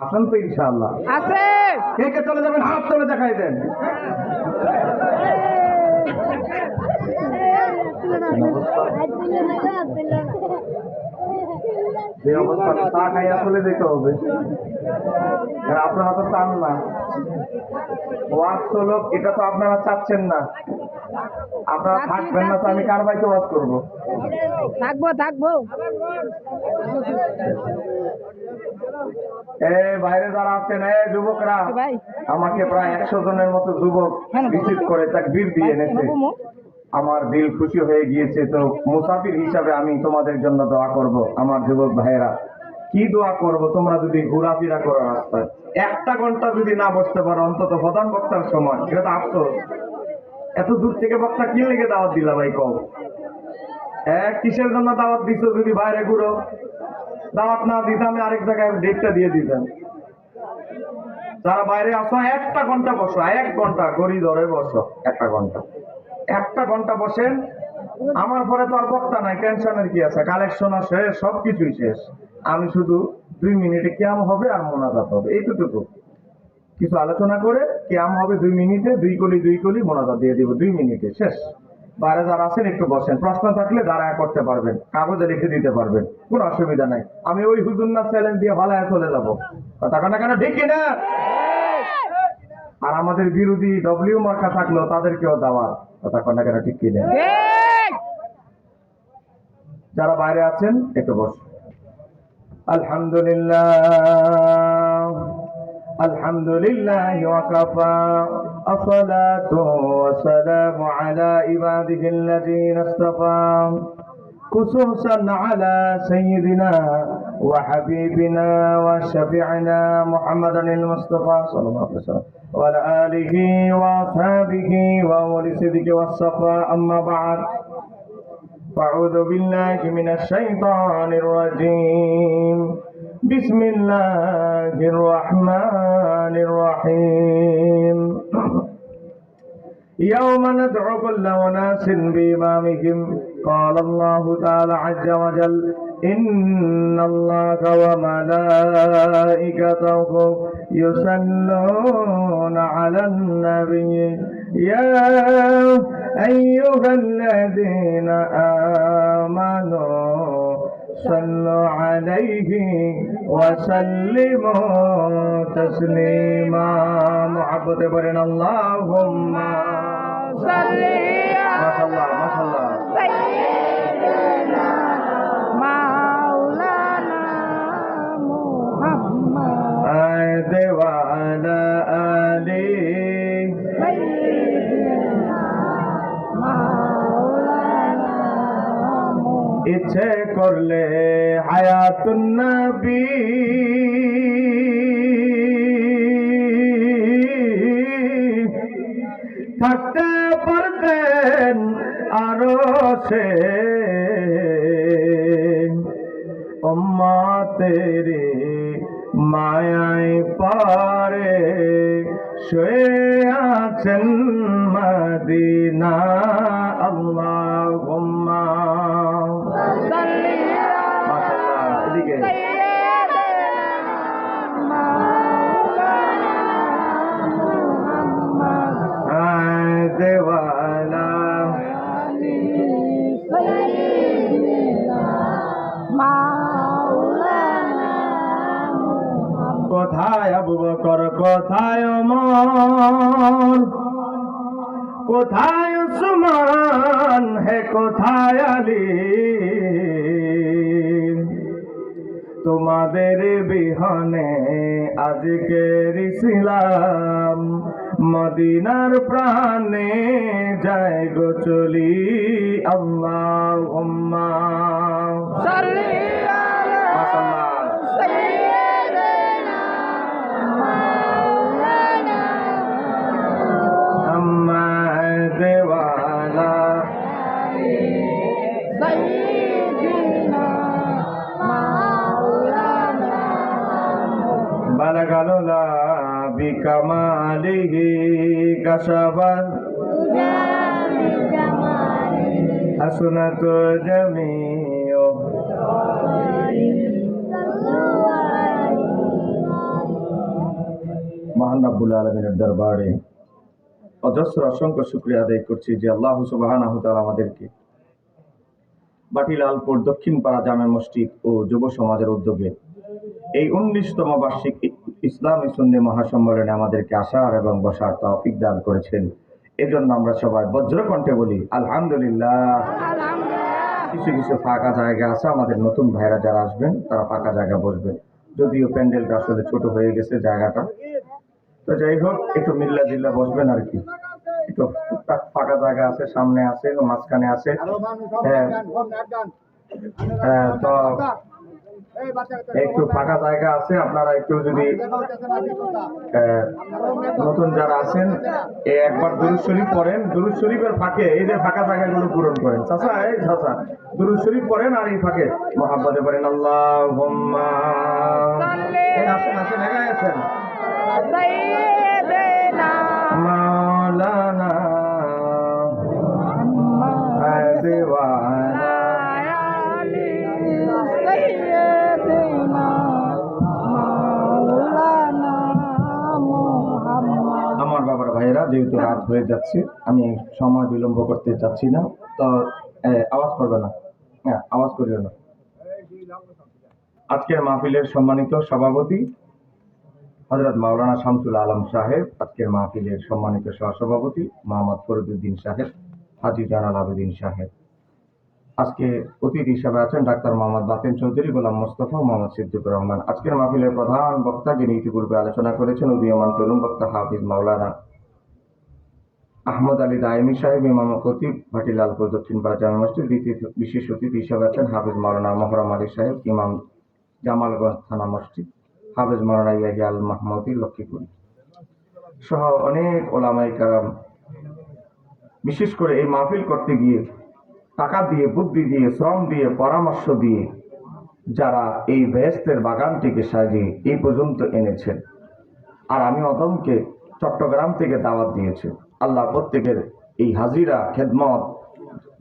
আছেন তো ইনশাআল্লাহ? আছে। কে কে চলে যাবেন হাত তুলে দেখাই দেন। যে অবস্থা চা খাইয়া চলে যেতে হবে, আপনারা তো চান না। ওয়াজ তো লোক, এটা তো আপনারা চাচ্ছেন না। আপনারা থাকবেন না তো আমি কার বাইকে ওয়াজ করবো? থাকবো। বাইরে যারা আছেন যুবকরা, আমাকে প্রায় 100 জনের মতো যুবক রিসিভ করে তাকবীর দিয়ে এনেছে। আমার দিল খুশি হয়ে গিয়েছে। তো মুসাফির হিসাবে আমি তোমাদের জন্য দোয়া করব। আমার যুবক ভাইয়েরা, কি দোয়া করব? তোমরা যদি ঘোরাফেরা করো রাস্তায়, 1টা ঘন্টা যদি না বসতে পারো অন্তত প্রধান বক্তার সময়, এটা তো আফসোস। এত দূর থেকে বক্তা কি লেগে দাওয়াত দিলা ভাই? কম কিসের জন্য দাওয়াত দিছো? যদি বাইরে ঘুরো, দাওয়াত না দিতাম আরেক জায়গায় ডেটটা দিয়ে দিতেন। যারা বাইরে আসো 1টা ঘন্টা বসো, 1 ঘন্টা গড়ি ধরে বসো, 1টা ঘন্টা বসেন। আমার পরে তো আর বক্তা নাই, টেনশনের কি আছে? কালেকশন শেষ, সবকিছুই শেষ। আমি শুধু 2 মিনিটে কিয়াম হবে আর মোনাজাত হবে, এইটুকু কিছু আলোচনা করে কিয়াম হবে 2 মিনিটে, 2 কলি মোনাজাত দিয়ে দিব, 2 মিনিটে শেষ। বাইরে যারা আছেন একটু বসেন, প্রশ্ন থাকলে দাঁড়ায় করতে পারবেন, কাগজে লিখে দিতে পারবেন, কোনো অসুবিধা নাই। আমি ওই হুজুর না চ্যালেঞ্জ দিয়ে ভালায় চলে যাবো, কথা কেন ঠিক কিনা? আর আমাদের বিরোধী ডব্লিউ মার্কা থাকলো তাদেরকেও দেওয়ার, কথা কেন ঠিক কিনা? যারা বাইরে আছেন একটু বসুন। আলহামদুলিল্লাহ ওয়াকাফা আসসালাতু ওয়াসসালামু আলা ইবাদিহিল্লাযীনা ইসতাফা খুসুসান আলা সাইয়্যিদিনা ওয়া হাবিবিনা ওয়া শাফি'িনা মুহাম্মাদানিল মুস্তাফা সাল্লাল্লাহু আলাইহি ওয়াসাল্লাম ওয়া আলা আলিহি ওয়া আসহাবিহি ওয়া ওয়ালি সিদ্দিকি ওয়াস সাফা আম্মা বা'দ। أعوذ بالله من الشيطان الرجيم. بسم الله الرحمن الرحيم. يوم ندعو كل أناس بإمامهم. قال الله تعالى عز وجل: إن الله وملائكته يصلون على النبي يا أيها الذين آمنوا صلوا عليه وسلموا تسليما. محبت برنا اللهم صل ما شاء الله ما شاء الله سيدنا مولانا محمد وعلى آله ইচ্ছে করলে হায়াতুন নবী থাকতে পারতেন আরশে উম্মতের মায়ায় পারে শুয়ে আছেন মদিনা। আল্লাহুম্মা কোথায় আবু বকর, কোথায় ওমর, কোথায় উসমান, হে কোথায় আলী? তোমাদের বিহনে আজকের ইসলাম মদিনার প্রাণে যায় গো চলি। আল্লাহুম্মা সাল্লি আলা সাইয়্যিদিনা মাওলানা মুহাম্মাদ ওয়া আলা সাইয়্যিদিনা মাওলানা বালাগালুলা বিকামালিহি কাশাবাল হাসনাতু জামিউ মহান রাব্বুল আলামিনের দরবারে অজস্র অসংখ্য শুকরিয়া আদায় করছি যে আল্লাহ সুবহানাহু ওয়া তাআলা আমাদেরকে বাটিলালপুর দক্ষিণ পাড়া জামে মসজিদ ও যুব সমাজের উদ্যোগে এই 19তম বার্ষিক ইসলামী সুন্নি মহাসম্মেলনে আমাদেরকে আসার এবং বসার তৌফিক দান করেছেন। এজন্য আমরা সবাই বজ্রকণ্ঠে বলি আলহামদুলিল্লাহ। কিছু কিছু ফাঁকা জায়গা আছে, আমাদের নতুন ভাইরা যারা আসবেন তারা ফাঁকা জায়গা বসবেন, যদিও প্যান্ডেলটা আসলে ছোট হয়ে গেছে জায়গাটা, তো যাই হোক একটু মিল্লা জিল্লা বসবেন আর কি। একটু টুকটাক ফাঁকা জায়গা আছে, সামনে আছে, মাঝখানে আছে। তো একটু ফাঁকা জায়গা আছে, আপনারা একটু যদি নতুন যারা আছেন একবার দুরূদ শরীফ পড়েন, দুরূদ শরীফের ফাঁকে এই যে ফাঁকা জায়গাগুলো পূরণ করেন। চাচা এই চাচা দুরূদ শরীফ পড়েন আর এই ফাঁকে মহাব্বতে পড়েন আল্লাহুম্মা আসেন আসেন এখানে আসেন মাওলানা দেওয়ানা আমার বাবার ভাইয়েরা, যেহেতু রাত হয়ে যাচ্ছে আমি সময় বিলম্ব করতে চাচ্ছি না, তো আওয়াজ করবে না, হ্যাঁ আওয়াজ করিও না। আজকের মাহফিলের সম্মানিত সভাপতি হযরত মাওলানা শামসুল আলম সাহেব, আজকের মাহফিলের সম্মানিত সহসভাপতি মোহাম্মদ ফরিদউদ্দিন সাহেব, হাজী জানাল আবেদিন সাহেব, আজকে অতিথি হিসাবে আছেন ডাক্তার মোহাম্মদ বাতেন চৌধুরী, গোলাম মোস্তফা, মোহাম্মদ সিদ্দিকুর রহমান। আজকের মাহফিলের প্রধান বক্তা যিনি ইতিপূর্বে আলোচনা করেছেন উদীয়মান তরুণ বক্তা হাফিজ মাওলানা আহমদ আলী দায়েমি সাহেব, ইমাম খতিব ভাটিলালপুর দক্ষিণ পাড়া জামে মসজিদ। দ্বিতীয় বিশেষ অতিথি হিসাবে আছেন হাফিজ মাওলানা মোহরম আলী সাহেব, ইমাম জামালগঞ্জ থানা মসজিদ, হাফিজ মাওলানা ইয়াহিয়া আল মাহমুদী লক্ষ্মীপুর সহ অনেক ওলামায়ে কেরাম। বিশেষ করে এই মাহফিল করতে গিয়ে টাকা দিয়ে, বুদ্ধি দিয়ে, শ্রম দিয়ে, পরামর্শ দিয়ে যারা এই বেহেশতের বাগানটিকে সাজিয়ে এই পর্যন্ত এনেছেন, আর আমি অদমকে চট্টগ্রাম থেকে দাওয়াত দিয়েছি। আল্লাহ প্রত্যেকের এই হাজিরা খেদমত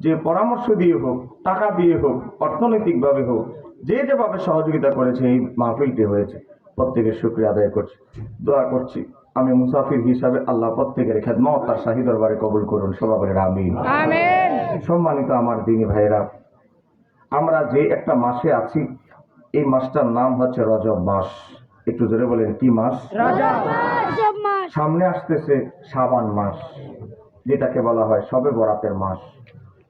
যে পরামর্শ দিয়ে হোক, টাকা দিয়ে হোক, অর্থনৈতিকভাবে হোক, যে যেভাবে সহযোগিতা করেছে এই মাহফিলটি হয়েছে, প্রত্যেকের শুকরিয়া আদায় করছি, দোয়া করছি আমি মুসাফির হিসাবে আল্লাহ প্রত্যেকের খেদমত তার শাহী দরবারে কবুল করুন, সবাই বলেন আমিন। সম্মানিত আমার দিনী ভাইয়েরা, আমরা যে একটা মাসে আছি, এই মাসটার নাম হচ্ছে রজব মাস। একটু জোরে বলেন কি মাস? সামনে আসতেছে শাবান মাস, যেটাকে বলা হয় শবে বরাতের মাস।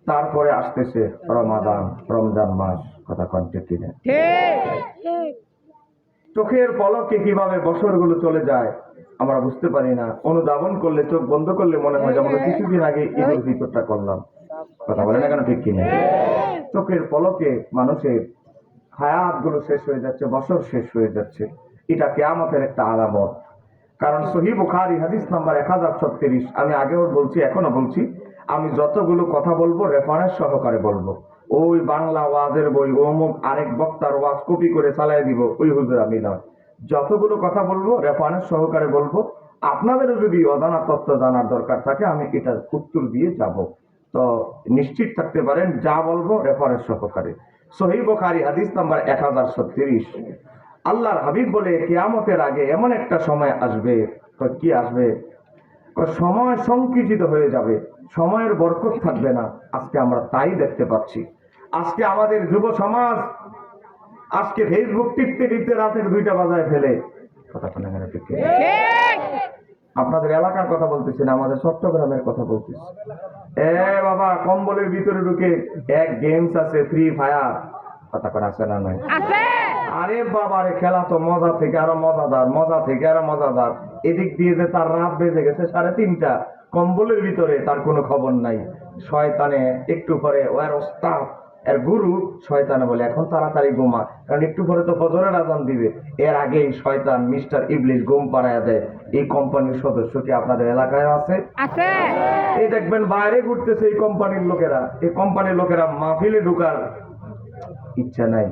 তারপরে আসতেছে রমজান মাস। কথা কন্টে কিনে চোখের পলকে কিভাবে বছরগুলো চলে যায় আমরা বুঝতে পারি না। অনুধাবন করলে, চোখ বন্ধ করলে মনে হয় যেমন কিছুদিন আগে ঈদুল ফিতরটা করলাম। কথা বলে না কেন, ঠিক কিনা? চোখের পলকে মানুষের হায়াত গুলো শেষ হয়ে যাচ্ছে, বছর শেষ হয়ে যাচ্ছে। এটা কিয়ামতের একটা আলামত। কারণ সহিহ বুখারী হাদিস নাম্বার 1036, আমি আগেও বলছি এখনো বলছি, আমি যতগুলো কথা বলবো রেফারেন্স সহকারে বলবো। ওই বাংলা ওয়াজের বই অমুক আরেক বক্তার ওয়াজ কপি করে চালাই দিব, ওই হুজুর আমি নয়। যতগুলো কথা বলবো রেফারেন্স সহকারে বলবো। আপনাদেরও যদি অজানা তথ্য জানার দরকার থাকে আমি এটা উত্তর দিয়ে যাব। তো নিশ্চিত থাকতে পারেন যা বলবো রেফারেন্স সহকারে। সহিহ বুখারী হাদিস নাম্বার 1036, আল্লাহর হাবিব বলে কিয়ামতের আগে এমন একটা সময় আসবে, কি আসবে? সময় সংকুচিত হয়ে যাবে, সময়ের বরকত থাকবে না। আজকে আমরা তাই দেখতে পাচ্ছি। আজকে আমাদের যুব সমাজ আজকে ফেসবুক টিপতে টিপতে রাতের 2টা বাজায় ফেলে। কথা শোনা গেল ঠিক? আপনাদের এলাকার কথা বলতেছি না, আমাদের চট্টগ্রামের কথা বলতেছি। বাবা, কম্বলের ভিতরে ঢুকে এক গেমস আছে ফ্রি ফায়ার। কথা করা আছে না নয়? আরে বাবা রে, খেলা তো মজা থেকে আরো মজাদার, মজা থেকে আরো মজাদার। এদিক দিয়ে যে তার রাত বেজে গেছে 3:30, কম্বলের ভিতরে তার কোনো খবর নাই। শয়তানে একটু পরে ওর ওস্তাদ এর গুরু শয়তানে বলে এখন তাড়াতাড়ি ঘুমা, কারণ একটু পরে তো ফজরের আযান দিবে। এর আগেই শয়তান মিস্টার ইবলিস ঘুম পাড়ায় দেয়। এই কোম্পানির সদস্য কি আপনাদের এলাকায় আছে? এই দেখবেন বাইরে ঘুরতেছে এই কোম্পানির লোকেরা। এই কোম্পানির লোকেরা মাহফিলে ঢুকার ইচ্ছা নাই,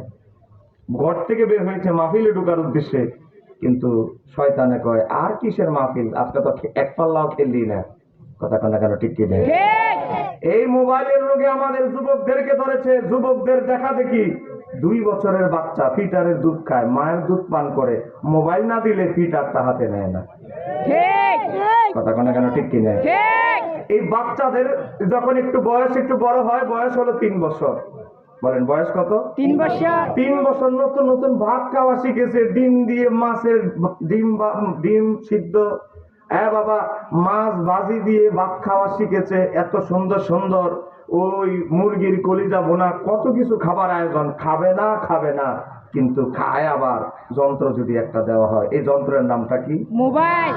ঘর থেকে বের হয়েছে মাহফিলে ঢুকার উদ্দেশ্যে, কিন্তু শয়তানে কয় আর কিসের মাহফিল, আজকে তো এক পাল্লাও খেললি না। কথা কেন কেন ঠিক কি নেই? এই মোবাইলের রোগে আমাদের যুবকদেরকে ধরেছে। যুবকদের দেখা দেখি 2 বছরের বাচ্চা ফিটারের দুধ খায়, মায়ের দুধ পান করে, মোবাইল না দিলে ফিটার তা হাতে নেয় না। ঠিক কথা কোনো কেন ঠিক কিনা? ঠিক এই বাচ্চাদের যখন একটু বয়স একটু বড় হয়, বয়স হলো 3 বছর, বলেন বয়স কত? 3 বছর 3 বছর নতুন নতুন ভাত খাওয়া শিখেছে, ডিম দিয়ে মাছের ডিম সিদ্ধ, হ্যাঁ বাবা, মাছ ভাজি দিয়ে ভাত খাওয়া শিখেছে, এত সুন্দর সুন্দর ওই মুরগির কলিজা বোনা, কত কিছু খাবার আয়োজন, খাবে না কিন্তু খায় আবার। যন্ত্র যদি একটা দেওয়া হয়, এই যন্ত্রের নামটা কি? মোবাইল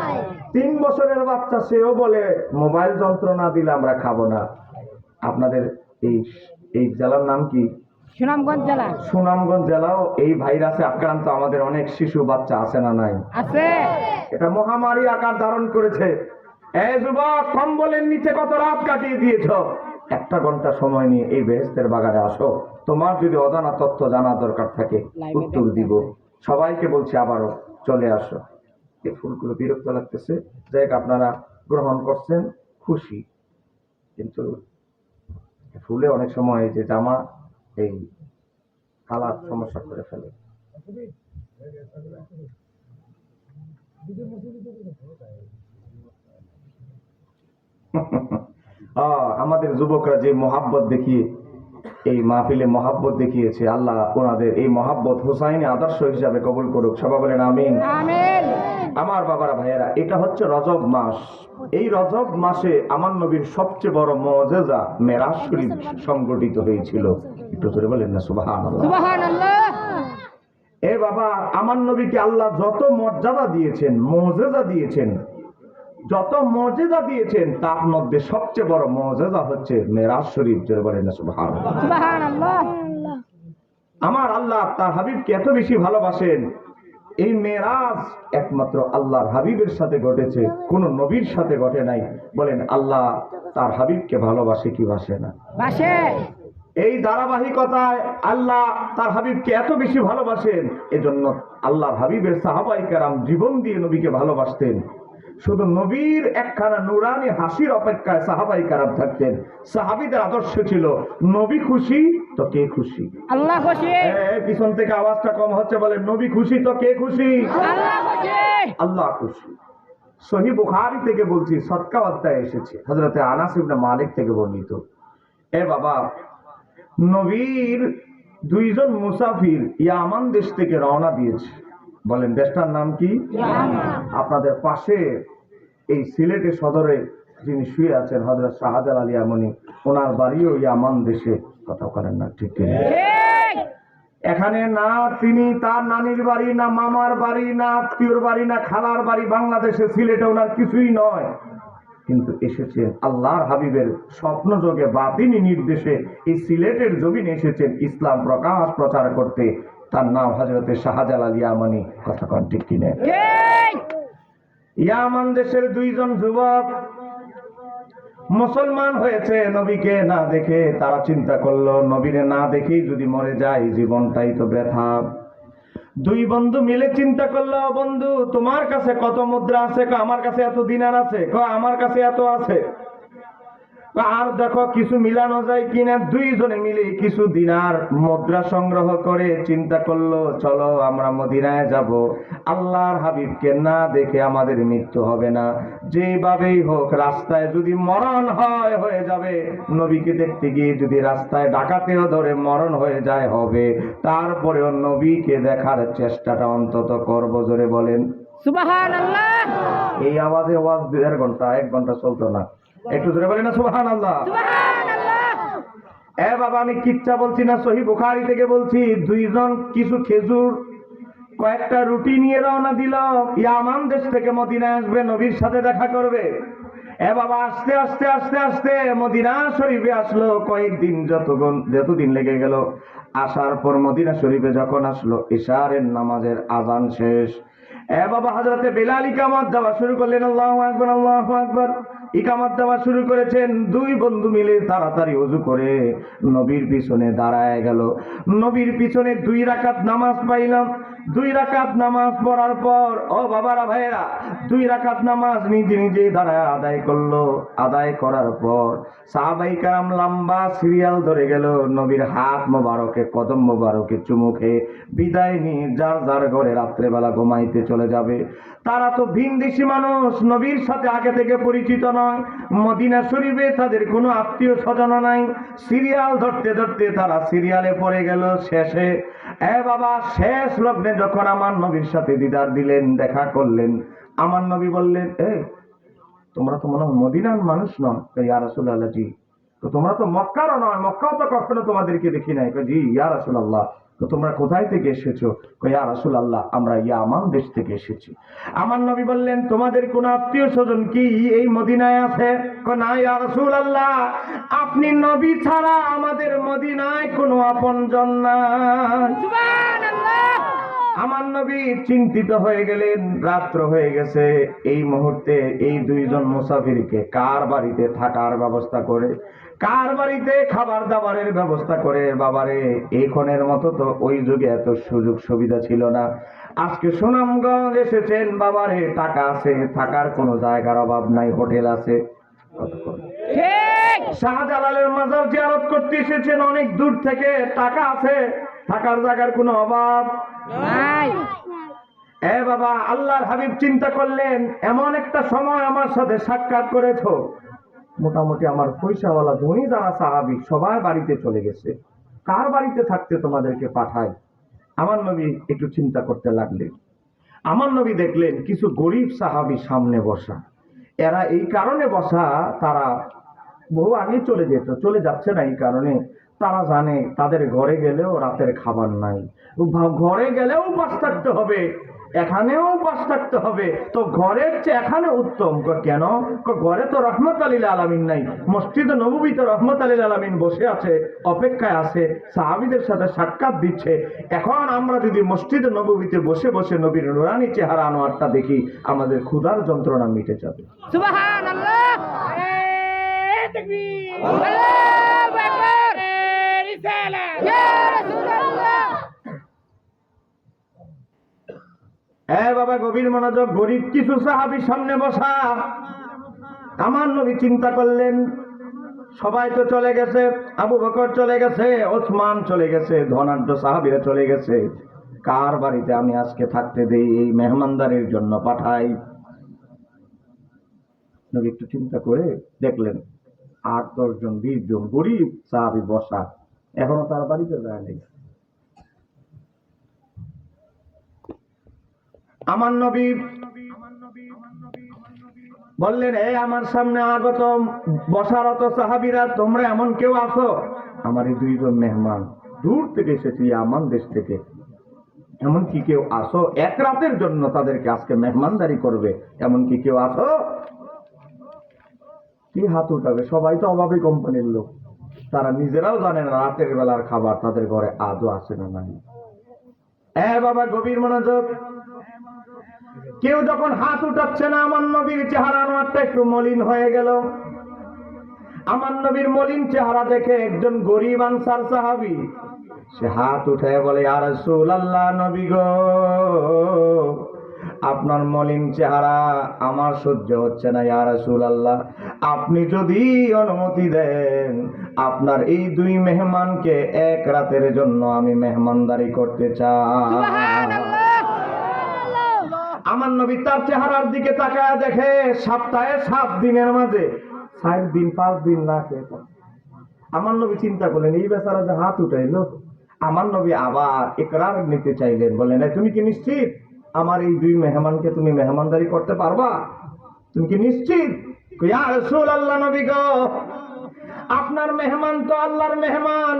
3 বছরের বাচ্চা, সেও বলে মোবাইল যন্ত্র না দিলে আমরা খাবো না। আপনাদের এই এই জেলার নাম কি? সুনামগঞ্জ জেলা সুনামগঞ্জ জেলাও এই ভাইরাসে আক্রান্ত আমাদের অনেক শিশু বাচ্চা আছে না নাই? আছে এটা মহামারী আকার ধারণ করেছে। এই যুবক, কম্বলের নিচে কত রাত কাটিয়ে দিয়েছ, 1 ঘন্টা সময় নিয়ে এই বেহেশতের বাগানে আসো। তোমার যদি অজানা তথ্য জানার দরকার থাকে উত্তর দিব। সবাইকে বলছি আবারও চলে আসো। এই ফুলগুলো বিরক্ত লাগতেছে, যাই আপনারা গ্রহণ করছেন, খুশি, কিন্তু ফুলে অনেক সময় যে জামা এই কালার সমস্যা করে ফেলে। আমাদের যুবকরা যে মহাব্বত দেখিয়ে এই মাহফিলে মহাব্বত দেখিয়েছে, আল্লাহ ওনাদের এই মহাব্বত হুসাইনি আদর্শ হিসাবে কবুল করুক। সবাই বলেন আমিন। আমিন আমার বাবারা ভাইয়েরা, এটা হচ্ছে রজব মাস। এই রজব মাসে আমার নবীর সবচেয়ে বড় মুজিজা মেরাজ শরীফ সংগঠিত হয়েছিল। একটু ধরে বলেন না সুবহানাল্লাহ। সুবহানাল্লাহ এ বাবা, আমার নবীকে আল্লাহ যত মর্যাদা দিয়েছেন, মুজিজা দিয়েছেন, যত মর্যাদা দিয়েছেন, তার মধ্যে সবচেয়ে বড় মর্যাদা হচ্ছে মেরাজ শরীফ। জোরে বলেন না সুবহানাল্লাহ। সুবহানাল্লাহ আমার আল্লাহ তার হাবিবকে এত বেশি ভালোবাসেন, এই মেরাজ একমাত্র আল্লাহর হাবিবের সাথে ঘটেছে, কোন নবীর সাথে ঘটে নাই। বলেন আল্লাহ তার হাবিবকে ভালোবাসে কি বাসে না? বাসে এই ধারাবাহিকতায় আল্লাহ তার হাবিবকে এত বেশি ভালোবাসেন, এজন্য আল্লাহর হাবিবের সাহাবায়ে কেরাম জীবন দিয়ে নবীকে ভালোবাসতেন। শুধু নবীর একখানা নুরানি হাসির অপেক্ষায় সাহাবায়ে কেরাম থাকতেন। সাহাবীদের আদর্শ ছিল নবী খুশি তো কে খুশি? আল্লাহ খুশি পিছন থেকে আওয়াজটা কম হচ্ছে, বলে নবী খুশি তো কে খুশি? আল্লাহ খুশি আল্লাহ খুশি। সহিহ বুখারী থেকে বলছি, সদকা অধ্যায়ে এসেছে, হযরতে আনাস ইবনে মালিক থেকে বর্ণিত। এ বাবা, নবীর 2 জন মুসাফির ইয়ামান দেশ থেকে রওনা দিয়েছে। বলেন দেশটার নাম কি? আপনাদের পাশে এই সিলেটে সদরে যিনি শুয়ে আছেন হযরত শাহজালাল ইয়ামানি, ওনার বাড়িও ইয়ামান দেশে। কথা বলেন না ঠিক কি? এখানে না তিনি তার নানির বাড়ি, না মামার বাড়ি, না আত্মীয়র বাড়ি, না খালার বাড়ি বাংলাদেশে, সিলেটে ওনার কিছুই নয়, কিন্তু এসেছেন আল্লাহর হাবিবের স্বপ্ন যোগে বাতিনি নির্দেশে এই সিলেটের জমিনে এসেছেন ইসলাম প্রকাশ প্রচার করতে। তার নাম হযরতে শাহজালাল ইয়ামানি। কথা কোন ঠিক কিনা? ইয়ামান দেশের 2 জন যুবক মুসলমান হয়েছে, নবীকে না দেখে তারা চিন্তা করলো, নবীরে না দেখেই যদি মরে যায় জীবনটাই তো ব্যথা। 2 বন্ধু মিলে চিন্তা করলো, বন্ধু তোমার কাছে কত মুদ্রা আছে? আমার কাছে এত দিনার আছে। আমার কাছে এত আছে। আর দেখো কিছু মিলানো যায় কিনা। 2 জনে মিলে কিছু দিনার মুদ্রা সংগ্রহ করে চিন্তা করলো, চলো আমরা মদিনায় যাব, আল্লাহর হাবিবকে না দেখে আমাদের মৃত্যু হবে না, যেভাবেই হোক রাস্তায় যদি মরণ হয় হয়ে যাবে, নবীকে দেখতে গিয়ে যদি রাস্তায় ডাকাতেও ধরে মরণ হয়ে যায় হবে, তারপরেও নবীকে দেখার চেষ্টাটা অন্তত করব। জোরে বলেন সুবহানাল্লাহ। এই আওয়াজে ওয়াজ 1 ঘন্টা 1 ঘন্টা চলতো না। একটু জোরে বলেন না সুবহানাল্লাহ। সুবহানাল্লাহ এ বাবা, আমি কিচ্ছা বলছি না, সহিহ বুখারী থেকে বলছি। 2 জন কিছু খেজুর, কয়েকটা রুটি নিয়ে রওনা দিল, ইয়ামান দেশ থেকে মদিনায় আসবে, নবীর সাথে দেখা করবে। এ বাবা, আস্তে আস্তে আস্তে আস্তে মদিনা শরীফে আসলো। কয়েকদিন যতদিন লেগে গেল, আসার পর মদিনা শরীফে যখন আসলো, ইশারের নামাজের আজান শেষ। এ বাবা, হযরতে বেলাল ইকামত দেওয়া শুরু করলেন। আল্লাহু আকবার, আল্লাহু আকবার। ইকামত দেওয়া শুরু করেছেন। 2 বন্ধু মিলে তাড়াতাড়ি ওযু করে নবীর পিছনে দাঁড়ায় গেল। নবীর পিছনে 2 রাকাত নামাজ পাইলাম। 2 রাকাত নামাজ পড়ার পর, ও বাবারা ভাইয়েরা, 2 রাকাত নামাজ নিজে নিজে দাঁড়ায় আদায় করলো। আদায় করার পর সাহাবায়ে কেরাম লম্বা সিরিয়াল ধরে গেল, নবীর হাত মোবারকে, কদম মোবারকে চুমু খেয়ে বিদায় নিয়ে যার যার ঘরে রাত্রেবেলা ঘুমাইতে চলে যাবে। তারা তো ভিনদেশী মানুষ, নবীর সাথে আগে থেকে পরিচিত নয়, মদিনা শরীফে তাদের কোনো আত্মীয় স্বজন নাই। সিরিয়াল ধরতে ধরতে তারা সিরিয়ালে পড়ে গেল। শেষে বাবা, শেষ লগ্নে যখন আমার নবীর সাথে দিদার দিলেন, দেখা করলেন, আমার নবী বললেন, তোমরা তো মনে হয় মদিনার মানুষ নয়? ইয়া রাসূলুল্লাহ, জি। তো তোমরা তো মক্কারও নয়, মক্কাও তো কখনো তোমাদেরকে দেখি নাই। জি ইয়া রাসূলুল্লাহ। তো তোমরা কোথায় থেকে এসেছো? ইয়া রাসূলুল্লাহ, আমরা ইয়ামান দেশ থেকে এসেছি। আমার নবী বললেন, তোমাদের কোন আত্মীয় স্বজন কি এই মদিনায় আছে? না ইয়া রাসূলুল্লাহ, আপনি নবী ছাড়া আমাদের মদিনায় কোনো আপনজন নাই। সুবহানাল্লাহ। আমার নবী চিন্তিত হয়ে গেলেন, রাত্র হয়ে গেছে। এই মুহূর্তে এই 2 জন মুসাফিরকে কার বাড়িতে থাকার ব্যবস্থা করে, কার বাড়িতে খাবার দাবারের ব্যবস্থা করে। বাবারে, এখনের মতো তো ওই যুগে এত সুযোগ সুবিধা ছিল না। আজকে সুনামগঞ্জ এসেছেন, বাবারে, টাকা আছে, থাকার কোনো জায়গার অভাব নাই, হোটেল আছে। ঠিক। শাহজালালের মাজার জিয়ারত করতে এসেছেন অনেক দূর থেকে, টাকা আছে, থাকার জায়গার কোনো অভাব নাই। বাবা, আল্লাহর হাবিব চিন্তা করলেন, এমন একটা সময় আমার সাথে সাক্ষাৎ করেছো, মোটামুটি আমার পয়সাওয়ালা ধনী যারা সাহাবী সবাই বাড়িতে চলে গেছে, কার বাড়িতে থাকতে তোমাদেরকে পাঠাই? আমার নবী একটু চিন্তা করতে লাগলেন। আমার নবী দেখলেন কিছু গরিব সাহাবী সামনে বসা। এরা এই কারণে বসা, তারা বহু আগে চলে যেত, চলে যাচ্ছে না এই কারণে, তারা জানে তাদের ঘরে গেলেও রাতের খাবার নাই, ঘরে গেলেও বাস থাকতে হবে, এখানেও বাস থাকতে হবে। তো ঘরের চেয়ে এখানে উত্তম। কেন? ঘরে তো রহমত আলিল আলামিন নাই, মসজিদে নববীতে রহমত আলিল আলামিন বসে আছে, অপেক্ষায় আছে, সাহাবীদের সাথে সাক্ষাৎ দিচ্ছে। এখন আমরা যদি মসজিদে নববীতে বসে বসে নবীর নুরানি চেহারা আনোয়ারটা দেখি, আমাদের ক্ষুধার যন্ত্রণা মিটে যাবে। সুবহানাল্লাহ। তাকবীর। আল্লাহু আকবার। রিসালাত। ইয়া রাসূলুল্লাহ। বাবা, গভীর মনোযোগ। গরিব কিছু সাহাবী সামনে বসা। আমার নবী চিন্তা করলেন, সবাই তো চলে গেছে, আবু বকর চলে গেছে, ওসমান চলে গেছে, ধনাঢ্য সাহাবীরা চলে গেছে, কার বাড়িতে আমি আজকে থাকতে দেই, এই মেহমানদারির জন্য পাঠাই? নবী একটু চিন্তা করে দেখলেন 8-10 জন 20 জন গরিব সাহাবী বসা, এখনো তার বাড়িতে যায়নি। আমার নবী বললেন, আমার সামনে আগত বসারত সাহাবীরা, তোমরা এমন কেউ আছো? আমার এই 2 জন মেহমান দূর থেকে এসেছি, ইয়ামান দেশ থেকে, এমন কি কেউ আছো? এক রাতের জন্য তাদেরকে আজকে মেহমানদারি করবে, এমন কি কেউ আছো? কি হাত উঠাবে? সবাই তো অভাবী কোম্পানির লোক, তারা নিজেরাও জানে না রাতের বেলার খাবার তাদের ঘরে আদৌ আছে না নাই। বাবা, গভীর মনোযোগ। কেউ যখন হাত উঠাচ্ছে না, আমার নবীর চেহারা আনোয়ারটা একটু মলিন হয়ে গেল। আমার নবীর মলিন চেহারা দেখে একজন গরিব আনসার সাহাবী সে হাত উঠে বলে, ইয়া রাসূলুল্লাহ, নবী গো, আপনার মলিন চেহারা আমার সহ্য হচ্ছে না, ইয়া রাসূলুল্লাহ, আপনি যদি অনুমতি দেন, আপনার এই 2 মেহমানকে এক রাতের জন্য আমি মেহমানদারি করতে চাই। সুবহানাল্লাহ। আমার নবী তার চেহারার দিকে তাকায় দেখে সপ্তাহে 7 দিনের মাঝে 4 দিন 5 দিন না খেয়ে থাকে। আমার নবী চিন্তা করলেন, এই বেচারা যে হাত উঠাইলো। আমার নবী আবার ইকরার নিতে চাইলেন, বললেন, তুমি কি নিশ্চিত আমার এই 2 মেহমানকে তুমি মেহমানদারি করতে পারবা? তুমি কি নিশ্চিত? ইয়া রাসূলুল্লাহ, নবী গো, আপনার মেহমান তো আল্লাহর মেহমান,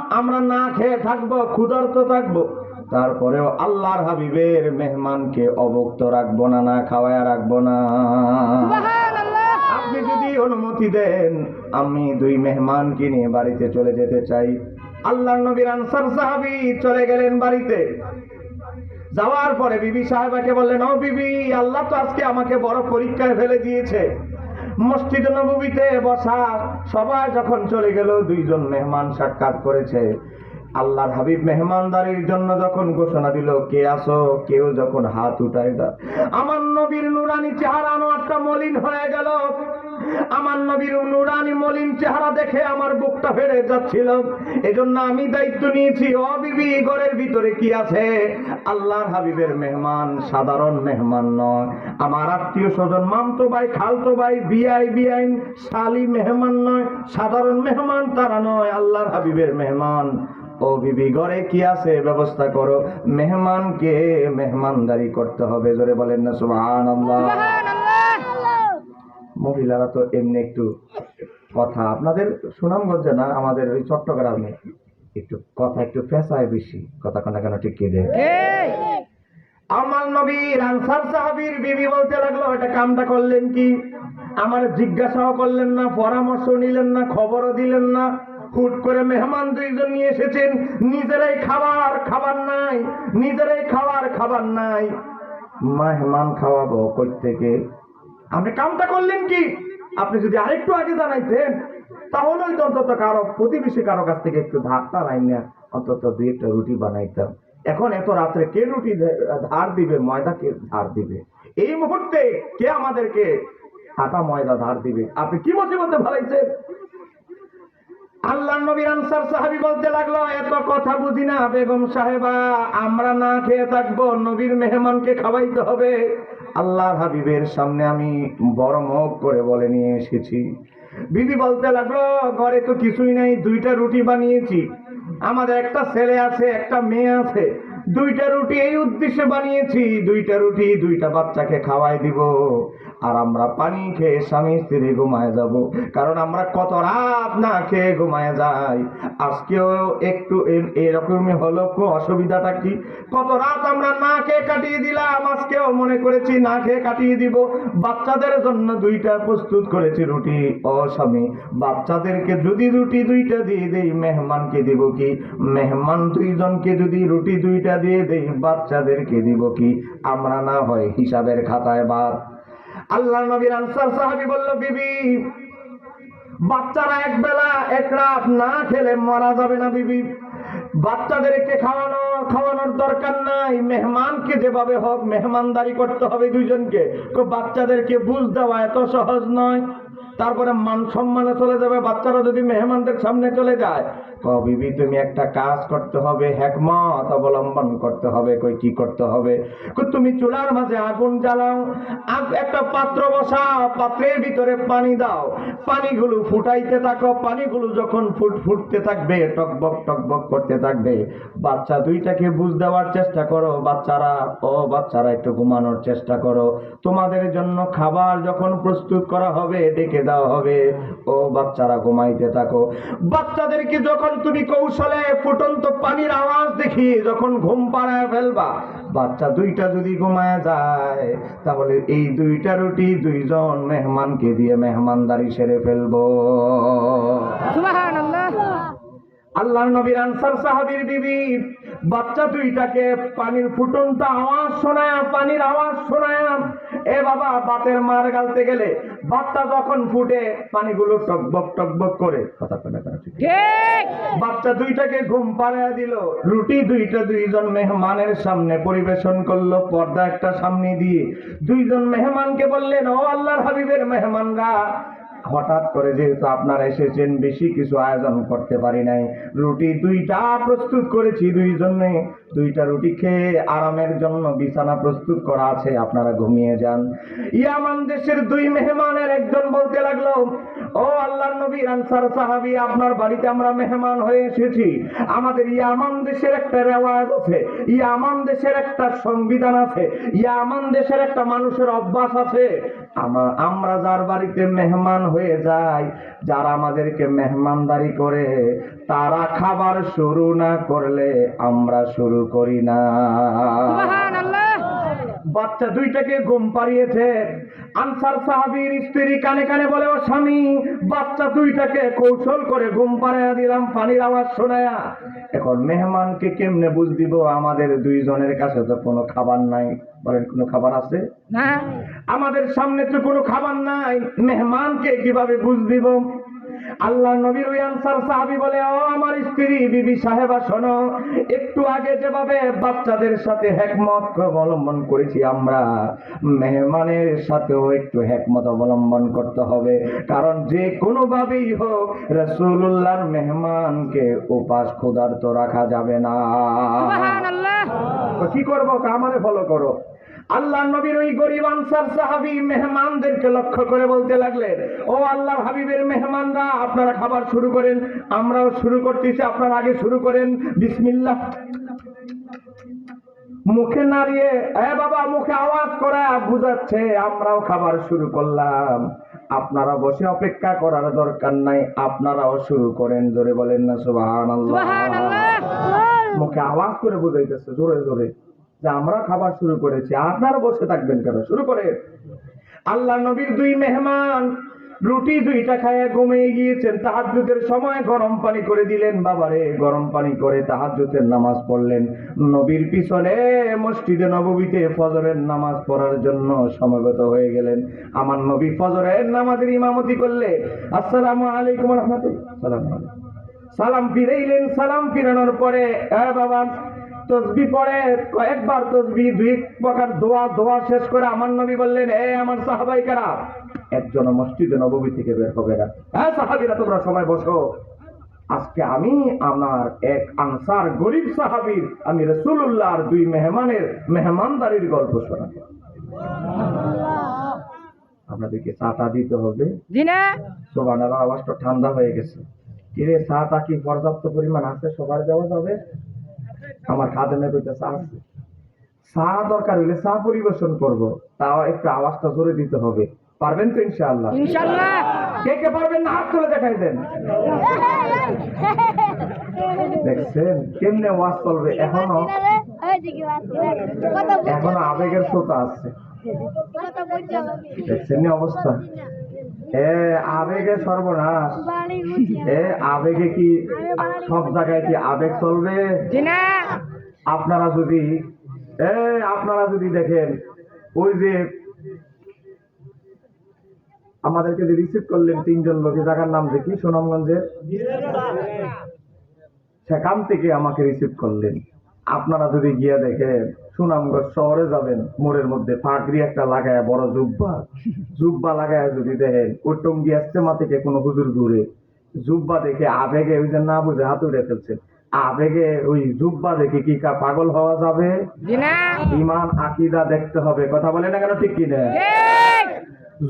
আমরা না খেয়ে থাকবো, ক্ষুধার্ত থাকবো, তারপরেও আল্লাহর হাবিবের মেহমানকে অভুক্ত রাখবো না, না খাওয়ায় রাখবো না। সুবহানাল্লাহ। আপনি যদি অনুমতি দেন, আমি 2 মেহমানকে নিয়ে বাড়িতে চলে যেতে চাই। আল্লাহর নবীর আনসার সাহাবী চলে গেলেন বাড়িতে। যাওয়ার পরে বিবি সাহেবাকে বললেন, ও বিবি, আল্লাহ তো আজকে আমাকে বড় পরীক্ষায় ফেলে দিয়েছে। মসজিদ নববীতে বসা সবাই যখন চলে গেল, 2 জন মেহমান সাক্ষাৎ করেছে, আল্লাহর হাবিব মেহমানদারির জন্য যখন ঘোষণা দিল, কে আসো, কেউ যখন হাত উঠায় না, আমার নবীর নুরানি চেহারা একটা মলিন হয়ে গেল। আমার নবীর নুরানি মলিন চেহারা দেখে আমার বুকটা ফেড়ে যাচ্ছিল। এজন্য আমি দায়িত্ব নিয়েছি, ও বিবি, ঘরের ভিতরে কি আছে? আল্লাহর হাবিবের মেহমান সাধারণ মেহমান নয়, আমার আত্মীয় স্বজন, মামতো ভাই, খালতো ভাই, বিআই বিআইন শালি মেহমান নয়, সাধারণ মেহমান তারা নয়, আল্লাহর হাবিবের মেহমান। ও বিবি, ঘরে কি আছে ব্যবস্থা করো, মেহমানকে মেহমানদারি করতে হবে। জোরে বলেন না সুবহানাল্লাহ। সুবহানাল্লাহ। মহিলারা তো এমনি একটু কথা, আপনাদের সুনামগঞ্জে না, আমাদের ওই চট্টগ্রামে একটু কথা একটু ফেসায় বেশি, কথা কোনা কেন ঠিক কি দেয়। ঠিক। আমার নবীর আনসার সাহাবীর বিবি বলতে লাগলো, এটা কামটা করলেন কি? আমার জিজ্ঞাসাও করলেন না, পরামর্শ নিলেন না, খবরও দিলেন না। হুট করে মেহমান দুইজন নিয়ে এসেছেন, নিজেরাই খাবার নাই, নিজেরাই খাবার নাই, মেহমান খাওয়াবো কই থেকে? আপনি কামটা করলেন কি? আপনি যদি আরেকটু আগে জানাইতেন তাহলে ওই অন্তত কারো প্রতিবেশী কারো কাছ থেকে একটু ধারটা নাই না, অন্তত দুই একটা রুটি বানাইতাম। এখন এত রাত্রে কে রুটি ধার দিবে, ময়দা কে ধার দিবে? এই মুহূর্তে কে আমাদেরকে আটা ময়দা ধার দিবে? আপনি কি মুসিবতে ফেলাইছেন? আল্লাহ নবীর আনসার সাহাবী বলতে লাগলো, এত কথা বুঝি না বেগম সাহেবা, আমরা না খেয়ে থাকবো, নবীর মেহমানকে খাওয়াইতে হবে। আল্লাহর হাবিবের সামনে আমি বড় মুখ করে বলে নিয়ে এসেছি। বিবি বলতে লাগলো, ঘরে তো কিছুই নাই, দুইটা রুটি বানিয়েছি, আমাদের একটা ছেলে আছে, একটা মেয়ে আছে, দুইটা রুটি এই উদ্দেশ্যে বানিয়েছি, দুইটা রুটি দুইটা বাচ্চাকে খাওয়াই দিব, আর আমরা পানি খেয়ে স্বামী স্ত্রী ঘুমায় যাব, কারণ আমরা কত রাত না খেয়ে ঘুমায় যাই। আজকেও একটু এরকমই হলো, অসুবিধাটা কি? কত রাত আমরা না খেয়ে কাটিয়ে দিলাম, আজকেও মনে করেছি না খেয়ে কাটিয়ে দিব। বাচ্চাদের জন্য দুইটা প্রস্তুত করেছি রুটি। ও স্বামী, বাচ্চাদেরকে যদি রুটি দুইটা দিয়ে দেই, মেহমানকে দিব কি? মেহমান দুইজনকে যদি রুটি দুইটা দিয়ে দেই, বাচ্চাদেরকে দিব কি? আমরা না হয় হিসাবের খাতায় বাদ। আল্লাহ নবীর আনসার সাহাবী বলল, বিবি, বাচ্চারা এক বেলা এক রাত না খেলে মারা যাবে না বিবি, বাচ্চাদেরকে খাওয়ানোর দরকার নাই, মেহমানকে যেভাবে হোক মেহমানদারি করতে হবে দুইজনকে। বাচ্চাদেরকে বুঝ দেওয়া এত সহজ নয়, তারপরে মান সম্মানে চলে যাবে বাচ্চারা যদি মেহমানদের সামনে চলে যায়। বিবি, তুমি একটা কাজ করতে হবে, হিকমত অবলম্বন করতে হবে। কই কি করতে হবে? তুমি চুলার মাঝে আগুন জ্বালাও, একটা পাত্র বসাও, পাত্রের ভিতরে পানি দাও, পানিগুলো ফুটাইতে থাকো, পানিগুলো যখন ফুটতে থাকবে, টকবক করতে থাকবে, বাচ্চা দুইটাকে বুঝ দেওয়ার চেষ্টা করো, বাচ্চারা একটু ঘুমানোর চেষ্টা করো, তোমাদের জন্য খাবার যখন প্রস্তুত করা হবে ডেকে দেওয়া হবে, ও বাচ্চারা ঘুমাইতে থাকো। বাচ্চাদেরকে যখন তুমি কৌশলে ফুটন্ত পানির আওয়াজ দেখিয়ে যখন ঘুম পাড়ায় ফেলবা, বাচ্চা দুইটা যদি ঘুমায় যায়, তাহলে এই দুইটা রুটি দুইজন মেহমানকে দিয়ে মেহমানদারি সেরে ফেলবো। সুবহানাল্লাহ। আল্লাহর নবীর আনসার সাহাবীর বিবি বাচ্চা দুইটাকে পানির ফুটন্ত আওয়াজ শোনায়, পানির আওয়াজ শোনায়, এ বাবা, বাতের মার গালতে গেলে বাচ্চা যখন ফুটে পানিগুলো টকবক করে, কথা ঠিক, বাচ্চা দুইটাকে ঘুম পাড়ায় দিল, রুটি দুইটা দুইজন মেহমানের সামনে পরিবেশন করলো, পর্দা একটা সামনে দিয়ে দুইজন মেহমানকে বললেন, ও আল্লাহর হাবিবের মেহমানরা, হঠাৎ করে যেহেতু আপনারা এসেছেন, বেশি কিছু আয়োজন করতে পারি নাই, রুটি দুইটা প্রস্তুত করেছি, দুইজনে দুইটা রুটি খেয়ে আরামের জন্য বিছানা প্রস্তুত করা আছে, আপনারা ঘুমিয়ে যান। ইয়ামান দেশের দুই মেহমানের একজন বলতে লাগলো, ও আল্লাহর নবীর আনসার সাহাবী, আপনার বাড়িতে আমরা মেহমান হয়ে এসেছি, আমাদের ইয়ামান দেশের একটা রেওয়াজ আছে, ইয়ামান দেশের একটা সংবিধান আছে, ইয়ামান দেশের একটা মানুষের অভ্যাস আছে, আমরা যার বাড়িতে মেহমান হয়ে যাই, যারা আমাদেরকে মেহমানদারি করে, তারা খাবার শুরু না করলে আমরা শুরু করি না। সুবহানাল্লাহ। বাচ্চা দুইটাকে ঘুম পাড়িয়েছে, আনসার সাহাবীর স্ত্রী কানে কানে বলে, ও স্বামী, বাচ্চা দুইটাকে কৌশল করে ঘুম পাড়াইয়া দিলাম পানির আওয়াজ শোনায়া, এখন মেহমানকে কেমনে বুঝ দিব? আমাদের দুইজনের কাছে তো কোনো খাবার নাই। বলেন, কোনো খাবার আছে না, আমাদের সামনে তো কোনো খাবার নাই, মেহমানকে কিভাবে বুঝ দিব? আল্লাহ নবীর ওই আনসার সাহাবী বলে, ও আমার স্ত্রী বিবি সাহেবা শোনো, একটু আগে যেভাবে বাচ্চাদের সাথে হিকমত অবলম্বন করেছি, আমরা মেহমানের সাথেও একটু হিকমত অবলম্বন করতে হবে। কারণ যে কোনো ভাবেই হোক রাসূলুল্লাহর মেহমানকে উপাস ক্ষুধার্ত রাখা যাবে না। সুবহানাল্লাহ। তো কি করবো? আমারে ফলো করো। আল্লাহ নবীর ওই গরিব আনসার সাহাবী মেহমানদেরকে লক্ষ্য করে বলতে লাগলেন, ও আল্লাহর হাবিবের মেহমানরা, আপনারা খাবার শুরু করেন, আমরাও শুরু করতেছি, আপনারা আগে শুরু করেন, বিসমিল্লাহ। মুখে নাড়িয়ে বাবা মুখে আওয়াজ করা বুঝাচ্ছে আমরাও খাবার শুরু করলাম, আপনারা বসে অপেক্ষা করার দরকার নাই, আপনারাও শুরু করেন। জোরে বলেন না সুবহানাল্লাহ। সুবহানাল্লাহ। মুখে আওয়াজ করে বুঝাইতেছে জোরে জোরে যে আমরা খাবার শুরু করেছি, আপনারা বসে থাকবেন কেন, শুরু করে। আল্লাহ নবীর দুই মেহমান রুটি দুইটা খায় ঘুমিয়ে গিয়েছেন। তাহাজ্জুদের সময় গরম পানি করে দিলেন, বাবারে গরম পানি করে তাহাজ্জুদের নামাজ পড়লেন। নবীর পিছনে মসজিদে নববীতে ফজরের নামাজ পড়ার জন্য সমবেত হয়ে গেলেন। আমার নবী ফজরের নামাজের ইমামতি করলে, আসসালামু আলাইকুম ওয়া রাহমাতুল্লাহ, সালাম ফিরাইলেন। সালাম ফিরানোর পরে বাবা তসবিহ পড়ে কয়েকবার, তসবিহ দুই প্রকার দোয়া শেষ করে আমার নবী বললেন, আমার সাহাবাইকারা, একজন মসজিদে নববী থেকে বের হবে না। সাহাবীরা তোমরা সবাই বসো, আজকে আমি আমার এক আনসার গরিব সাহাবীর, আমি রাসূলুল্লাহর দুই মেহমানের মেহমানদারির গল্প শোনাবো। আপনাদেরকে চাটা দিতে হবে। জি না। সুবহানাল্লাহ, আওয়াজটা ঠান্ডা হয়ে গেছে। কিরে চাটা কি পর্যাপ্ত পরিমাণ আছে? সবার দেওয়া যাবে? আমার খাদেমে কইতে চা আছে, চা দরকার হইলে চা পরিবেশন করব, তাও একটু আওয়াজটা জোরে দিতে হবে। পারবেন তো ইনশাআল্লাহ? ইনশাআল্লাহ। কে কে পারবেন না হাত তুলে দেখাই দেন। দেখছেন কেমনে ওয়াজ চলবে? এখনো আবেগের শ্রোতা আছে। দেখছেন না অবস্থা? আবেগে সর্বনাশ। আবেগে কি সব জায়গায় কি আবেগ চলবে? আপনারা যদি দেখেন, ওই যে আমাদেরকে যে রিসিভ করলেন তিনজন লোক, জায়গার নাম দেখি সুনামগঞ্জের, সেখান থেকে আমাকে রিসিভ করলেন। আপনারা যদি গিয়ে দেখেন সুনামগঞ্জ শহরে যাবেন, মোড়ের মধ্যে পাগড়ি একটা লাগায়, বড় জুব্বা লাগায় যদি দেখেন, ওই টঙ্গী ইস্তেমা থেকে কোনো হুজুর ঘুরে জুব্বা দেখে আবেগে ওই যে না বুঝে হাত উড়ে ফেলছে, আবেগে ওই জুব্বা দেখে কি পাগল হওয়া যাবে? ইমান আকীদা দেখতে হবে। কথা বলে না কেন, ঠিক কিনা?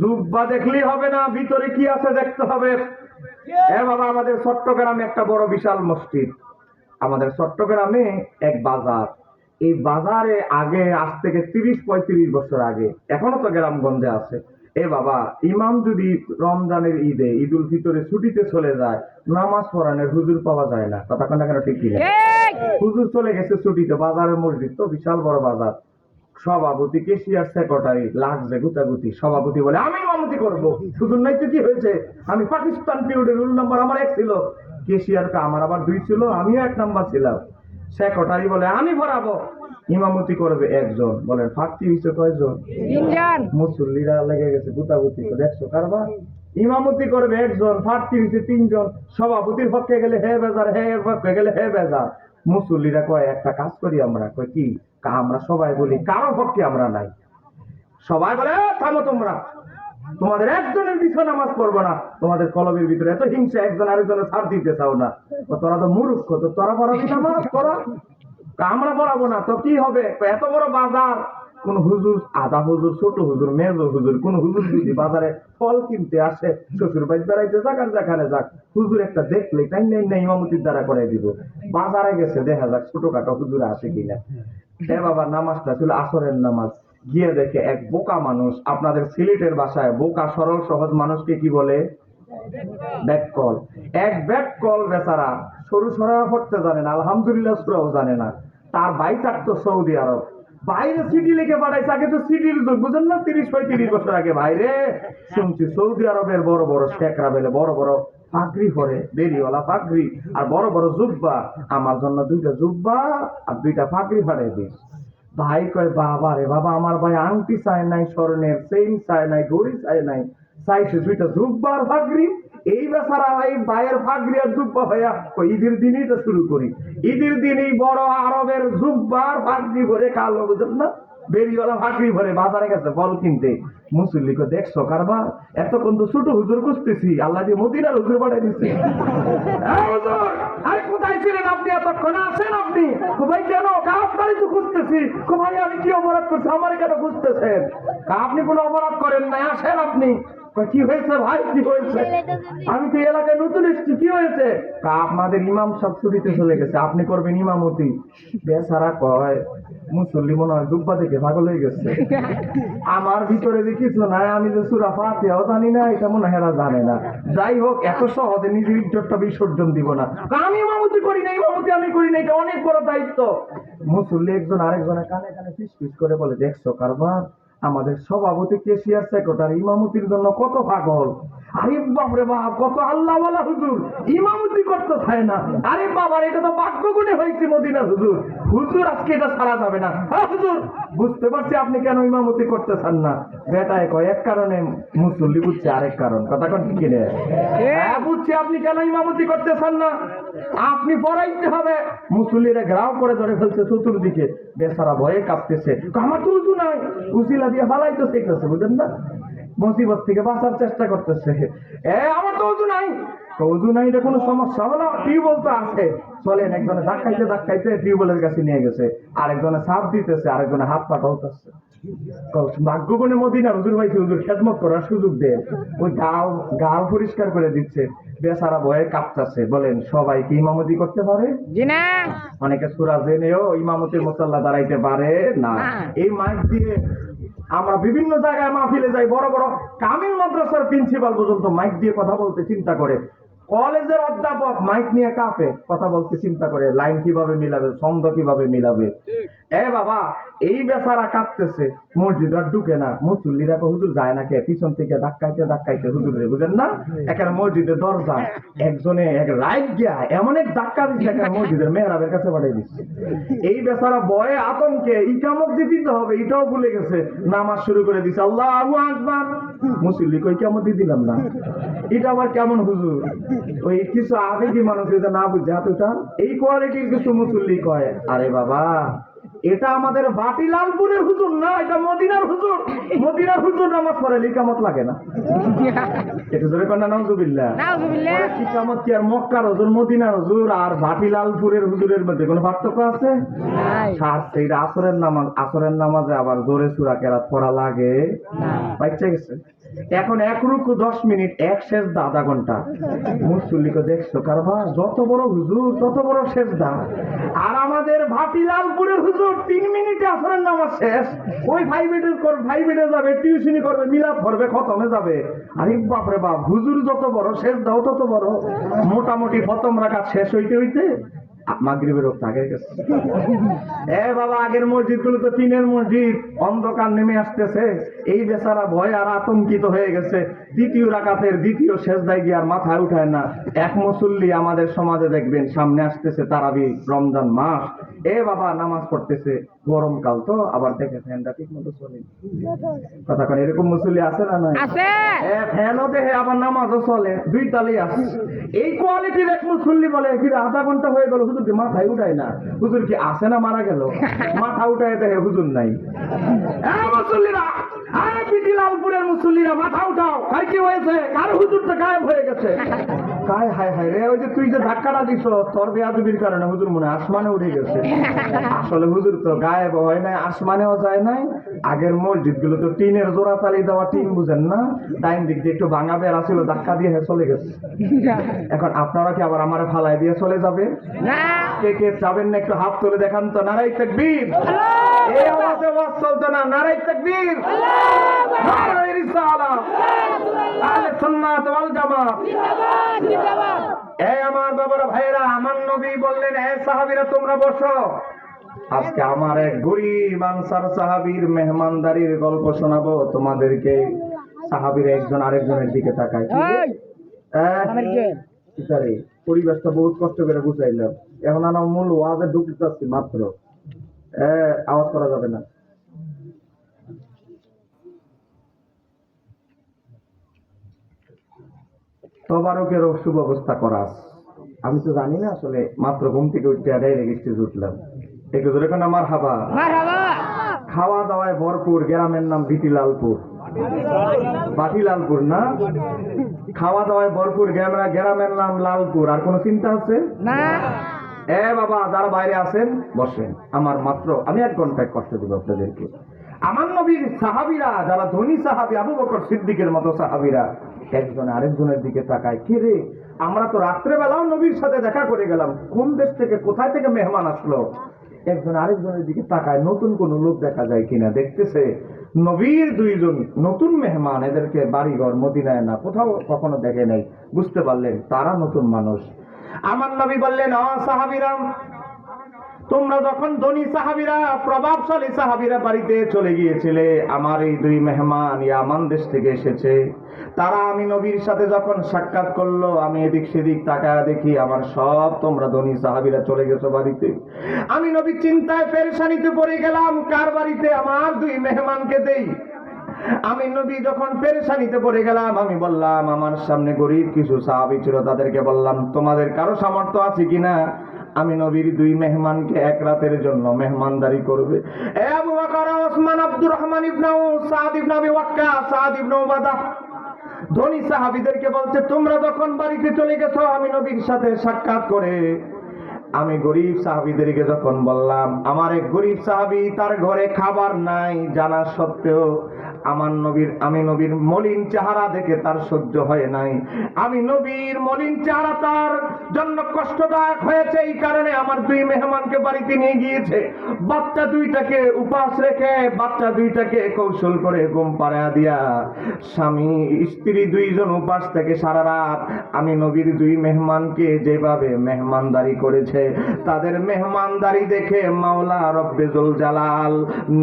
জুব্বা দেখলেই হবে না, ভিতরে কি আছে দেখতে হবে। বাবা, আমাদের চট্টগ্রামে একটা বড় বিশাল মসজিদ, আমাদের চট্টগ্রামে এক বাজার, এই বাজারে আগে আজ থেকে 30-35 বছর আগে, এখনো তো গ্রামগঞ্জে আছে। বাবা, ইমাম যদি রমজানের ঈদে ঈদুল ফিতরে ছুটিতে চলে যায়, নামাজ পড়ানোর হুজুর পাওয়া যায় না। কথা কেন কেন, ঠিক কিনা? হুজুর চলে গেছে ছুটিতে, বাজারের মসজিদ তো বিশাল বড় বাজার, সভাপতি কেশিয়ার সেক্রেটারি লাগছে গুতাগুতি। সভাপতি বলে আমি ইমামতি করবো। হুজুর নাই তো কি হয়েছে, আমি পাকিস্তান পিরিয়ডের রুল নাম্বার আমার 1 ছিল, কেশিয়ারটা আমার আবার 2 ছিল, আমিও 1 নাম্বার ছিলাম। সেক্রেটারি বলে আমি পড়াবো। ইমামতি করবে একজন। বলেন প্রার্থী হয়েছে কয়জন? 3 জন। মুসল্লিরা লেগে গেছে গুতাগুতি, দেখছো কারবার। ইমামতি করবে একজন, প্রার্থী হয়েছে 3 জন। সভাপতির পক্ষে গেলে হে বেজার, হে এর পক্ষে গেলে হে বেজার। মুসল্লিরা কয় একটা কাজ করি আমরা, কয় কি? আমরা সবাই বলি কারো পক্ষে আমরা নাই। সবাই বলে থামো তোমরা, তোমাদের একজনের পিছনে নামাজ পড়বো না। তোমাদের কলমের ভিতরে এত হিংসা, একজন আরেকজনের ছাড় দিতে চাও না। তোরা তো মূর্খ, তো তোরা পড়াবি নামাজ পড়া, আমরা পড়াবো না তো কি হবে? এত বড় বাজার, কোন হুজুর, আধা হুজুর, ছোট হুজুর, মেজো হুজুর, কোন হুজুর যদি বাজারে ফল কিনতে আসে, শ্বশুর বাড়ি বেড়াইতে যাক আর যেখানে যাক, হুজুর একটা দেখলে তাই নাই ইমামতির দ্বারা করে দিব। বাজারে গেছে দেখা যাক ছোটখাটো হুজুর আসে কিনা। বাবা, নামাজটা ছিল আসরের নামাজ। গিয়ে দেখে এক বোকা মানুষ, আপনাদের সিলেটের ভাষায় বোকা সরল সহজ মানুষকে কি বলে? ব্যাককল। এক ব্যাককল বেচারা, সরু সরা পড়তে জানে না, আলহামদুলিল্লাহ সূরাও জানে না। তার ভাই থাকতো সৌদি আরব, বাইরে চিঠি লিখে পাঠাইছে। আগে তো চিঠির যুগ, বুঝেন না? 30-35 বছর আগে বাইরে শুনছি সৌদি আরবের বড় বড় শেখরা বেলে বড় বড় পাগড়ি পরে, বেরিওয়ালা পাগড়ি আর বড় বড় জুব্বা। আমার জন্য 2টা জুব্বা আর 2টা পাগড়ি পাঠাই দিস। ভাই কয় বাবা রে বাবা, আমার ভাই আংটি চায় নাই, স্বর্ণের চেইন চায় নাই, ঘড়ি চায় নাই, চাইছে দুইটা জুব্বার ফাগরি, এই বেচারা এই ভাইয়ের ফাগরি আর জুব্বা ভাইয়া ওই ঈদের দিনই তো শুরু করি। ঈদের দিনই বড় আরবের জুব্বার ফাগরি ভরে কালো, বুঝলেন না, বেরিওয়ালা ফাগরি ভরে বাজারে গেছে ফল কিনতে। মুসল্লিকে দেখছো কারবার, এতক্ষণ তো ছোট হুজুর খুঁজতেছি, আল্লাহ দিয়ে মদিনার হুজুর পাঠাই দিচ্ছে। আরে কোথায় ছিলেন আপনি এতক্ষণ, আসেন আপনি। ভাই কেন? আপনারই তো খুঁজতেছি। ভাই আমি কি অপরাধ করছি, আমার কেন খুঁজতেছেন? আপনি কোনো অপরাধ করেন না, আসেন আপনি। কি হয়েছে ভাই, কি হয়েছে? আমি তো এলাকায় নতুন এসেছি, কি হয়েছে? আপনাদের ইমাম সব ছুটিতে চলে গেছে, আপনি করবেন ইমামতি। বেচারা কয় মুসল্লি মনে হয় দুব্বা থেকে পাগল হয়ে গেছে। আমার ভিতরে যে কিছু নাই, আমি যে সূরা ফাতিহাও জানি না, এটা মনে হয় এরা জানে না। যাই হোক, এত সহজে নিজের ইজ্জতটা বিসর্জন দিব না। আমি ইমামতি করি না, ইমামতি আমি করি না, এটা অনেক বড় দায়িত্ব। মুসল্লি একজন আরেকজনের কানে কানে ফিস করে বলে, দেখছো কারবার, আমাদের সভাপতি, কেশিয়ার, সেক্রেটারি ইমামতির জন্য কত পাগল। আরে বাপরে বাপ, কত আল্লাহওয়ালা হুজুর ইমামতি করতে চায় না। আরে বাবার, এটা তো ভাগ্য গুণে হয়েছে মদিনার হুজুর। হুজুর আজকে এটা ছাড়া যাবে না। হ্যাঁ হুজুর, বুঝতে পারছি আপনি কেন ইমামতি করতে চান না। বেটায় কয় এক কারণে, মুসল্লি বুঝছে আরেক কারণ। কথা কোন ঠিক কিনে? হ্যাঁ বুঝছি আপনি কেন ইমামতি করতে চান না, আপনি পড়াইতে হবে। মুসল্লিরা ঘেরাও করে ধরে ফেলছে চতুর্দিকে, বেচারা ভয়ে কাঁপতেছে। আমার তো উজু নাই, উসিলা দিয়ে ফালাইতে শিখতেছে, বুঝলেন না, মুসিবত থেকে বাঁচার চেষ্টা করতেছে। আমার তো উজু নাই। উজু নাই, এটা কোনো সমস্যা হলো, টিউবওয়েল তো আছে, চলেন। একজনে ধাক্কাইতে ধাক্কাইতে টিউবওয়েলের কাছে নিয়ে গেছে, আরেকজনে সাপ দিতেছে, আরেকজনে হাত পা ঢালতেছে। ভাগ্য গুণে মদিনার হুজুর ভাইছে, হুজুর খেদমত করার সুযোগ দেন। ওই গাল পরিষ্কার করে দিচ্ছে, বেচারা ভয়ে কাঁপতেছে। বলেন, সবাই কি ইমামতি করতে পারে? জি না। অনেকে সূরা জেনেও ইমামতির মুসাল্লা দাঁড়াইতে পারে না। এই মাইক দিয়ে আমরা বিভিন্ন জায়গায় মাহফিলে যাই, বড় বড় কামিল মাদ্রাসার প্রিন্সিপাল পর্যন্ত মাইক দিয়ে কথা বলতে চিন্তা করে। কলেজের অধ্যাপক মাইক নিয়ে কাঁপে, কথা বলতে চিন্তা করে, লাইন কিভাবে মিলাবে, ছন্দ কিভাবে মিলাবে। বাবা, এই বেচারা কাঁপতেছে, মসজিদ আর ঢুকে না। মুসল্লিরা হুজুর যায় না কে, পিছন থেকে ধাক্কাইতে ধাক্কাইতে হুজুরে, বুঝেন না, এখানে মসজিদের দরজা একজনে এক রাইট গিয়া এমন এক ধাক্কা দিচ্ছে, এখানে মসজিদের মেহরাবের কাছে পাঠিয়ে দিচ্ছে। এই বেচারা ভয়ে আতঙ্কে ইকামত যে দিতে হবে এটাও ভুলে গেছে, নামাজ শুরু করে দিচ্ছে। আল্লাহু আকবার। মুসল্লি কই ইকামত দিলাম না, এটা আবার কেমন হুজুর? ওই কিছু আবেগী মানুষ এটা না বুঝে হাতুটা, এই কোয়ালিটির কিছু মুসল্লি কয়, আরে বাবা, এটা আমাদের বাটিলালপুরের হুজুর না, এটা মদিনার হুজুর। মদিনার হুজুর নামাজ পড়ে, ইকামত লাগে না। এটা ধরে কন্যা নাউজুবিল্লাহ। ইকামত কি আর মক্কার হুজুর, মদিনার হুজুর আর বাটিলালপুরের হুজুরের মধ্যে কোনো পার্থক্য আছে? সেইটা আসরের নামাজ, আসরের নামাজে আবার জোরে সূরা কেরাত পড়া লাগে, বাচ্চা গেছে। এখন এক রুকু 10 মিনিট, এক সেজদা আধা ঘন্টা। মুসল্লিকে দেখছো কারবার, যত বড় হুজুর তত বড় সেজদা। আর আমাদের ভাটিলালপুরের হুজুর 3 মিনিটে আসরের নামাজ শেষ। ওই 5 মিনিটে যাবে, টিউশনি করবে, মিলাদ করবে, খতমে যাবে। আরে বাপরে বাপ, হুজুর যত বড় সেজদাও তত বড়। মোটামুটি খতম রাকাত শেষ হইতে হইতে মাগরিবের ওয়াক্ত আগে গেছে। বাবা, আগের মসজিদ গুলো তো টিনের মসজিদ, অন্ধকার নেমে আসতেছে। এই বেচারা ভয় আর আতঙ্কিত হয়ে গেছে। দ্বিতীয় রাকাতের দ্বিতীয় সেজদায় গিয়ে আর মাথায় উঠায় না। এক মুসল্লি আমাদের সমাজে দেখবেন, সামনে আসতেছে তারাবি, রমজান মাস, বাবা নামাজ পড়তেছে, গরমকাল তো, আবার দেখে ফ্যানটা ঠিক মতো চলে। কথা কন, এরকম মুসল্লি আছে না? নাই আছে। ফ্যানও দেখে আবার নামাজও চলে, দুই তালেই আছে। এই কোয়ালিটির এক মুসল্লি বলে, আধা ঘন্টা হয়ে গেল হুজুর কি মাথায় উঠায় না, হুজুর কি আসে না মারা গেল, মাথা উঠায় দেখে হুজুর নাই। মুসল্লিরা, লালপুরের মুসল্লিরা মাথা উঠাও, আর কি হয়েছে, কার হুজুর তো গায়েব হয়ে গেছে। কায় হায় হায় রে, ওই যে তুই যে ধাক্কাটা দিছ তোর বেয়াদবির কারণে হুজুর মনে আসমানে উঠে গেছে। আসলে হুজুর তো গায়েব হয় নাই, আসমানেও যায় নাই। আগের মসজিদ গুলো তো টিনের জোড়া চালিয়ে দেওয়া, টিন বুঝেন না, ডাইন দিক দিয়ে একটু ভাঙা বেড়া ছিল, ধাক্কা দিয়ে চলে গেছে। এখন আপনারা কি আবার আমারে ফালাই দিয়ে চলে যাবে? কে কে যাবেন না, একটু হাত তুলে দেখান তো। নারায়ে তাকবীর। এই আওয়াজে ওয়াজ চলতো না, নারায়ে তাকবীর, নারায়ে রিসালাত, আহলে সুন্নাত ওয়াল জামাত জিন্দাবাদ। আমার বাবারা, ভাইরা, আমার নবী বললেন, সাহাবীরা তোমরা বসো। আজকে আমার এক গরীব আনসার সাহাবীর মেহমানদারির গল্প শোনাবো তোমাদেরকে। সাহাবীরা একজন আরেকজনের দিকে তাকায়, পরিবেশটা বহুত কষ্ট করে বুঝাইলাম, এখন আমরা মূল ওয়াজে ঢুকতে চাচ্ছি মাত্র। আওয়াজ করা যাবে না। তবারকের সুব্যবস্থা করাস। আমি তো জানি না আসলে, মাত্র ঘুম থেকে উঠতে ডাইরেক্ট স্টেজে উঠলাম। একটু ধরে কোন আমার হাবা মারহাবা খাওয়া দাওয়ায় ভরপুর। গ্রামের নাম বিটিলালপুর, বাটিলালপুর না, খাওয়া দাওয়ায় ভরপুর। গ্রামের নাম লালপুর। আর কোন চিন্তা আছে না এ বাবা, যারা বাইরে আছেন বসেন। আমার মাত্র আমি 1 ঘন্টায় কষ্ট দেব আপনাদেরকে। আমার নবীর সাহাবীরা, যারা ধনী সাহাবী, আবু বকর সিদ্দিকের মতো সাহাবীরা একজন আরেকজনের দিকে তাকায়, কে রে, আমরা তো রাত্রেবেলাও নবীর সাথে দেখা করে গেলাম, কোন দেশ থেকে কোথায় থেকে মেহমান আসলো। একজন আরেকজনের দিকে তাকায়, নতুন কোন লোক দেখা যায় কিনা দেখতেছে। নবীর 2 জন নতুন মেহমান, এদেরকে বাড়িঘর মদিনায় না কোথাও কখনো দেখে নাই। বুঝতে পারলেন তারা নতুন মানুষ। আমার নবী বললেন, সাহাবীরা, তোমরা যখন ধনী সাহাবীরা, প্রভাবশালী সাহাবীরা বাড়িতে চলে গিয়েছিলে, আমার এই 2 মেহমান ইয়ামান দেশ থেকে এসেছে। তারা আমি নবীর সাথে যখন সাক্ষাৎ করলো, আমি এদিক সেদিক তাকায় দেখি আমার সব তোমরা ধনী সাহাবীরা চলে গেছো বাড়িতে। আমি নবী চিন্তায় পেরেশানিতে পড়ে গেলাম, কার বাড়িতে আমার 2 মেহমানকে দেই। আমি নবী যখন পেরেশানিতে পড়ে গেলাম, আমি বললাম, আমার সামনে গরিব কিছু সাহাবী ছিল, তাদেরকে বললাম, তোমাদের কারো সামর্থ্য আছে কিনা আমি নবীর 2 মেহমানকে 1 রাতের জন্য মেহমানদারি করবে। এ আবু বকর, ওসমান, আব্দুর রহমান ইবনে আউফ, সাদ ইবনে আবি ওয়াক্কাস, সাদ ইবনে উবাদা, ধনী সাহাবীদেরকে বলছে, তোমরা যখন বাড়িতে চলে গেছো আমি নবীর সাথে সাক্ষাৎ করে, আমি গরিব সাহাবীদেরকে যখন বললাম, আমার এক গরিব সাহাবী, তার ঘরে খাবার নাই জানা সত্ত্বেও আমি নবীর মলিন চেহারা দেখে তার সহ্য হয় নাই। আমি নবীর মলিন চেহারা তার জন্য কষ্টদায়ক হয়েছে, এই কারণে আমার 2 মেহমানকে বাড়িতে নিয়ে গিয়েছে। বাচ্চা 2টাকে উপাস রেখে, বাচ্চা 2টাকে কৌশল করে ঘুম পাড়া দিয়া, স্বামী স্ত্রী 2 জন উপাস থেকে সারা রাত আমি নবীর 2 মেহমানকে যেভাবে মেহমানদারি করেছে, তাদের মেহমানদারি দেখে মাওলা রব্বে জুল জালাল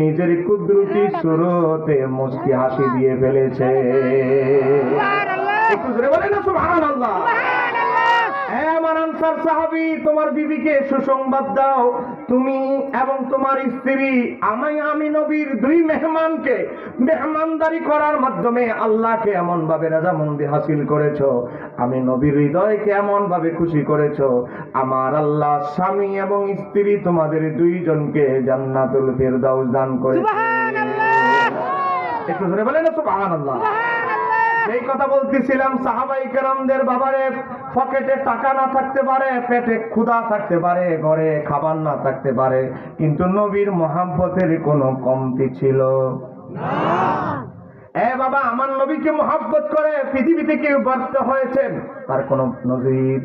নিজের কুদরতি সুরতে মুস্কি হাসি দিয়ে ফেলেছে। একটু জোরে বলেন না সুবহানাল্লাহ। আমার আনসার সাহাবী, তোমার বিবিকে সুসংবাদ দাও, তুমি এবং তোমার স্ত্রী আমি নবীর 2 মেহমানকে মেহমানদারি করার মাধ্যমে আল্লাহকে এমন ভাবে রাজামন্দি হাসিল করেছো, আমি নবীর হৃদয়কে এমন ভাবে খুশি করেছো, আমার আল্লাহ স্বামী এবং স্ত্রী তোমাদের 2 জনকে জান্নাতুল ফেরদাউস দান করেছে। সুবহানাল্লাহ। একটু ধরে বলেন না সুবহানাল্লাহ। এই কথা বলতেছিলাম, সাহাবাই কেরামদের বাবারে পকেটে টাকা না থাকতে পারে, পেটে ক্ষুধা থাকতে পারে, ঘরে খাবার না থাকতে পারে, কিন্তু নবীর মহব্বতের কোনো কমতি ছিল না। বাবা, আমার নবীকে মহব্বত করে পৃথিবীতে কেউ বাঁচতে হয়েছেন, তার কোনো নজির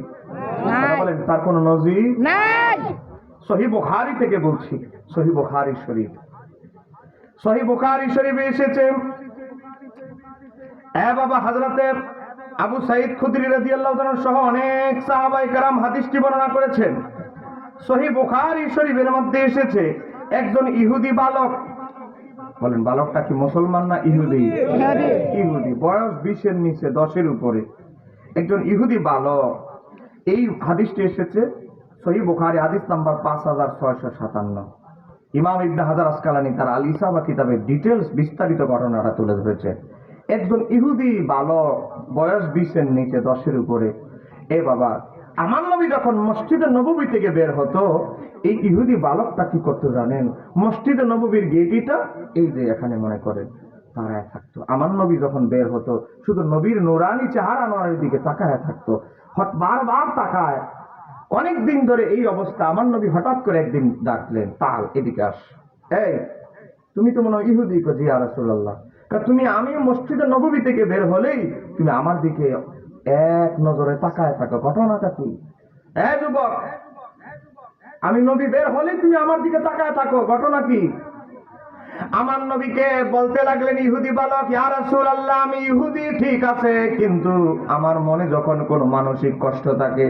বলেন, তার কোনো নজির নাই। সহিহ বুখারী থেকে বলছি, সহিহ বুখারী শরীফ, সহিহ বুখারী শরীফে এসেছে, বাবা, হযরতে আবু সাঈদ খুদরি রাদিয়াল্লাহু তাআলা সহ অনেক সাহাবায়ে কেরাম হাদিসটি বর্ণনা করেছেন। সহিহ বুখারী শরীফের মধ্যে এসেছে, একজন ইহুদি বালক, বলেন বালকটা কি মুসলমান না ইহুদি? ইহুদি, বয়স 20 এর নিচে, 10 এর উপরে, একজন ইহুদি বালক। এই হাদিসটি এসেছে সহিহ বুখারী হাদিস নাম্বার 5657। ইমাম ইবনে হাজার আসকালানী তার আল ইসাবা কিতাবে ডিটেইলস বিস্তারিত ঘটনাটা তুলে ধরেছে। একজন ইহুদি বালক, বয়স 20 এর নিচে, 10 এর উপরে। বাবা, আমার নবী যখন মসজিদে নববী থেকে বের হতো, এই ইহুদি বালকটা কি করতে জানেন? মসজিদে নববীর গেটটা এই যে এখানে মনে করেন দাঁড়ায় থাকতো। আমার নবী যখন বের হতো শুধু নবীর নুরানি চেহারা নোয়ারের দিকে তাকায় থাকতো, বারবার তাকায়। অনেক দিন ধরে এই অবস্থা। আমার নবী হঠাৎ করে একদিন ডাকলেন, তাল এদিকে আস। তুমি তো মনে হয় ইহুদি? জি ইয়া রাসূলুল্লাহ। তুমি আমি মসজিদে নববী থেকে বের হলেই তুমি আমার দিকে এক নজরে তাকায় থাকো, ঘটনাটা কি? যুবক, আমি নবী বের হলেই তুমি আমার দিকে তাকায় থাকো, ঘটনা কি? আমার নবীকে বলতে লাগলেন ইহুদি বালক, ইয়া রাসূলুল্লাহ, আমি ইহুদি ঠিক আছে, কিন্তু আমার মনে যখন কোনো মানসিক কষ্ট থাকে,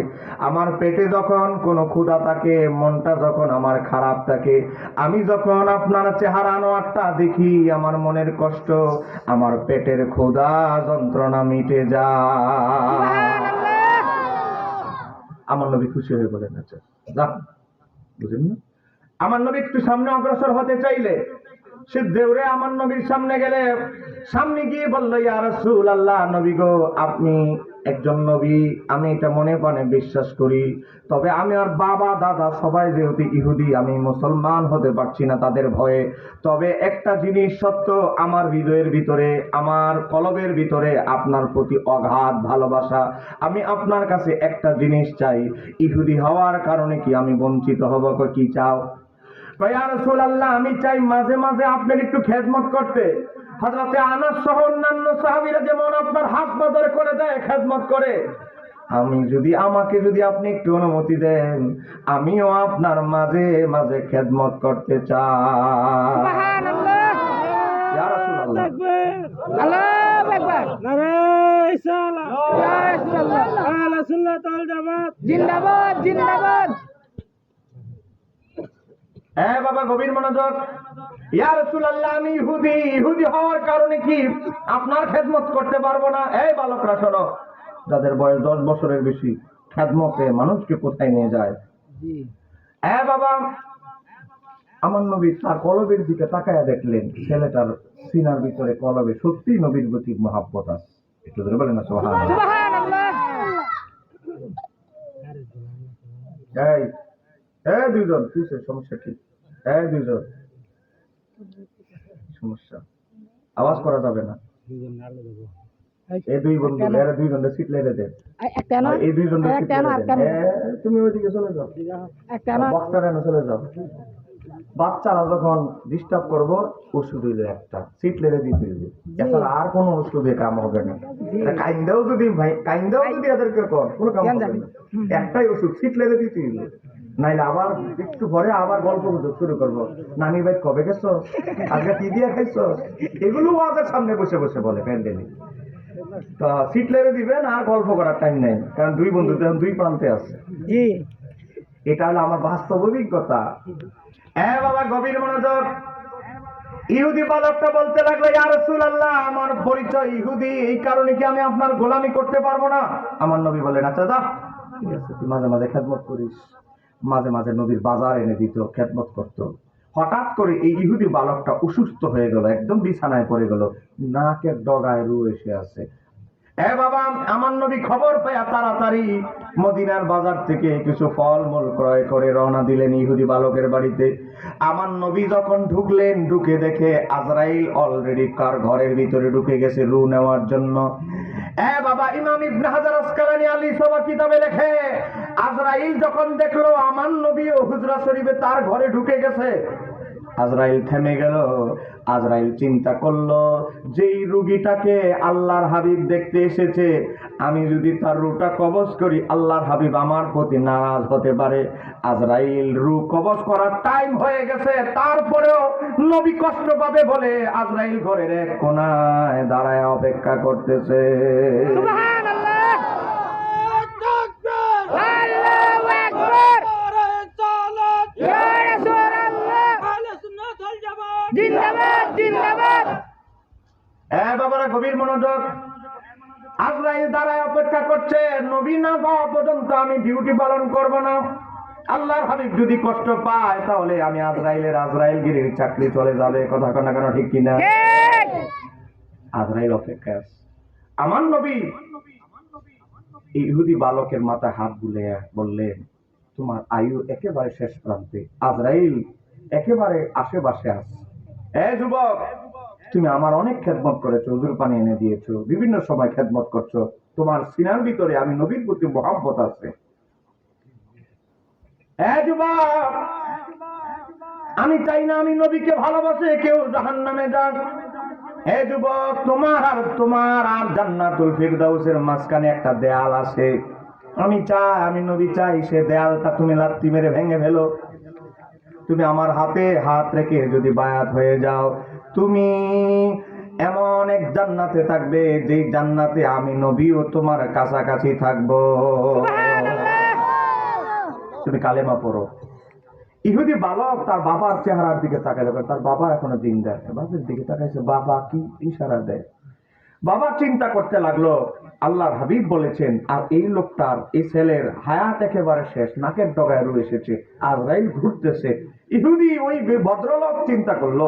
আমার পেটে যখন কোনো ক্ষুধা থাকে, মনটা যখন আমার খারাপ থাকে, আমি যখন আপনার চেহারা আনোয়ারটা দেখি, আমার মনের কষ্ট, আমার পেটের ক্ষুধা যন্ত্রণা মিটে যায়। আমার নবী খুশি হয়ে বলেন, আচ্ছা যা, বুঝলেন না? আমার নবী একটু সামনে অগ্রসর হতে চাইলে সে দেউরে আমার নবীর সামনে গেলে, সামনে গিয়ে বলল, ইয়া রাসূলুল্লাহ, নবী গো, আপনি একজন নবী, আমি এটা মনে প্রাণে বিশ্বাস করি। তবে আমি আর বাবা দাদা সবাই যেহেতু ইহুদি, আমি মুসলমান হতে পারছি না তাদের ভয়ে। তবে একটা জিনিস সত্য, আমার হৃদয়ের ভিতরে, আমার কলবের ভিতরে আপনার প্রতি অগাধ ভালোবাসা। আমি আপনার কাছে একটা জিনিস চাই, ইহুদি হওয়ার কারণে কি আমি বঞ্চিত হব? কি চাও? ইয়া রাসূলুল্লাহ, আমি চাই মাঝে মাঝে আপনার একটু খেদমত করতে। হযরতে আনাস সহ অন্যান্য সাহাবীরা যেমন আপনার হাত বদর করে দেয়, খেদমত করে, আমাকে যদি আপনি একটু অনুমতি দেন, আমিও আপনার মাঝে মাঝে খেদমত করতে চাই। সুবহানাল্লাহ। ইয়া রাসূলুল্লাহ, আল্লাহু আকবার। নারায়ে সালাম। ইয়া রাসূলুল্লাহ। আহলে সুন্নাত ওয়াল জামাত জিন্দাবাদ জিন্দাবাদ। হ্যাঁ বাবা, গভীর মনোযোগ। ইয়া রাসূলুল্লাহ, আমি ইহুদি হওয়ার কারণে কি আপনার খেদমত করতে পারবো না? এই বালকরা শোনো, যাদের বয়স 10 বছরের বেশি, খেদমতে মানুষকে কোথায় নিয়ে যায়? হ্যাঁ বাবা, আমার নবী তার কলবের দিকে তাকায়া দেখলেন ছেলেটার সিনার ভিতরে কলবে সত্যি নবীর প্রতি মহাব্বত আছে। একটু ধরে বলেন না সুবহানাল্লাহ। সুবহানাল্লাহ। এই দুইজন কিসের সমস্যা? কি দুইজন সমস্যা? আওয়াজ করা যাবে না। এই দুই বন্ধু, এরা দুইজনের সিট লেগে দেন। একটা না, এই দুইজনের সিট একটা না, লেগে একটা দেন। না, তুমি ওইদিকে চলে যাও, একটা না। বক্তারা চলে যাও। বাচ্চারা যখন ডিস্টার্ব করবো, ওষুধ হইলো একটা, সিট লেগে দিতে হইবে। এছাড়া আর কোনো ওষুধে কাম হবে না। কাইন্দাও যদি এদেরকে কর, কোনো কাম হবে না। একটাই ওষুধ, সিট লেগে দিতে হইবে। নাইলে আবার একটু পরে আবার গল্প গুজব শুরু করবো। নানি ভাই কবে গেছো, আজকে কি দিয়ে খাইছো, এগুলো ওদের সামনে বসে বসে বলে প্যান্ডেলে। তো সিট লেগে দিবেন, আর গল্প করার টাইম নেই, কারণ দুই বন্ধু তখন দুই প্রান্তে আছে। জি এটা হলো আমার বাস্তব অভিজ্ঞতা। হ্যাঁ বাবা, গভীর মনোযোগ। ইহুদি বালকটা বলতে লাগলো, ইয়া রাসূলুল্লাহ, আমার পরিচয় ইহুদি, এই কারণে কি আমি আপনার গোলামি করতে পারবো না? আমার নবী বললেন, আচ্ছা যা, ঠিক আছে, তুই মাঝে মাঝে খেদমত করিস। মাঝে মাঝে নবীর বাজার এনে দিত, খেদমত করতো। হঠাৎ করে এই ইহুদি বালকটা অসুস্থ হয়ে গেল, একদম বিছানায় পড়ে গেল, নাকের ডগায় রু এসে আছে। বাবা, আমার নবী খবর পেয়ে তাড়াতাড়ি মদিনার বাজার থেকে কিছু ফলমূল ক্রয় করে রওনা দিলেন ইহুদি বালকের বাড়িতে। আমার নবী যখন ঢুকলেন, ঢুকে দেখে আজরাইল অলরেডি কার ঘরের ভিতরে ঢুকে গেছে রু নেওয়ার জন্য। বাবা, ইমাম ইবনে হাজার আসকালানী আলী সবা কিতাবে লেখে, আজরাইল যখন দেখলো আমার নবী ও হুজরা শরীফে তার ঘরে ঢুকে গেছে, আজরাইল থেমে গেল। আজরাইল চিন্তা করলো, যেই রুগীটাকে আল্লাহর হাবিব দেখতে এসেছে, আমি যদি তার রুটা কবজ করি, আল্লাহর হাবিব আমার প্রতি নারাজ হতে পারে। আজরাইল রু কবজ করার টাইম হয়ে গেছে, তারপরেও নবী কষ্ট পাবে বলে আজরাইল ঘরের এক কোনায় দাঁড়ায় অপেক্ষা করতেছে। সুবহানাল্লাহ। আল্লাহু আকবার। ইয়া রাসূলুল্লাহ। আহলে সুন্নাত ওয়াল জামাত জিন্দাবাদ জিন্দাবাদ। বাবারা, গভীর মনোযোগ। আজরাইল দাঁড়ায় অপেক্ষা করছে, নবী না পাওয়া পর্যন্ত আমি ডিউটি পালন করব না। আল্লাহর হাবিব যদি কষ্ট পায়, তাহলে আমি আজরাইলগিরির চাকরি চলে যাবে। কথা কনা কেন, ঠিক কিনা? ঠিক। আজরাইল অপেক্ষা। আমার নবী ইহুদি বালকের মাথায় হাত বুলে বললেন, তোমার আয়ু একেবারে শেষ প্রান্তে, আজরাইল একেবারে আশেপাশে আছে। যুবক, তুমি আমার অনেক খেদমত করেছো, হুজুর পানি এনে দিয়েছো, বিভিন্ন সময় খেদমত করছো, তোমার সিনার ভিতরে আমি নবীর প্রতি মহব্বত আছে। যুবক, আমি চাই না আমি নবীকে ভালোবাসে কেউ জাহান্নামে যাক। যুবক, তোমার আর জান্নাতুল ফিরদাউসের মাঝখানে একটা দেয়াল আছে। আমি নবী চাই সে দেয়ালটা তুমি লাত্তি মেরে ভেঙে ফেলো। তুমি আমার হাতে হাত রেখে যদি বায়াত হয়ে যাও, তুমি এমন এক জান্নাতে থাকবে, যে জান্নাতে আমি নবীও তোমার কাছাকাছি থাকবো। তুমি কালেমা পড়ো। ইহুদি বালক তার বাবার চেহারার দিকে তাকাইল, তার বাবা এখনো জিন্দা আছে। বাবার দিকে তাকাইছে, বাবা কি ইশারা দেয়। বাবা চিন্তা করতে লাগলো, আল্লাহর হাবিব বলেছেন, আর এই লোকটার, এই ছেলের হায়াত একেবারে শেষ, নাকের ডগায় রু এসেছে, আজরাইল ঘুরতেছে। ইহুদি ওই ভদ্রলোক চিন্তা করলো,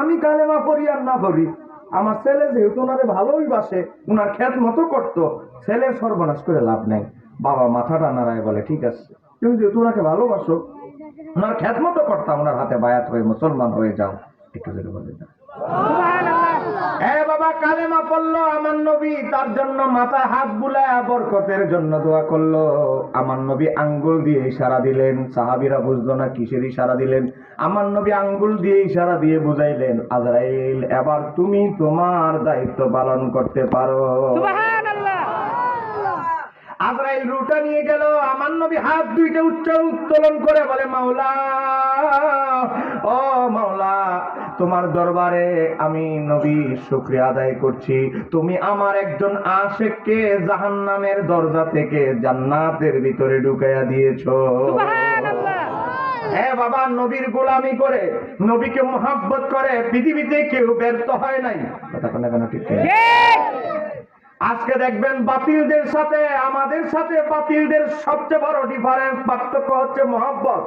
আমি কালেমা পড়ি আর না পড়ি, আমার ছেলে যেহেতু ওনারে ভালোই বাসে, ওনার খ্যাত মতো করতো, ছেলের সর্বনাশ করে লাভ নেই। বাবা মাথাটা নাড়ায় বলে, ঠিক আছে, তুমি যেহেতু ওনাকে ভালোবাসো, ওনার খ্যাত মতো করতাম, ওনার হাতে বায়াত হয়ে মুসলমান হয়ে যাও। একটু জোরে বলে যাও। বাবা কালেমা পড়লো আমার নবী, তার জন্য মাথায় হাত বুলায় বরকতের জন্য দোয়া করলো। আমার নবী আঙ্গুল দিয়ে ইশারা দিলেন, সাহাবীরা বুঝলো না কিসের ইশারা দিলেন। আমার নবী আঙ্গুল দিয়ে ইশারা দিয়ে বুঝাইলেন, আজরাইল এবার তুমি তোমার দায়িত্ব পালন করতে পারো। সুবহানাল্লাহ। আজরাইল রুটা নিয়ে গেল। আমার নবী হাত দুইটা উত্তোলন করে বলে, মাওলা, ও মাওলা, তোমার দরবারে আমি নবী শুকরিয়া আদায় করছি, তুমি আমার একজন আশিককে জাহান্নামের দরজা থেকে জান্নাতের ভিতরে ঢুকাইয়া দিয়েছো। সুবহানাল্লাহ। বাবা, নবীর গোলামি করে, নবীকে মোহাব্বত করে পৃথিবীতে কেউ ব্যর্থ হয় নাই। কথা কোন কেন ঠিক? ঠিক। আজকে দেখবেন বাতিলদের সাথে আমাদের সাথে বাতিলদের সবচেয়ে বড় ডিফারেন্স, পার্থক্য হচ্ছে মোহাব্বত।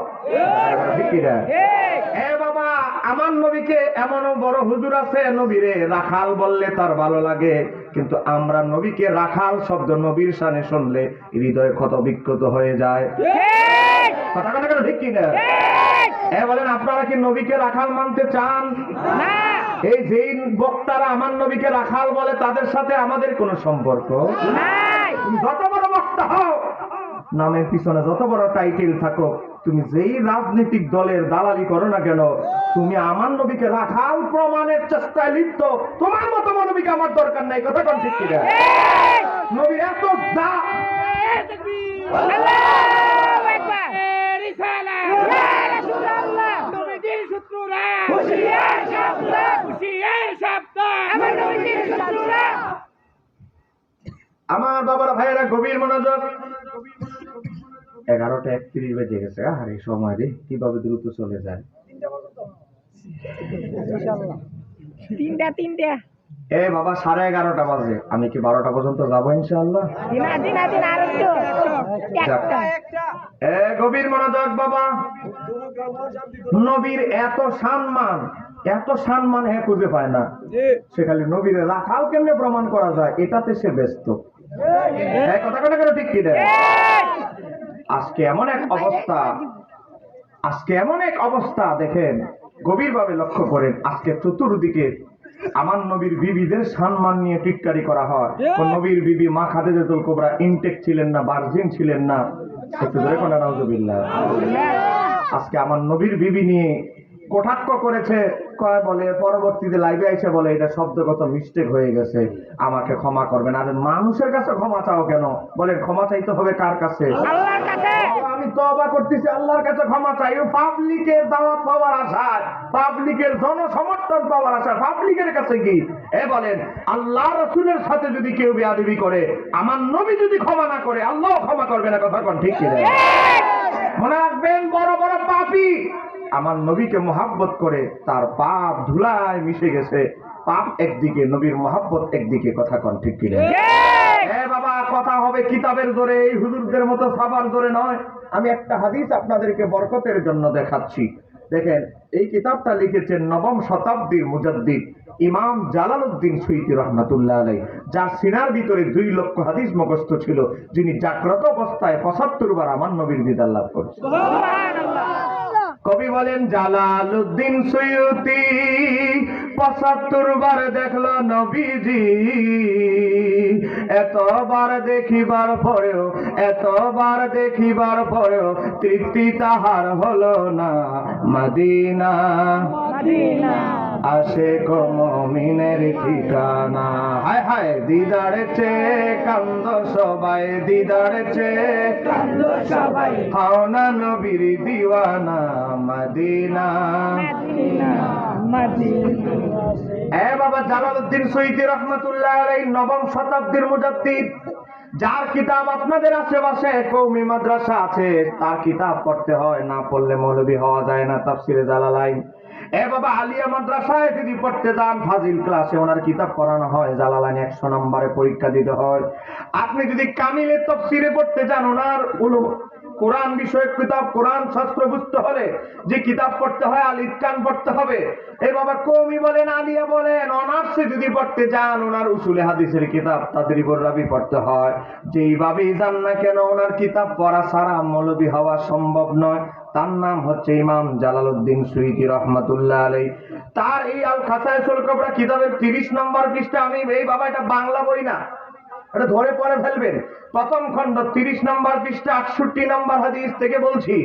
বাবা, আমার নবীকে এমনও বড় হুজুর আছে, নবীরে রাখাল বললে তার ভালো লাগে, কিন্তু আমরা নবীকে রাখাল শব্দ নবীর শানে শুনলে হৃদয় ক্ষত বিক্ষত হয়ে যায়। কথা কথা কেন ঠিক কিনা? বলেন, আপনারা কি নবীকে রাখাল মানতে চান? এই যে বক্তারা আমার নবীকে রাখাল বলে, তাদের সাথে আমাদের কোনো সম্পর্ক নাই। যত বড় বক্তা হও, নামের পিছনে যত বড় টাইটেল থাকো, তুমি যেই রাজনৈতিক দলের দালালি করো না কেন, তুমি আমার নবীকে রাখাল প্রমাণের চেষ্টায় লিপ্ত। তোমার মতো নবীকে আমার দরকার নাই। কথা কোন ঠিক কিনা? নবীর এত দা আল্লাহু আকবার। রিসালাত ইয়া রাসূলুল্লাহ। নবীজির শত্রুরা হুশিয়ার সাবধান, হুশিয়ার সাবধান, আমার নবীজির শত্রুরা। আমার বাবার ভাইয়েরা গভীর মনোযোগ। 11:31 বেজে গেছে। আরে সময় রে কিভাবে দ্রুত চলে যায়। তিনটা বাবা 11:30 বাজে, আমি কি 12টা পর্যন্ত যাবো ইনশাআল্লাহ? দিন আর একটু একটা। গভীর মনোযোগ বাবা। নবীর এত সম্মান খুঁজে পায় না, সে খালি নবীর রাখাল কেমনে প্রমাণ করা যায় এটাতে সে ব্যস্ত। কথা কথা কেন ঠিক কি? আজকে এমন এক অবস্থা দেখেন, গভীরভাবে লক্ষ্য করেন। আজকে চতুর্দিকে আমার নবীর বিবিদের সম্মান নিয়ে টিটকারি করা হয়। নবীর বিবি মা খাদিজাতুল কুবরা ইনটেক ছিলেন না, ভার্জিন ছিলেন না। একটু ধরে কোন নাউজুবিল্লাহ। আজকে আমার নবীর বিবি নিয়ে কটাক্ষ করেছে, কয় বলে পরবর্তীতে লাইভে এসে বলে এটা শব্দগত মিস্টেক হয়ে গেছে, আমাকে ক্ষমা করবেন। আর মানুষের কাছে ক্ষমা চাও কেন? বলেন ক্ষমা চাইতে হবে কার কাছে? আল্লাহর কাছে। আমি তওবা করতেছি, আল্লাহর কাছে ক্ষমা চাই। পাবলিকের দাওয়াত পাওয়ার আশায়, পাবলিকের জনসমর্থন পাওয়ার আশায় পাবলিকের কাছে কি বলেন, আল্লাহ রাসূলের সাথে যদি কেউ বেয়াদবি করে, আমার নবী যদি ক্ষমা না করে, আল্লাহ ক্ষমা করবে না। কথা কোন ঠিক কিনা? মনে রাখবেন, বড় বড় পাপী আমার নবীকে মোহাব্বত করে তার পাপ ধুলায় মিশে গেছে। পাপ একদিকে, নবীর মোহাব্বত একদিকে। কথা কোন ঠিক কিনা? বাবা, কথা হবে কিতাবের জোরে, এই হুজুরদের মতো সাবার জোরে নয়। আমি একটা হাদিস আপনাদেরকে বরকতের জন্য দেখাচ্ছি। দেখেন, এই কিতাবটা লিখেছেন 9ম শতাব্দীর মুজাদ্দিদ ইমাম জালালউদ্দিন সুয়ুতী রাহমাতুল্লাহ আলাইহি, যার সিনার ভিতরে 2 লক্ষ হাদিস মুখস্থ ছিল, যিনি জাগ্রত অবস্থায় 75 বার আমার নবীর দিদার লাভ করেছেন। সুবহানাল্লাহ। কবি বলেন, জালালউদ্দিন সুয়ুতী 75 বার দেখলো নবীজি, এতবার দেখিবার পরেও তৃপ্তি তাহার হলো না। মদিনা আশিক মুমিনের ঠিকানা। হায় হায়, দিদারে চেয়ে কান্দ সবাই, হাও না নবীর দিওয়ানা। মদিনা বাবা, জালালউদ্দিন সুয়ুতী রাহমাতুল্লাহ আলাইহি 9ম শতাব্দীর মুজাদ্দিদ, যার কিতাব আপনাদের আশেপাশে কওমি মাদ্রাসা আছে, তার কিতাব পড়তে হয়, না পড়লে মৌলবী হওয়া যায় না। তাফসিরে জালালাইন। বাবা, আলিয়া মাদ্রাসায় যদি পড়তে যান, ফাজিল ক্লাসে ওনার কিতাব পড়ানো হয়, জালালাইন 100 নম্বরে পরীক্ষা দিতে হয়। আপনি যদি কামিলে তাফসিরে পড়তে যান, ওনার কোরআন বিষয়ক কিতাব, কোরআন শাস্ত্র বুঝতে হলে যে কিতাব পড়তে হয় আল ইতকান পড়তে হবে। এই বাবা কওমি বলেন, আলিয়া বলেন, অনার্সে যদি পড়তে যান ওনার উসুলে হাদিসের কিতাব তাদরিবুর রাবি পড়তে হয়। যেইভাবেই যান না কেন ওনার কিতাব পড়া ছাড়া মৌলবী হওয়া সম্ভব নয়। তার নাম হচ্ছে ইমাম জালালউদ্দিন সুয়ুতী রহমাতুল্লাহ আলাইহি। তার এই আল খাসায়েসুল কুবরা কিতাবের 30 নম্বর পৃষ্ঠা, আমি এই বাবা এটা বাংলা বই না, এটা ধরে পড়ে ফেলবেন। প্রথম খণ্ড 30 নম্বর পৃষ্ঠা 68 নম্বর হাদিস থেকে বলছি।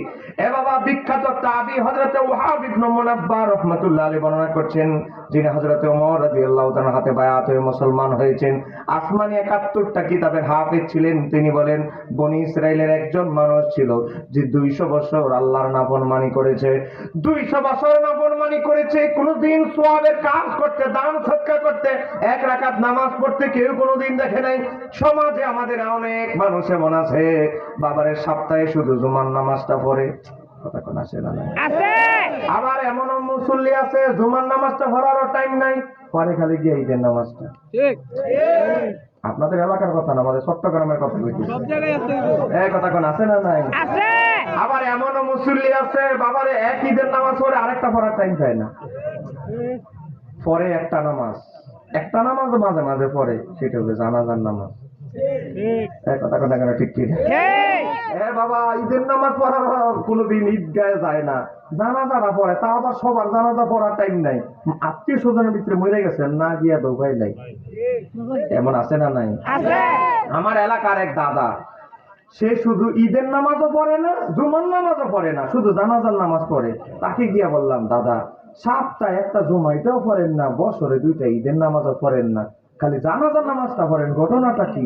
এ বাবা বিখ্যাত তাবি হযরত ওয়াহাব ইবনে মুনাব্বা রাহমাতুল্লাহ আলাইহি বর্ণনা করছেন, যিনি হযরত ওমর রাদিয়াল্লাহু তাআলা হাতে বায়াত হয়ে মুসলমান হয়েছেন, আসমানি 71টা কিতাবের হাফেজ ছিলেন। তিনি বলেন বনি ইসরাইলের একজন মানুষ ছিল যে 200 বছর আল্লাহর নাফরমানি করেছে। 200 বছর নাফরমানি করেছে, কোনদিন সওয়াবের কাজ করতে, দান সদকা করতে, এক রাকাত নামাজ পড়তে কেউ কোনদিন দেখে নাই। সমাজে আমাদের অনেক মানুষ এমন আছে বাবারে সপ্তাহে শুধু জুমার নামাজটা পড়ে, কথা কোন আসে না? আছে। আবার এমন মুসল্লি আছে জুমার নামাজটা পড়ারও টাইম নাই, পরে খালি গিয়ে ঈদের নামাজটা। ঠিক আপনাদের এলাকার কথা না, আমাদের চট্টগ্রামের কথা বলছি। সব জায়গায় আছে এই কথা কোন আছে না? নাই। আছে। আবার এমনও মুসল্লি আছে বাবারে এক ঈদের নামাজ পড়ে আরেকটা পড়ার টাইম পায় না, পরে একটা নামাজ মাঝে মাঝে পড়ে, সেটা হলো জানাজার নামাজ। এই কথা কোন ঠিক কি? ঠিক। বাবা ঈদের নামাজ পড়ার কোনোদিন ঈদগাহে যায় না, জানাজাটা পড়ে, তা আবার সবার জানাজা পড়ার টাইম নাই। আত্মীয় স্বজনের ভিতরে মরে গেছেন, না গিয়া দৌড়াই নাই। এমন আছে না? নাই। আছে। আমার এলাকার এক দাদা, সে শুধু ঈদের নামাজও পড়ে না, জুমার নামাজও পড়ে না, শুধু জানাজার নামাজ পড়ে। তাকে গিয়া বললাম, দাদা সপ্তাহে একটা জুমা এটাও পড়েন না, বছরে 2টা ঈদের নামাজও পড়েন না, খালি জানাজার নামাজটা পড়েন, ঘটনাটা কি?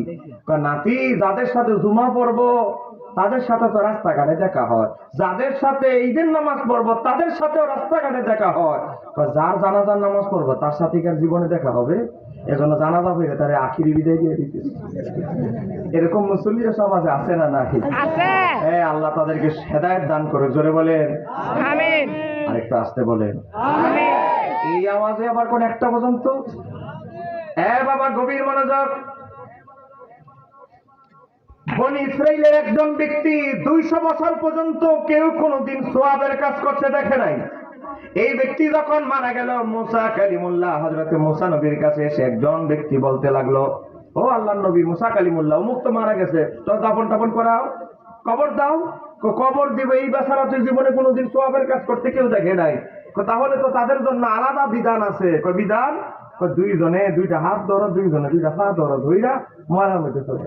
নাতি, যাদের সাথে জুমা পড়বো তাদের সাথে তো রাস্তাঘাটে দেখা হয়, যাদের সাথে ঈদের নামাজ পড়বো তাদের সাথেও রাস্তাঘাটে দেখা হয়, যার জানাজার নামাজ পড়বো তার সাথে কার জীবনে দেখা হবে? এজন্য জানাজা হইলে তারে আখিরি বিদায় দিয়ে দিতে। এরকম মুসল্লি সমাজে আছে না? নাই। আছে। আল্লাহ তাদেরকে হেদায়েত দান করুক, জোরে বলেন আমিন। আরেকটু আসতে বলেন আমিন। এই আওয়াজে আবার কোন একটা পর্যন্ত। বাবা গভীর মনোযোগ। বনি ইসরাইলের একজন ব্যক্তি 200 বছর পর্যন্ত কেউ কোনদিন সওয়াবের কাজ করতে দেখে নাই। এই ব্যক্তি যখন মারা গেল, মুসা কালিমুল্লাহ হযরত মুসা নবীর কাছে এসে একজন ব্যক্তি বলতে লাগলো, ও আল্লাহর নবী মুসা কালিমুল্লাহ, অমুক তো মারা গেছে, তো দাফন টাফন করাও, কবর দাও। কবর দিবে, এই বেচারা তুই জীবনে কোনোদিন সওয়াবের কাজ করতে কেউ দেখে নাই। তাহলে তো তাদের জন্য আলাদা বিধান আছে। বিধান, 2 জনে 2টা হাত ধরো, 2 জনে 2টা পা ধরো, ধইরা ময়লার মধ্যে চলে,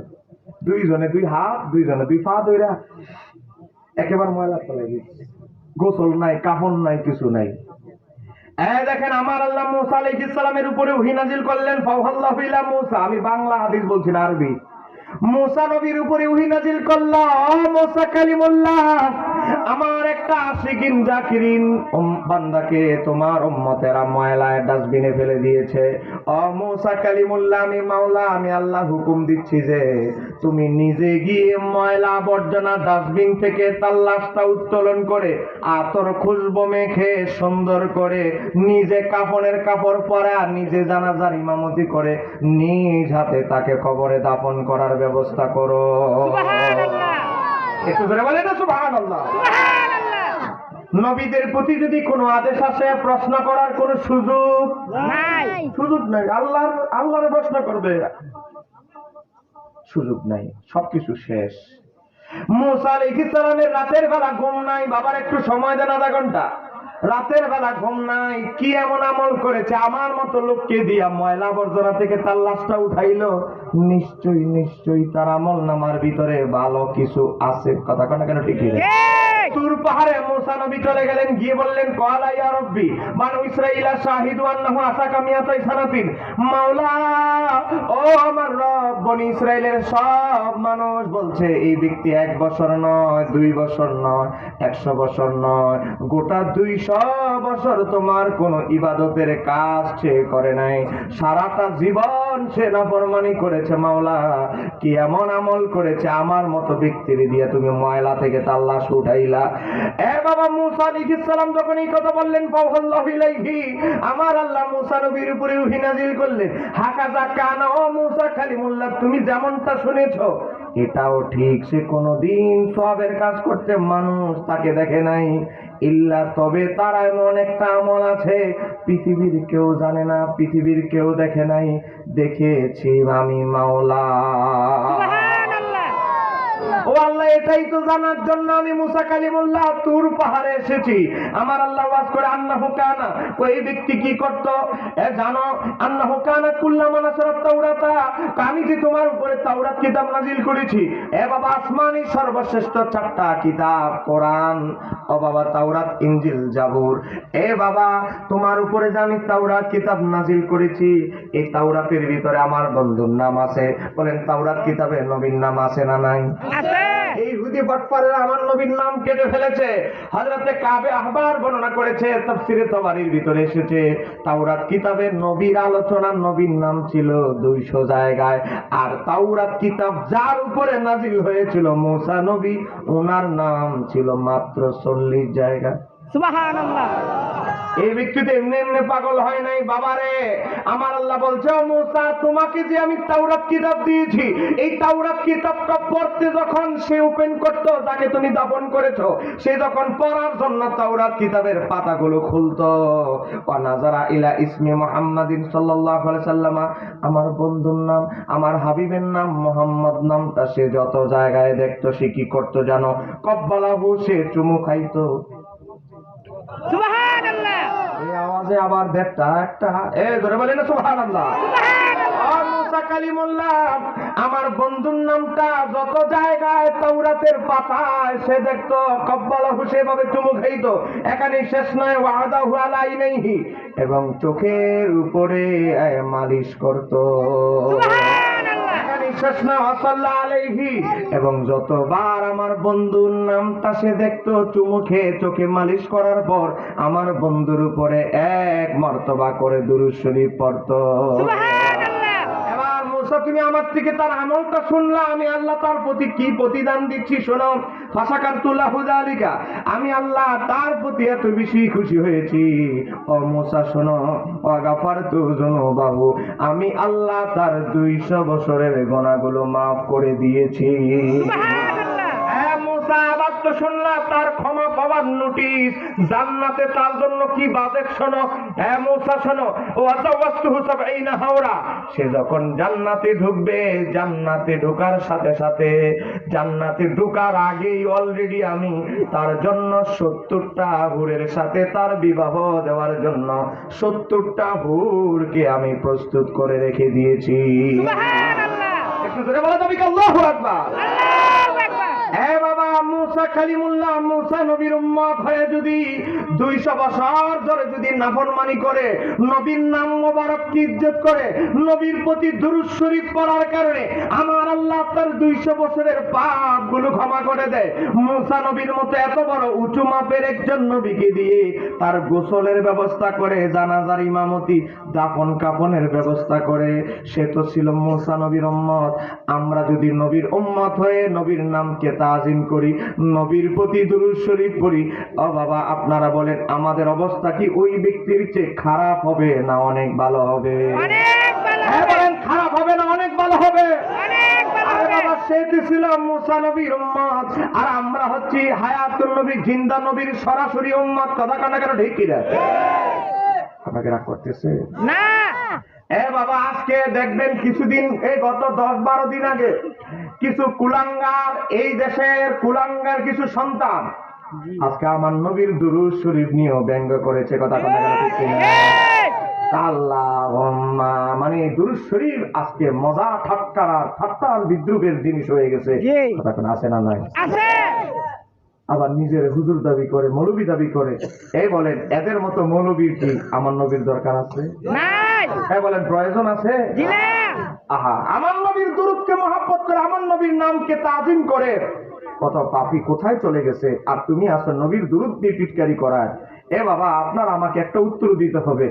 2 জনে 2 হাত, 2 জনে 2 পা ধইরা একেবারে ময়লা চলে গেছে, গোসল নাই, কাফন নাই, কিছু নাই। দেখেন আমার আল্লাহ মুসা আলাইহিস সালামের উপরে ওহী নাযিল করলেন, ফাওহাল্লাহু ইলা মুসা, আমি বাংলা হাদিস বলছি না আরবি। মুসা নবীর উপরে ওহী নাযিল করল, ও মুসা কালিমুল্লাহ, আমার একটা আশিকিন জাকিরিন বান্দাকে তোমার উম্মতেরা ময়লায় ডাস্টবিনে ফেলে দিয়েছে। ও মুসা কালিমুল্লাহ, আমি মাওলা, আমি আল্লাহ হুকুম দিচ্ছি যে তুমি নিজে গিয়ে ময়লা আবর্জনা ডাস্টবিন থেকে তার লাশটা উত্তোলন করে আতর খুশবু মেখে সুন্দর করে নিজে কাফনের কাপড় পরা, নিজে জানাজার ইমামতি করে নিজ হাতে তাকে কবরে দাফন করার ব্যবস্থা করো। সুবহানাল্লাহ। একটু ধরে বলে না সুবহানাল্লাহ। সুবহানাল্লাহ। নবীদের প্রতি যদি কোনো আদেশ আসে, প্রশ্ন করার কোনো সুযোগ নাই। নাই। আল্লাহর প্রশ্ন করবে সুযোগ নাই, সবকিছু শেষ। মুসা আলাইহিস সালামের রাতের বেলা ঘুম নাই, বাবার একটু সময় দেন, আধা ঘন্টা। রাতের বেলা ঘুম নাই, কি এমন আমল করেছে আমার মতো লোককে দিয়া ময়লা আবর্জনা থেকে তার লাশটা উঠাইলো? নিশ্চয়ই তার আমল নামার ভিতরে ভালো কিছু আছে। কথা কথা কেন ঠিক না? তুর পাহাড়ে মুসা নবী চলে গেলেন, গিয়ে বললেন, ক্বালা ইয়া রাব্বি বানু ইসরাঈলা শাহিদু আন্নাহু আতাকা মিয়াতাই সানাতিন, মাওলা ও আমার রব, বনি ইসরাইলের সব মানুষ বলছে এই ব্যক্তি 1 বছর নয়, 2 বছর নয়, 100 বছর নয়, গোটা 200 বছর তোমার কোন ইবাদতের কাজ সে করে নাই, সারাটা জীবন সে নাফরমানি করেছে। মাওলা কি এমন আমল করেছে আমার মতো ব্যক্তির দিয়ে তুমি ময়লা থেকে তার লাশ উঠাইলা? সাবিলা। এ বাবা মুসা আলাইহিস সালাম যখন এই কথা বললেন, ফাওহাল্লাহু ইলাইহি, আমার আল্লাহ মুসা নবীর উপরে ওহী নাযিল করলেন, হাকাযা কানা ও মুসা কালিমুল্লাহ, তুমি যেমনটা শুনেছো এটাও ঠিক। সে কোনোদিন সওয়াবের কাজ করতে মানুষ তাকে দেখে নাই, ইল্লা তবে তার এমন একটা আমল আছে পৃথিবীর কেউ জানে না, পৃথিবীর কেউ দেখে নাই, দেখেছি আমি মাওলা। সুবহানাল্লাহ। ও আল্লাহ, এটাই তো জানার জন্য আমি মুসা কালিমুল্লাহ তুর পাহাড়ে এসেছি। আমার আল্লাহ ওয়াজ করে আন্নাহু কানা, ওই ব্যক্তি কি করত জানো? আন্নাহু কানা কুল্লামা নাসারাত তাওরাতা, আমি যে তোমার উপরে তাওরাত কিতাব নাজিল করেছি। এ বাবা, আসমানি সর্বশ্রেষ্ঠ 4টা কিতাব, কোরআন, ও বাবা তাওরাত, ইনজিল, জাবুর। এ বাবা, তোমার উপরে যে আমি তাওরাত কিতাব নাজিল করেছি, এই তাওরাতের ভিতরে আমার বন্ধুর নাম আছে। বলেন তাওরাত কিতাবে নবীর নাম আছে না নাই? আছে। এই ইহুদি বাটপারেরা আমার নবীর নাম কেটে ফেলেছে। হযরতে কাবে আহবার বর্ণনা করেছে, তাফসীরে তাবারীর ভিতরে এসেছে, তাওরাত কিতাবে নবীর আলোচনা, নবীর নাম ছিল 200 জায়গায়। আর তাওরাত কিতাব যার উপরে নাজিল হয়েছিল মুসা নবী, ওনার নাম ছিল মাত্র 40 জায়গায়। সুবহানাল্লাহ। এই ব্যক্তিতে এমনি এমনি পাগল হয় নাই বাবারে। আমার আল্লাহ বলছে, ও মুসা, তোমাকে যে আমি তাওরাত কিতাব দিয়েছি, এই তাওরাত কিতাবটা পড়তে যখন সে ওপেন করতো, যাকে তুমি দাফন করেছো, সে যখন পড়ার জন্য তাওরাত কিতাবের পাতাগুলো খুলতো, ওয়া নাযারা ইলা ইসমি মুহাম্মাদিন সাল্লাল্লাহু আলাইহি সাল্লাম, আমার বন্ধুর নাম, আমার হাবিবের নাম মুহাম্মদ নামটা সে যত জায়গায় দেখতো, সে কি করতো জানো? কব্বালাহু, সে চুমু খাইতো। সুবহানাল্লাহ। এই আওয়াজে আবার দেখটা একটা ধরে বলেন সুবহানাল্লাহ। আর মুসা কালিমুল্লাহ, আমার বন্ধুর নামটা যত জায়গায় তাওরাতের পাতায় সে দেখতো, কব্বালাহু, সেভাবে চুমু খাইতো। এখানে শেষ নয়, ওয়াদাহু আলা আইনাইহি, এবং চোখের উপরে মালিশ করতো। এখানে শেষ নয়, ওয়াসাল্লা আলাইহি, এবং যতবার আমার বন্ধুর নামটা সে দেখতো, চুমু খেয়ে চোখে মালিশ করার পর আমার বন্ধুর উপরে 1 মর্তবা করে দুরূদ শরীফ পড়তো। সুবহানাল্লাহ। এবার মুসা, তুমি আমার থেকে তার আমলটা শুনলা, আমি আল্লাহ তার প্রতি কি প্রতিদান দিচ্ছি শোনো। ফাসাকারতুল্লাহু যালিকা, আমি আল্লাহ তার প্রতি এত বেশি খুশি হয়েছি। ও মুসা শোনো, ওয়া গাফারতু যুনুবাহু, আমি আল্লাহ তার 200 বছরের গুনাহগুলো maaf করে দিয়েছি। সুবহানাল্লাহ। মুসা, আবার তো শুনলা তার ক্ষমা পাওয়ার নোটিশ, জান্নাতে তার জন্য কি বাজেট শোনো। হ্যাঁ মুসা শোনো, ওয়াজাওয়াজতুহু 70 হাওরা, সে যখন জান্নাতে ঢুকবে, জান্নাতে ঢোকার সাথে সাথে, জান্নাতে ঢোকার আগেই অলরেডি আমি তার জন্য 70টা হুরের সাথে তার বিবাহ দেওয়ার জন্য 70টা হুরকে আমি প্রস্তুত করে রেখে দিয়েছি। সুবহানাল্লাহ। একটু জোরে বলো তুমি, আল্লাহু আকবার। আল্লাহু আকবার। এ বাবা, মুসা কালিমুল্লাহ, মুসা নবীর উম্মত হয়ে যদি 200 বছর ধরে যদি নাফরমানি করে, নবীর নাম মোবারক কি ইজ্জত করে, নবীর প্রতি দুরূদ শরীফ পড়ার কারণে আমার আল্লাহ তার 200 বছরের পাপগুলো ক্ষমা করে দেয়। মুসা নবীর মতো এত বড় উঁচু মাপের একজন নবীকে দিয়ে তার গোসলের ব্যবস্থা করে, জানাজার ইমামতি, দাফন কাফনের ব্যবস্থা করে, সে তো ছিল মুসা নবীর উম্মত। আমরা যদি নবীর উম্মত হয়ে নবীর নামকে তাজিম করি, নবীর প্রতি দুরূদ শরীফ পড়ি, ও বাবা আপনারা বলেন আমাদের অবস্থা কি ওই ব্যক্তির চেয়ে খারাপ হবে না অনেক ভালো হবে? অনেক ভালো হ্যাঁ হবে। বলেন, খারাপ হবে না অনেক ভালো হবে? অনেক ভালো আরে হবে। বাবা, সে তো ছিল মুসা নবীর উম্মত, আর আমরা হচ্ছি হায়াতুল নবী, জিন্দা নবীর সরাসরি উম্মত। কথা কানা কেন ঠিক কিনা? আপনাকে রাগ করতেছে না। এ বাবা, আজকে দেখবেন কিছুদিন, এই গত 10-12 দিন আগে কিছু কুলাঙ্গার, এই দেশের কুলাঙ্গার কিছু সন্তান আজকে আমার নবীর দুরূদ শরীফ নিয়েও ব্যঙ্গ করেছে। কথা কথা ঠিক কিনা? আল্লাহুম্মা, মানে দুরূদ শরীফ আজকে মজা ঠাট্টার বিদ্রুপের জিনিস হয়ে গেছে। জি। কথা কোন আছে না নাই? আছে। আবার নিজের হুজুর দাবি করে, মৌলবী দাবি করে। এই বলেন, এদের মতো মৌলবীর কি আমার নবীর দরকার আছে? নাই। এই বলেন, প্রয়োজন আছে? জি না। আহা, আমার নবীর দুরূদকে মহব্বত করে, আমার নবীর নামকে তাজিম করে কত পাপী কোথায় চলে গেছে, আর তুমি আসো নবীর দুরূদ দিয়ে টিটকারি করায়। এ বাবা, আপনার আমাকে একটা উত্তর দিতে হবে।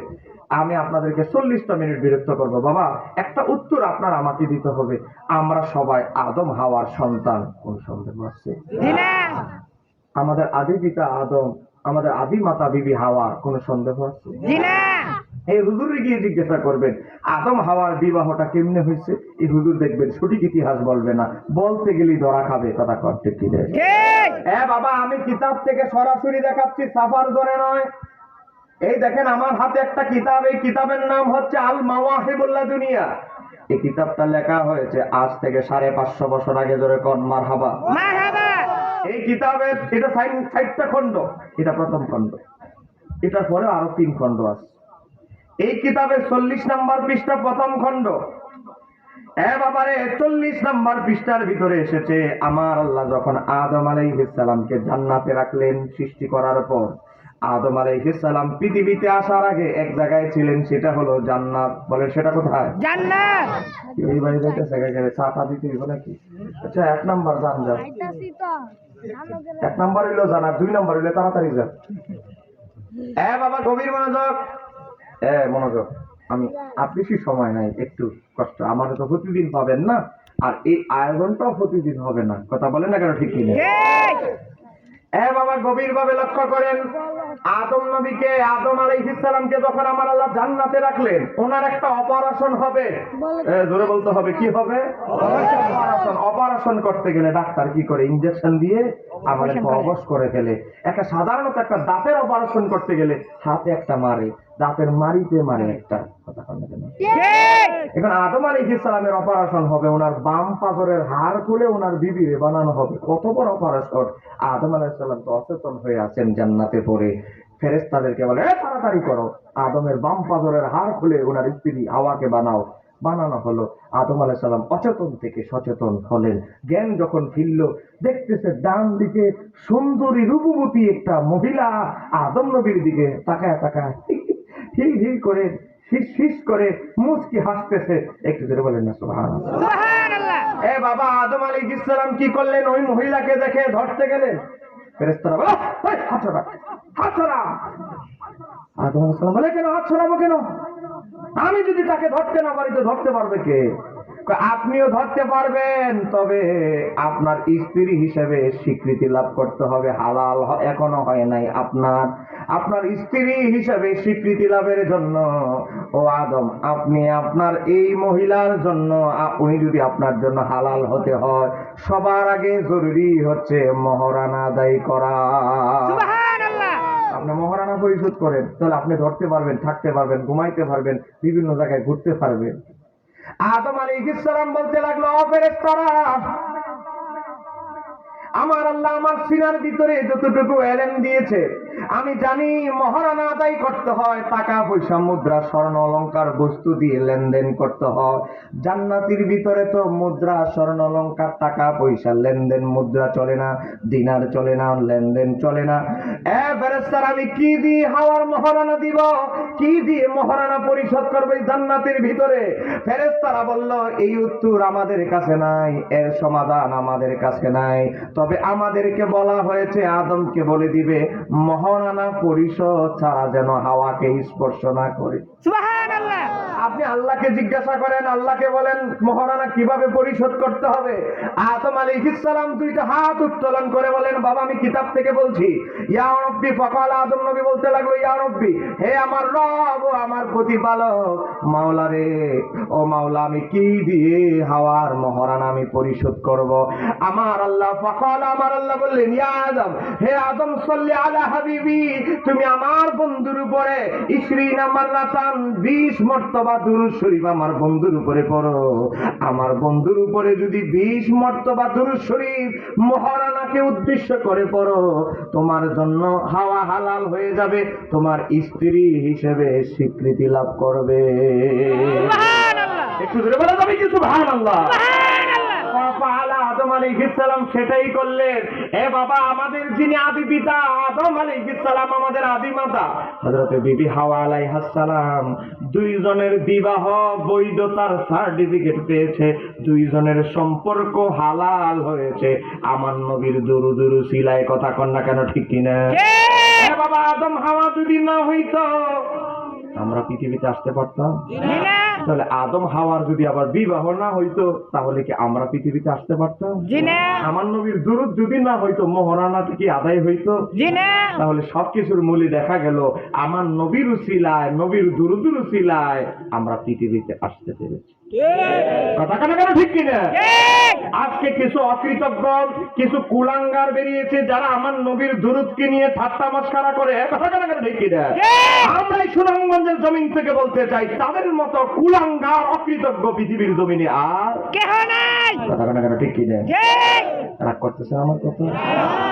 আমি আপনাদেরকে 40টা মিনিট বিরক্ত করব। বাবা, একটা উত্তর আপনার আমাকে দিতে হবে। আমরা সবাই আদম হাওয়ার সন্তান, কোন সন্দেহ আছে? জি না। আমাদের আদি পিতা আদম, আমাদের আদি মাতা বিবি হাওয়া, কোনো সন্দেহ আছে? জি না। এই হুজুরে গিয়ে জিজ্ঞাসা করবেন আদম হাওয়ার বিবাহটা কেমনে হয়েছে, এই হুজুর দেখবেন সঠিক ইতিহাস বলবে না, বলতে গেলেই ধরা খাবে। কথা করতে কি রে? ঠিক। বাবা, আমি কিতাব থেকে সরাসরি দেখাচ্ছি, সাফার ধরে নয়। এই দেখেন আমার হাতে একটা কিতাব, এই কিতাবের নাম হচ্ছে আল মাওয়াহিবুল্লাহ দুনিয়া। এই কিতাবটা লেখা হয়েছে আজ থেকে 550 বছর আগে। জোরে কোন মারহাবা। মারহাবা। এই কিতাবের এটা 60টা খণ্ড, এটা প্রথম খণ্ড, এটার পরে আরো 3 খণ্ড আছে। এই কিতাবের 40 নম্বর পৃষ্ঠা প্রথম খণ্ড। বাবারে 40 নম্বর পৃষ্ঠার ভিতরে এসেছে আমার আল্লাহ যখন আদম আলাইহিস সালামকে জান্নাতে রাখলেন সৃষ্টি করার পর, আদম আলাইহিস সালাম পৃথিবীতে আসার আগে এক জায়গায় ছিলেন, সেটা হলো জান্নাত। বলেন সেটা কোথায়? জান্নাত। এই বাড়ি যাইতেছে গেলে চাটা দিতে হইব নাকি? আচ্ছা, 1 নাম্বার জান যান, 1 নাম্বার হইলো জানা, 2 নাম্বার হইলে তাড়াতাড়ি যান। বাবা গভীর মনোযোগ, মনোযোগ। আমি আর বেশি সময় নাই, একটু কষ্ট। আমার তো প্রতিদিন পাবেন না, আর এই আয়োজনটাও প্রতিদিন হবে না। কথা বলেন না কেন? ঠিক কিনা? ঠিক। বাবা গভীর ভাবে লক্ষ্য করেন, আদম নবীকে, আদম আলাইহিস সালামকে যখন আমার আল্লাহ জান্নাতে রাখলেন, ওনার একটা অপারেশন হবে। জোরে বলতে হবে, কি হবে? অপারেশন। অপারেশন করতে গেলে ডাক্তার কি করে? ইনজেকশন দিয়ে আমাদেরকে অবশ করে ফেলে। একটা সাধারণত একটা দাঁতের অপারেশন করতে গেলে হাতে একটা মারে, দাঁতের মারিতে মারে একটা। কথা বলেন কেন? ঠিক। এখন আদম আলাইহিস সালামের অপারেশন হবে, ওনার বাম পাজরের হাড় খুলে ওনার বিবিরে বানানো হবে। কত বড় অপারেশন! আদম আলাইহিস সালাম তো অচেতন হয়ে আছেন জান্নাতে পড়ে। ফেরেশতাদেরকে বলে তাড়াতাড়ি করো, আদমের বাম পাজরের হাড় খুলে ওনার স্ত্রী হাওয়াকে বানাও। বানানো হলো। আদম আলাইহিস সালাম অচেতন থেকে সচেতন হলেন। জ্ঞান যখন ফিরল, দেখতেছে ডান দিকে সুন্দরী রূপবতী একটা মহিলা আদম নবীর দিকে তাকায় তাকায় হিল হিল করে ফিস করে মুচকি হাসতেছে। একটু জোরে বলেন না সুবহানাল্লাহ। সুবহানাল্লাহ। বাবা, আদম আলাইহিস সালাম কি করলেন? ওই মহিলাকে দেখে ধরতে গেলেন। ফেরেশতারা বলে হাত ছড়া, হাত ছড়া। আদম আলাইহিস সালাম বলে কেন হাত ছড়াবো কেন? আমি যদি তাকে ধরতে না পারি তো ধরতে পারবে কে? আপনিও ধরতে পারবেন, তবে আপনার স্ত্রী হিসেবে স্বীকৃতি লাভ করতে হবে। হালাল এখনো হয় নাই আপনার। আপনার স্ত্রী হিসেবে স্বীকৃতি লাভের জন্য ও আদম, আপনি আপনার এই মহিলার জন্য, উনি যদি আপনার জন্য হালাল হতে হয়, সবার আগে জরুরি হচ্ছে মহরানা আদায় করা। সুবহানাল্লাহ। আপনি মহারানা পরিশোধ করেন, তাহলে আপনি ধরতে পারবেন, থাকতে পারবেন, ঘুমাইতে পারবেন, বিভিন্ন জায়গায় ঘুরতে পারবেন। আদম আলাইহিস সালাম বলতে লাগলো, ফেরেশতারা, আমার আল্লাহ আমার সিনার ভিতরে যতটুকু এলেম দিয়েছে, আমি জানি মহারানা আদায় করতে হয়, টাকা পয়সা মুদ্রা স্বর্ণ অলংকার বস্তু দিয়ে লেনদেন করতে হয়। জান্নাতের ভিতরে তো মুদ্রা স্বর্ণ অলংকার টাকা পয়সা লেনদেন, মুদ্রা চলে না, দিনার চলে না, লেনদেন চলে না। ফেরেশতারা, আমি কি দিয়ে হাওয়ার মহারানা দিব? কি দিয়ে মহারানা পরিশোধ করবে জান্নাতের ভিতরে? ফেরেশতারা বলল, এই উত্তর আমাদের কাছে নাই, এর সমাধান আমাদের কাছে নাই। তবে আমাদেরকে বলা হয়েছে আদমকে বলে দিবে মহারানা পরিশোধ ছাড়া যেন হাওয়াকে স্পর্শ না করে। সুবহানাল্লাহ। আপনি আল্লাহকে জিজ্ঞাসা করেন, আল্লাহকে বলেন মহারানা কিভাবে পরিশোধ করতে হবে। আদম আলাইহিস সালাম 2টা হাত উত্তোলন করে বলেন, বাবা আমি কিতাব থেকে বলছি। ইয়া রব্বি, ফাকাল, আদম নবী বলতে লাগলো, ইয়া রব্বি, হে আমার রব, ও আমার প্রতিপালক, মাওলা রে, ও মাওলা, আমি কি দিয়ে হাওয়ার মহারানা আমি পরিশোধ করব? আমার আল্লাহ, ফাকাল, আমার আল্লাহ বললেন, ইয়া আদম, হে আদম, সাল্লি আলা হাবিবি, তুমি আমার বন্ধুর উপরে 20 মাররাতান 20 মর্তবা দুরূদ শরীফ আমার বন্ধুর উপরে পড়ো। আমার বন্ধুর উপরে যদি 20 মর্তবা দুরূদ শরীফ মহারানাকে উদ্দেশ্য করে পড়ো, তোমার জন্য হাওয়া হালাল হয়ে যাবে, তোমার স্ত্রী হিসেবে স্বীকৃতি লাভ করবে। সুবহানাল্লাহ। একটু জোরে বলা যাবে কি সুবহানাল্লাহ? সুবহানাল্লাহ। আদম আলাইহিস সালাম সেটাই করলেন। বাবা, আমাদের যিনি আদি পিতা আদম আলাইহিস সালাম, আমাদের আদি মাতা হযরত বিবি হাওয়া আলাইহিস সালাম, 2 জনের বিবাহ বৈধতার সার্টিফিকেট পেয়েছে, 2 জনের সম্পর্ক হালাল হয়েছে আমার নবীর দুরূদ উসিলায়। কথা কন না কেন? ঠিক কিনা? ঠিক। বাবা, আদম হাওয়া যদি না হইতো আমরা পৃথিবীতে আসতে পারতাম? জি না। তাহলে আদম হাওয়ার যদি আবার বিবাহ না হইতো তাহলে কি আমরা পৃথিবীতে আসতে পারতাম? জি না। আমার নবীর দুরূদ যদি না হইতো, মোহরানাটা কি আদায় হইতো? জি না। তাহলে সবকিছুর মূলে দেখা গেল আমার নবীর উসিলায়, নবীর দুরূদের উসিলায় আমরা পৃথিবীতে আসতে পেরেছি। কথা কেন কেন ঠিক কিনা? ঠিক। আজকে কিছু অকৃতজ্ঞ, কিছু কুলাঙ্গার বেরিয়েছে যারা আমার নবীর দুরূদকে নিয়ে ঠাট্টা মশকরা করে। কথা কেন কেন ঠিক কিনা? ঠিক। আমরা এই সুনামগঞ্জের জমিন থেকে বলতে চাই, তাদের মতো কুলাঙ্গার অকৃতজ্ঞ পৃথিবীর জমিনে আর কেহ নাই। কথা কেন কেন ঠিক কিনা? ঠিক। রাগ করতেছে আমার কথা?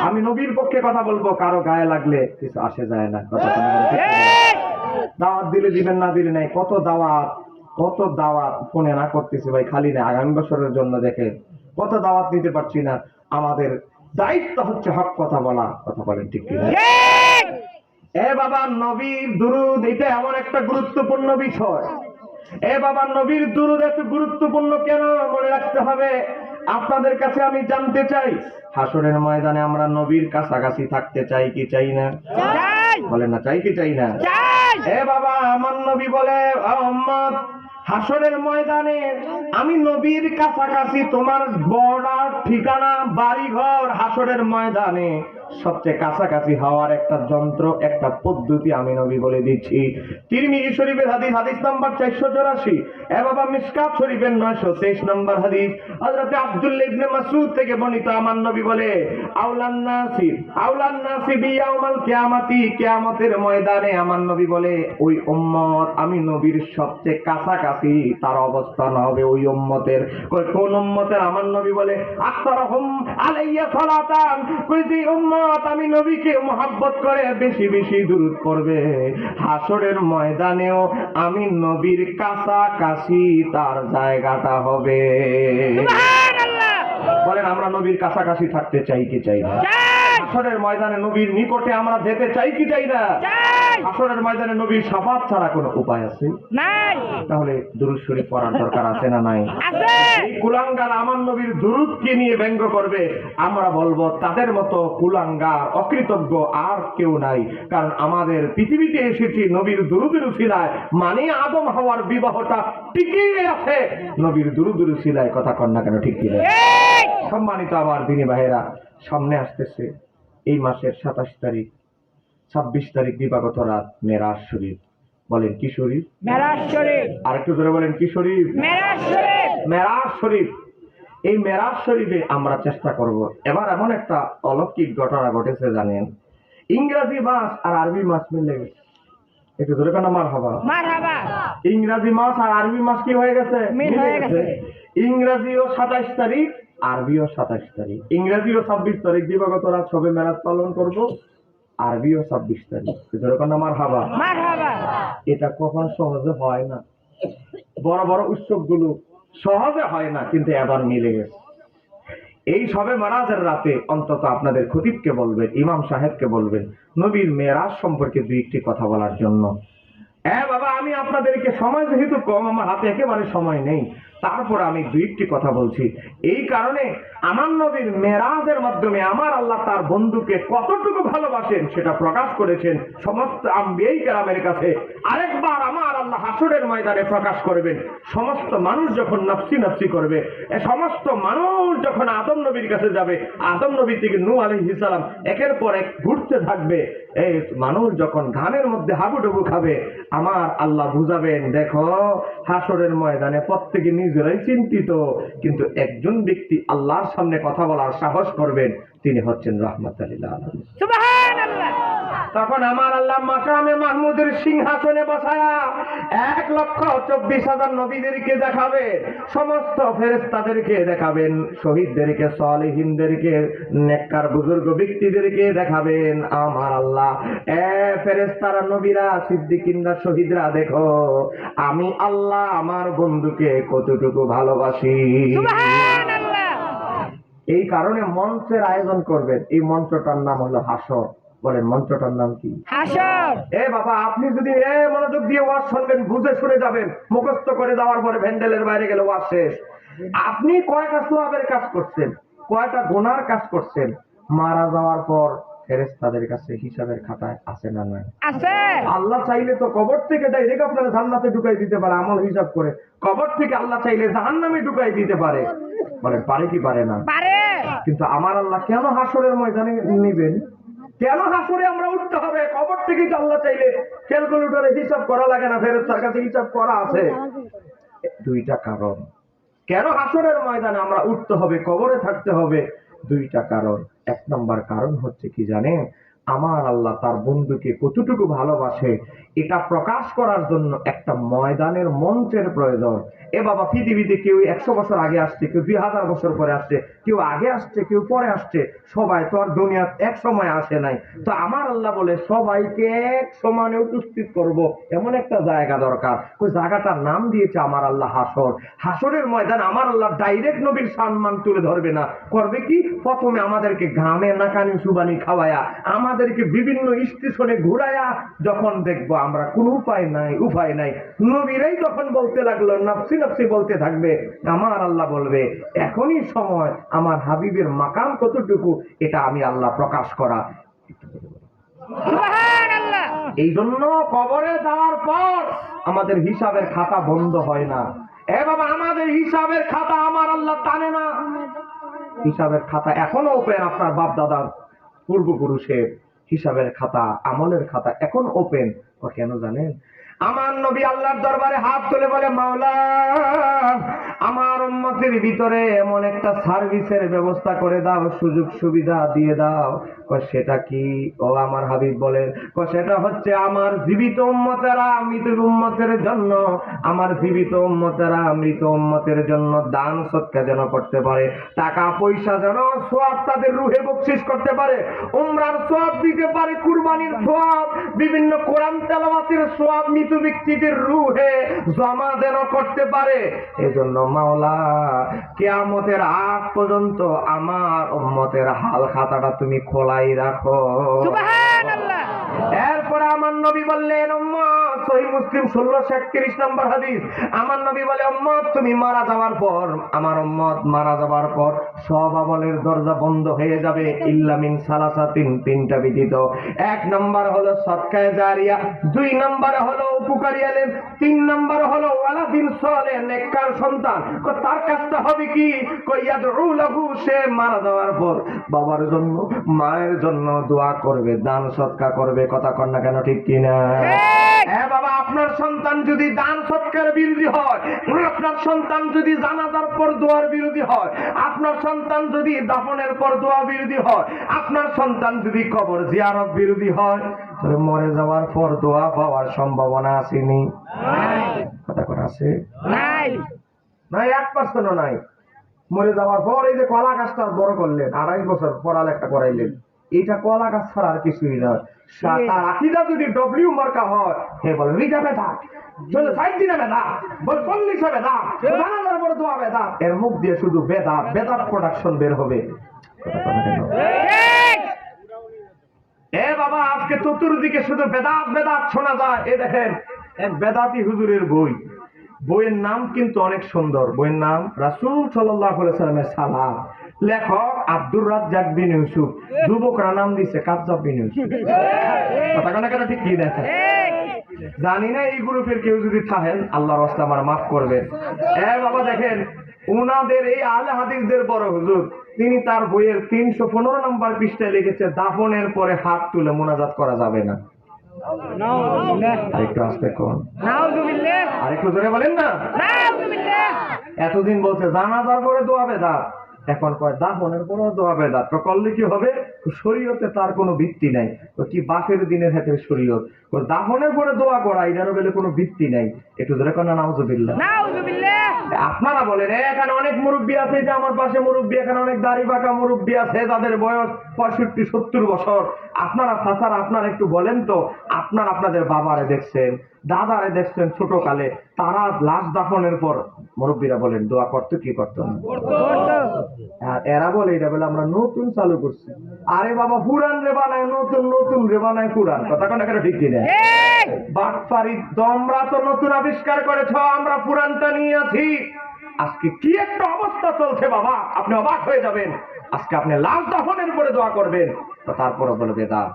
আমি নবীর পক্ষে কথা বলবো, কারো গায়ে লাগলে কিছু আসে যায় না। কথা কেন কেন ঠিক কিনা? ঠিক। দাওয়াত দিলে দিবেন, না দিলে নাই। কত দাওয়াত, কত দাওয়াত ফোনে না করতেছি ভাই, খালি না আগামী বছরের জন্য দেখে কত দাওয়াত নিতে পারছি না। আমাদের দায়িত্ব হচ্ছে হক কথা বলা। কথা বলেন ঠিক কিনা? ঠিক। এ বাবা, নবীর দুরূদ এটা এমন একটা গুরুত্বপূর্ণ বিষয়। এ বাবা, নবীর দুরূদ এত গুরুত্বপূর্ণ কেন মনে রাখতে হবে? আপনাদের কাছে আমি জানতে চাই, হাসরের ময়দানে আমরা নবীর কাছাকাছি থাকতে চাই কি চাই না? চাই। বলেন না, চাই কি চাই না? চাই। এ বাবা, আমার নবী বলে, উম্মত, হাসরের ময়দানে আমি নবীর কাছাকাছি, তোমার বর্ডার, ঠিকানা, বাড়িঘর, হাসরের ময়দানে সবচেয়ে কাছাকাছি হওয়ার একটা যন্ত্র, একটা পদ্ধতি আমি নবী বলে দিচ্ছি। তিরমিজি শরীফের হাদিস, হাদিস নাম্বার 484। এ বাবা, মিশকাত শরীফের 923 নম্বর হাদিস, হযরত আব্দুল্লাহ ইবনে মাসউদ থেকে বর্ণিত। আমার নবী বলে, আউলান নাসি বিয়াউমাল কিয়ামাতি, কিয়ামতের ময়দানে আমার নবী বলে, ওই উম্মত আমি নবীর সবচেয়ে কাছাকাছি তার অবস্থান হবে ওই উম্মতের। কোন উম্মতের? আমার নবী বলে, আকসারহুম আলাইয়া সালাতান, কই যে উম্মত আমি নবীকে মুহাব্বত করে বেশি বেশি দুরূদ পড়বে, হাসরের ময়দানেও আমি নবীর কাছাকাছি তার জায়গাটা হবে। সুবহানাল্লাহ। বলেন, আমরা নবীর কাছাকাছি থাকতে চাই কি চাই না? চাই। হাসরের ময়দানে নবীর নিকটে আমরা যেতে চাই কি চাই না? চাই। হাসরের ময়দানে নবীর শাফাত ছাড়া কোনো উপায় আছে? নাই। তাহলে দুরূদ শরীফ পড়ার দরকার আছে না নাই? আছে। এই কুলাঙ্গার আমার নবীর দুরূদকে নিয়ে ব্যঙ্গ করবে, আমরা বলবো তাদের মতো কুলাঙ্গার অকৃতজ্ঞ আর কেউ নাই। কারণ আমাদের পৃথিবীতে এসেছি নবীর দুরূদের উসিলায়, মানে আদম হাওয়ার বিবাহটা টিকিয়ে আছে নবীর দুরূদের উসিলায়। কথা কন না কেন ঠিক কি? ঠিক। সম্মানিত আমার দিনী ভাইয়েরা, সামনে আসতেছে এই মাসের 27 তারিখ, 26 তারিখ দিবাগত রাত মেরাজ শরীফ। বলেন কি শরীফ? মেরাজ শরীফ। আরেকটু জোরে বলেন কি শরীফ? মেরাজ শরীফ। মেরাজ শরীফ। এই মেরাজ শরীফে আমরা চেষ্টা করব। এবার এমন একটা অলৌকিক ঘটনা ঘটেছে জানেন, ইংরেজি মাস আর আরবি মাস মিলে গেছে। একটু জোরে কেন মারহাবা? মারহাবা। ইংরেজি মাস আর আরবি মাস কি হয়ে গেছে? মিল হয়ে গেছে। ইংরেজিও 27 তারিখ, আরবিও 27 তারিখ। ইংরেজিও 26 তারিখ দিবাগত রাত সবে মেরাজ পালন করব, আরবিও 26 তারিখ। জোরে কেন মারহাবা? মারহাবা। এটা কখন সহজে হয় না। বড় বড় উৎসবগুলো সহজে হয় না, কিন্তু এবার মিলে গেছে। এই সবে মেরাজের রাতে অন্তত আপনাদের খতিবকে বলবেন, ইমাম সাহেবকে বলবেন নবীর মেরাজ সম্পর্কে দুই একটি কথা বলার জন্য। বাবা, আমি আপনাদেরকে সময় যেহেতু কম, আমার হাতে একেবারে সময় নেই, তারপর আমি দুই একটি কথা বলছি। এই কারণে আমার নবীর মেরাজের মাধ্যমে আমার আল্লাহ তার বন্ধুকে কতটুকু ভালোবাসেন সেটা প্রকাশ করেছেন সমস্ত আম্বিয়াই কেরামের কাছে। আরেকবার আমার আল্লাহ হাসরের ময়দানে প্রকাশ করবেন। সমস্ত মানুষ যখন নফসি নফসি করবে, সমস্ত মানুষ যখন আদম নবীর কাছে যাবে, আদম নবী থেকে নূহ আলাইহিস সালাম একের পর এক ঘুরতে থাকবে, এই মানুষ যখন ঘামের মধ্যে হাবুডুবু খাবে, আমার আল্লাহ বুঝাবেন, দেখো হাসরের ময়দানে প্রত্যেকে নিজেরাই চিন্তিত, কিন্তু একজন ব্যক্তি আল্লাহর সামনে কথা বলার সাহস করবেন, তিনি হচ্ছেন রাহমাতুল লিল আলামিন। সুবহানাল্লাহ। তখন আমার আল্লাহ মাকামে মাহমুদের সিংহাসনে বসায়া 1,24,000 নবীদেরকে দেখাবে, সমস্ত ফেরেশতাদেরকে দেখাবেন, শহীদদেরকে, সালেহিনদেরকে, নেককার বুজুর্গ ব্যক্তিদেরকে দেখাবেন। আমার আল্লাহ, ফেরেশতারা, নবীরা, সিদ্দিকিনরা, শহীদরা, দেখো আমি আল্লাহ আমার বন্ধুকে কতটুকু ভালোবাসি। সুবহানাল্লাহ। এই কারণে মঞ্চের আয়োজন করবেন। এই মঞ্চটার নাম হলো হাসর। বলেন, মঞ্চটার নাম কি? হাসর। বাবা, আপনি যদি মনোযোগ দিয়ে ওয়াজ শুনবেন, বুঝে শুনে যাবেন, মুখস্থ করে যাওয়ার পরে ভ্যান্ডেলের বাইরে গেলে ওয়াজ শেষ। আপনি কয়টা সওয়াবের কাজ করছেন, কয়টা গুনার কাজ করছেন, মারা যাওয়ার পর ফেরেশতাদের কাছে হিসাবের খাতায় আছে না নাই? আছে। আল্লাহ চাইলে তো কবর থেকে ডাইরেক্ট আপনারা জান্নাতে ঢুকাই দিতে পারে আমল হিসাব করে, কবর থেকে আল্লাহ চাইলে জাহান্নামে ঢুকাই দিতে পারে। বলেন পারে কি পারে না? পারে। কিন্তু আমার আল্লাহ কেন হাসরের ময়দানে নেবেন? কেন হাসরে আমরা উঠতে হবে? কবর থেকে তো আল্লাহ চাইলে ক্যালকুলেটরে হিসাব করা লাগে না, ফেরেশতার কাছে হিসাব করা আছে। দুইটা কারণ কেন হাসরের ময়দানে আমরা উঠতে হবে, কবরে থাকতে হবে। দুইটা কারণ। এক নম্বর কারণ হচ্ছে কি জানেন? আমার আল্লাহ তার বন্ধুকে কতটুকু ভালোবাসে এটা প্রকাশ করার জন্য একটা ময়দানের মঞ্চের প্রয়োজন। এ বাবা, পৃথিবীতে কেউ 100 বছর আগে আসছে, কেউ 2000 বছর পরে আসছে, কেউ আগে আসছে, কেউ পরে আসছে, সবাই তো আর দুনিয়া এক সময় আসে নাই। তো আমার আল্লাহ বলে সবাইকে এক সমানে উপস্থিত করব, এমন একটা জায়গা দরকার। ওই জায়গাটার নাম দিয়েছে আমার আল্লাহ হাসর। হাসরের ময়দান আমার আল্লাহ ডাইরেক্ট নবীর সম্মান তুলে ধরবে না, করবে কি? প্রথমে আমাদেরকে ঘামে নাকানি সুবানি খাওয়ায়া, আমাদেরকে বিভিন্ন স্টেশনে ঘুরায়া, যখন দেখবো আমরা কোনো উপায় নাই, নবীরাই তখন বলতে লাগলো, নফসি নফসি বলতে থাকবে, আমার আল্লাহ বলবে এখনই সময় আমার হাবিবের মাকাম কতটুকু এটা আমি আল্লাহ প্রকাশ করা। সুবহানাল্লাহ। এই জন্য কবরে যাওয়ার পর আমাদের হিসাবের খাতা বন্ধ হয় না। এ বাবা, আমাদের হিসাবের খাতা আমার আল্লাহ টানে না। হিসাবের খাতা এখনো ওপেন। আপনার বাপ দাদার পূর্বপুরুষের হিসাবের খাতা, আমলের খাতা এখন ওপেন। ও কেন জানেন? আমার নবী আল্লাহর দরবারে হাত তুলে বলে, মাওলা, আমার উম্মতের ভিতরে এমন একটা সার্ভিসের ব্যবস্থা করে দাও, সুযোগ সুবিধা দিয়ে দাও। সেটা কি? ও আমার হাবিব বলেন, সেটা হচ্ছে আমার জীবিত উম্মতেরা মৃত উম্মতের জন্য, আমার জীবিত উম্মতেরা মৃত উম্মতের জন্য দান সদকা যেন করতে পারে, টাকা পয়সা যেন সওয়াব তাদের রুহে বকশিশ করতে পারে, উমরার সওয়াব দিতে পারে, কুরবানির সওয়াব, বিভিন্ন কোরআন তেলাওয়াতের সওয়াব মৃত ব্যক্তিদের রুহে জমা যেন করতে পারে। এজন্য মাওলা, কিয়ামতের আগ পর্যন্ত আমার উম্মতের হাল খাতাটা তুমি খোলাই রাখো। সুবহানাল্লাহ। এরপরে আমার নবী বললেন, উম্মত, সহিহ মুসলিম 1631 নম্বর হাদিস, আমার নবী বলে, উম্মত, তুমি মারা যাওয়ার পর, আমার উম্মত মারা যাওয়ার পর সব আমলের দরজা বন্ধ হয়ে যাবে ইল্লা মিন সালাসাতিন, তিনটা ব্যতীত। এক নম্বর হলো সদকায়ে জারিয়া, দুই নম্বরে হলো উপকারী আলেম, তিন নম্বর হলো ওয়ালাদিন সালেহ, নেককার সন্তান। তার কাজটা হবে কি? ইয়াদউ লাহু, সে মারা যাওয়ার পর বাবার জন্য, মায়ের জন্য দোয়া করবে, দান সদকা করবে। কথা কন না কেন, ঠিক কিনা? হ্যাঁ বাবা, আপনার সন্তান যদি দান সৎকার বিরোধী হয়, আপনার সন্তান যদি জানাজার পর দোয়ার বিরোধী হয়, আপনার সন্তান যদি দাফনের পর দোয়া বিরোধী হয়, আপনার সন্তান যদি কবর জিয়ারত বিরোধী হয়, তাহলে মরে যাওয়ার পর দোয়া পাওয়ার সম্ভাবনা আসেনি? কথা কোন আছে? নাই। 1% নাই। মরে যাওয়ার পর এই যে কলা গাছটা বড় করলেন, 28 বছর পড়ালেখা করাইলেন, এইটা কলা গাছ ছাড়া আর কিছুই নয়। তার আকীদা যদি ডব্লিউ মার্কা হয়, হে বলে রিজা বেদা, চলে 60 দিনে বেদা, বল 40 বেদা, জানাজার পর দোয়া বেদা, এর মুখ দিয়ে শুধু বেদাত প্রোডাকশন বের হবে। এ বাবা, আজকে চতুর্দিকে শুধু বেদাত শোনা যায়। এ দেখেন, এক বেদাতি হুজুরের বইয়ের নাম কিন্তু অনেক সুন্দর। বইয়ের নাম রাসূল সাল্লাল্লাহু আলাইহি সাল্লামের সালাম। লেখক আব্দুর রাজ্জাক বিন ইউসুফ, যুবকরা নাম দিছে কাজ্জাব বিন ইউসুফ। কথা কোন কথা ঠিক কি দেখেন? জানি না এই গ্রুপের কেউ যদি থাকেন, আল্লাহর রাস্তায় আমার মাফ করবেন। এ বাবা দেখেন, উনাদের এই আলে হাদিসদের বড় হুজুর, তিনি তার বইয়ের 315 নম্বর পৃষ্ঠায় লিখেছে, দাফনের পরে হাত তুলে মোনাজাত করা যাবে না। আরেকটু আসতে কোন, নাউযুবিল্লাহ। আরেকটু জোরে বলেন না। নাউযুবিল্লাহ। এতদিন বলছে জানাজার পরে দোয়া বেদাত, এখন কয় দাফনের পরেও দোয়া বেদাত। তো করলে কি হবে? শরীয়তে তার কোনো ভিত্তি নাই। তো কি বাফের দিনের হাতে শরীয়ত, দাফনের পরে দোয়া করা এটারও বলে কোনো ভিত্তি নাই। একটু জোরে কোন নাউযুবিল্লাহ। নাউযুবিল্লাহ। আপনারা বলেন, এখানে অনেক মুরব্বী আছে, যে আমার পাশে মুরব্বী, এখানে অনেক দাড়ি পাকা মুরব্বী আছে, যাদের বয়স 65-70 বছর। আপনারা চাচারা, আপনারা একটু বলেন তো, আপনাদের বাবারে দেখছেন, দাদারে দেখছেন ছোট কালে, তারা লাশ দাফনের পর মুরব্বীরা বলেন দোয়া করতো কি করতো না? আর এরা বলে এটা বলে আমরা নতুন চালু করছি। আরে বাবা, পুরান রে বানায় নতুন রে বানায় পুরান। কথা কোন একটা ঠিক কিনা? বাটপারি, তোমরা তো নতুন আবিষ্কার করেছ, আমরা পুরানটা নিয়ে আছি। আজকে কি একটা অবস্থা চলছে বাবা, আপনি অবাক হয়ে যাবেন। আজকে আপনি লাশ দাফনের উপরে দোয়া করবেন, তো তারপরে বলে বেদাত।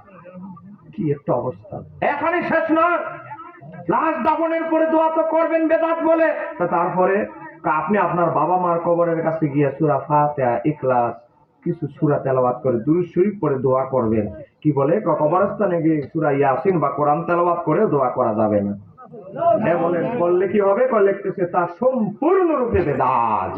কি একটা অবস্থা! এখানে শেষ নয়, লাশ দাফনের পরে দোয়া তো করবেন বেদাত বলে, তো তারপরে আপনি আপনার বাবা মার কবরের কাছে গিয়ে সূরা ফাতিহা, ইখলাস, কিছু সূরা তেলাওয়াত করে দুরূদ শরীফ পড়ে দোয়া করবেন। কি বলে, কবরস্থানে গিয়ে সূরা ইয়াসিন বা কোরআন তেলাওয়াত করে দোয়া করা যাবে না। বলেন করলে কি হবে? লিখতেছে তার সম্পূর্ণরূপে বেদাত।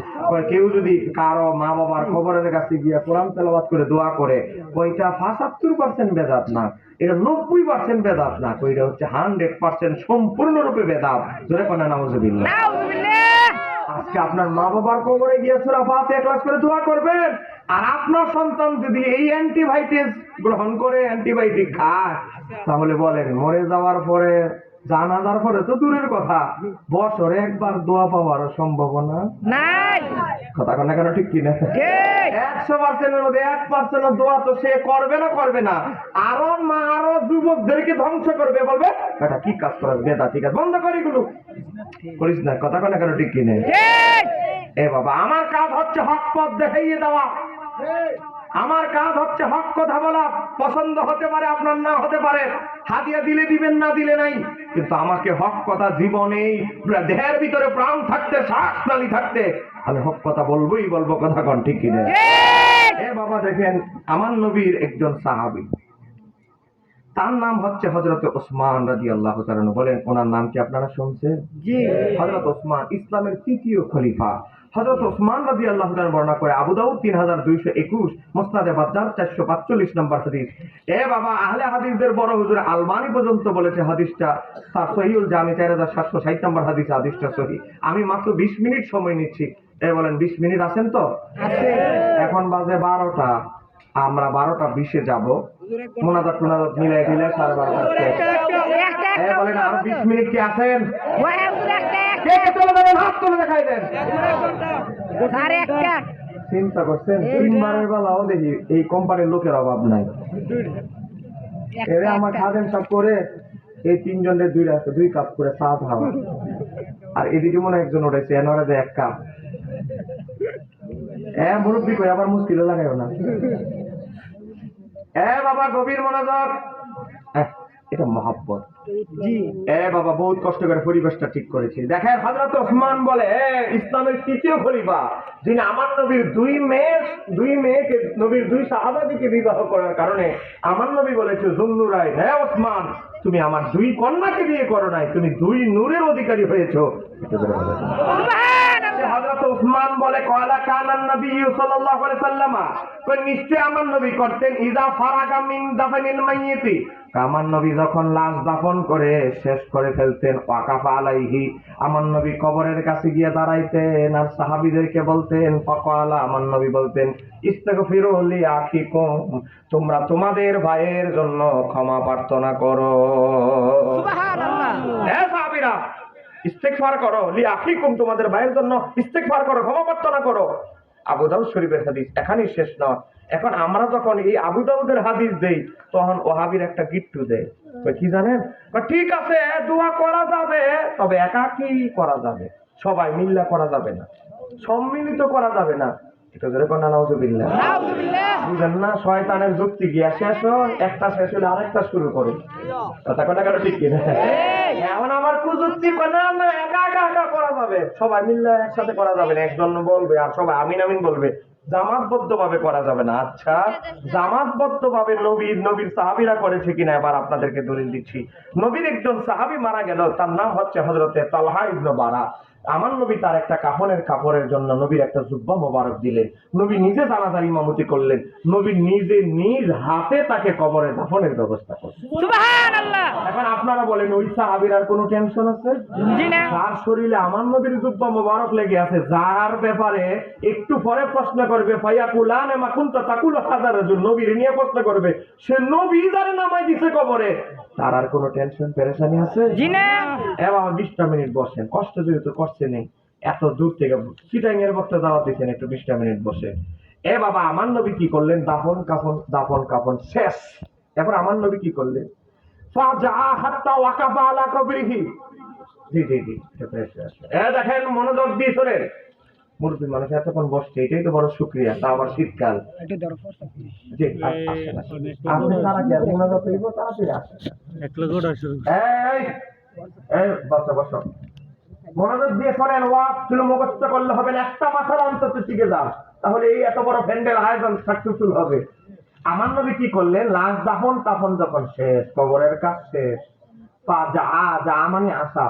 কেউ যদি কারো মা বাবার কবরের কাছে গিয়ে কোরআন তেলাওয়াত করে দোয়া করে, ওইটা 75% বেদাত না, এটা 90% বেদাত না, ওইটা হচ্ছে 100% সম্পূর্ণরূপে বেদাত। জোরে কোন নাউজুবিল্লাহ। আজকে আপনার মা বাবার কবরে গিয়ে সূরা ফাতিহা ক্লাস করে দোয়া করবেন, আর আপনার সন্তান যদি এই অ্যান্টিবায়োটিক গ্রহণ করে, অ্যান্টিবায়োটিক খায়, তাহলে বলেন মরে যাওয়ার পরে, জানাজার পরে তো দূরের কথা, বছরে একবার দোয়া পাওয়ার সম্ভাবনা নাই। কথা কেন কেন ঠিক কিনা? 100%-এর মধ্যে 1% দোয়া তো সে করবে না, আরো যুবকদেরকে ধ্বংস করবে, বলবে এটা কি কাজ করা, বেদা, ঠিক আছে বন্ধ করি গুলো করিস না। কথা কেন কেন ঠিক কিনে? এ বাবা, আমার কাজ হচ্ছে হক পথ দেখাইয়ে দেওয়া, আমার কাজ হচ্ছে হক কথা বলা। পছন্দ হতে পারে, আপনার না হতে পারে, হাদিয়া দিলে দিবেন, না দিলে নাই, কিন্তু আমাকে হক কথা জীবনে দেহের ভিতরে প্রাণ থাকতে, শ্বাস নালী থাকতে আমি হক কথা বলবোই বলবো। কথা কন ঠিক কিনা? এ বাবা দেখেন, আমার নবীর একজন সাহাবী, তার নাম হচ্ছে হযরত ওসমান রাদিয়াল্লাহু তাআলা আনহু। বলেন ওনার নাম কি আপনারা শুনছেন? জি। হযরত ওসমান ইসলামের তৃতীয় খলিফা। হযরত ওসমান রাদিয়াল্লাহু তাআলা বর্ণনা করে আবু দাউদ 3221, মুসনাদে বাজ্জার 445 নম্বর হাদিস। এ বাবা, আহলে হাদিসদের বড় হুজুর আলবানী পর্যন্ত বলেছে হাদিসটা তার সহিহুল জামি 4760 নম্বর হাদিস, হাদিসটা সহিহ। আমি মাত্র 20 মিনিট সময় নিচ্ছি। এ বলেন 20 মিনিট আছেন তো? আছে। এখন বাজে 12টা, আমরা 12:20-এ যাব। মোনাজাত মিলাই দিলে 12:30। বলেন আরো 20 মিনিট কি আছেন? কে কে চলে যাবেন? হাত তুলে দেখাই দেন। চিন্তা করছেন, 3বারের বেলাও দেখি এই কোম্পানির লোকের অভাব নাই। এরে আমার খাদেম সব করে এই 3 জনের 2 কাপ করে চা খাওয়া, আর এদিকে মনে একজন উঠেছে এনারা যে 1 কাপ। মুরব্বী কই আবার মুশকিল লাগাইও না। বাবা গভীর মনোযোগ, এটা মহব্বত। জি। বাবা বহুত কষ্ট করে পরিবেশটা ঠিক করেছি। দেখেন হযরত ওসমান বলে, ইসলামের তৃতীয় খলিফা, যিনি আমার নবীর দুই মেয়েকে, নবীর 2 সাহাবাকে বিবাহ করার কারণে আমার নবী বলেছে যুন্নুরাই, হে ওসমান, তুমি আমার 2 কন্যাকে বিয়ে করো নাই, তুমি 2 নূরের অধিকারী হয়েছো। হযরত ওসমান বলে, কয়লা কানান নবী সাল্লাল্লাহু আলাইহি ওয়াসাল্লাম, নিশ্চয় আমার নবী করতেন ইযা ফারাগা মিন দাফনিল মাইয়িতি, আমার নবী যখন লাশ দাফন করে শেষ করে ফেলতেন, ওয়াকাফা আলাইহি, আমার নবী কবরের কাছে গিয়ে দাঁড়াইতেন আর সাহাবীদেরকে বলতেন, ফাকালা, আমার নবী বলতেন, ইস্তাগফিরু লি আখিকুম, তোমরা তোমাদের ভাইয়ের জন্য ক্ষমা প্রার্থনা করো। সুবহানাল্লাহ। হে সাহাবীরা, ইস্তেগফার করো, লি আখিকুম, তোমাদের ভাইয়ের জন্য ইস্তেগফার করো, ক্ষমা প্রার্থনা করো। আবু দাউদ শরীফের হাদিস, এখানেই শেষ নয়। এখন আমরা যখন এই আবু দাউদের হাদিস দেই, তখন ওহাবির একটা গিট্টু দেয়, কি জানেন? ঠিক আছে দোয়া করা যাবে, তবে একাকী করা যাবে, সবাই মিল্লা করা যাবে না, সম্মিলিত করা যাবে না। এটা ধরে কোন নাউজুবিল্লাহ। বুঝেন না, শয়তানের যুক্তি গিয়া শেষ হয়, একটা শেষ হলে আরেকটা শুরু করে। কথা কথা কেন ঠিক কিনা? এখন আমার কুযুক্তি না, একা একা করা যাবে, সবাই মিল্লা একসাথে করা যাবে না, একজন বলবে আর সবাই আমিন আমিন বলবে, জামাতবদ্ধ ভাবে করা যাবে না। আচ্ছা, জামাতবদ্ধ ভাবে নবীর সাহাবীরা করেছে কিনা এবার আপনাদেরকে দলিল দিচ্ছি। নবীর একজন সাহাবী মারা গেল, তার নাম হচ্ছে হযরতে তালহা ইবনে বারা। আমার নবী তার একটা কাপড়ের জন্য নবীর একটা জুব্বা মোবারক দিলেন। নবী নিজে জানাজার ইমামতি করলেন, নবী নিজে নিজ হাতে তাকে কবরে দাফনের ব্যবস্থা করলেন। সুবহানাল্লাহ। এখন আপনারা বলেন, ওই সাহাবীর আর কোনো টেনশন আছে? জি না। যার শরীরে আমার নবীর জুব্বা মোবারক লেগে আছে, যার ব্যাপারে একটু পরে প্রশ্ন করবে, ফায়াকুলান মা কুনতা তাকুল হাযা রাজুল, নবীর নিয়ে প্রশ্ন করবে, সে নবী যারে নামাই দিছে কবরে, তার আর কোনো টেনশন পেরেশানি আছে? জি না। এবার 20টা মিনিট বসেন, কষ্ট যেহেতু করছে নেই, এত দূর থেকে চিটাং এর বক্তা দাওয়াত দিচ্ছেন, একটু 20টা মিনিট বসে। বাবা, আমার নবী কি করলেন? দাফন কাফন শেষ। এরপর আমার নবী কি করলেন? ফাজা হাত্তা ওয়াকাফা আলা কবরিহি। জি দেখেন, মনোযোগ দিয়ে শোনেন। মুরব্বী মানুষ এতক্ষণ বসছে, এটাই তো বড় শুক্রিয়া। তা আবার শীতকাল। জি, আসেন, আসেন। আপনি তারা কি আপনি মোনাজাত করিব, তাড়াতাড়ি আসেন। এই, এই, বসো, বসো। মোনাজাত দিয়ে শোনেন, ওয়াজ ছিল মুখস্থ করলে হবে না, একটা মাথার অন্তত শিখে যান, তাহলে এই এত বড় প্যান্ডেল আয়োজন সাকসেসফুল হবে। আমার নবী কি করলেন, লাশ দাফন কাফন যখন শেষ, কবরের কাজ শেষ, মানে আসা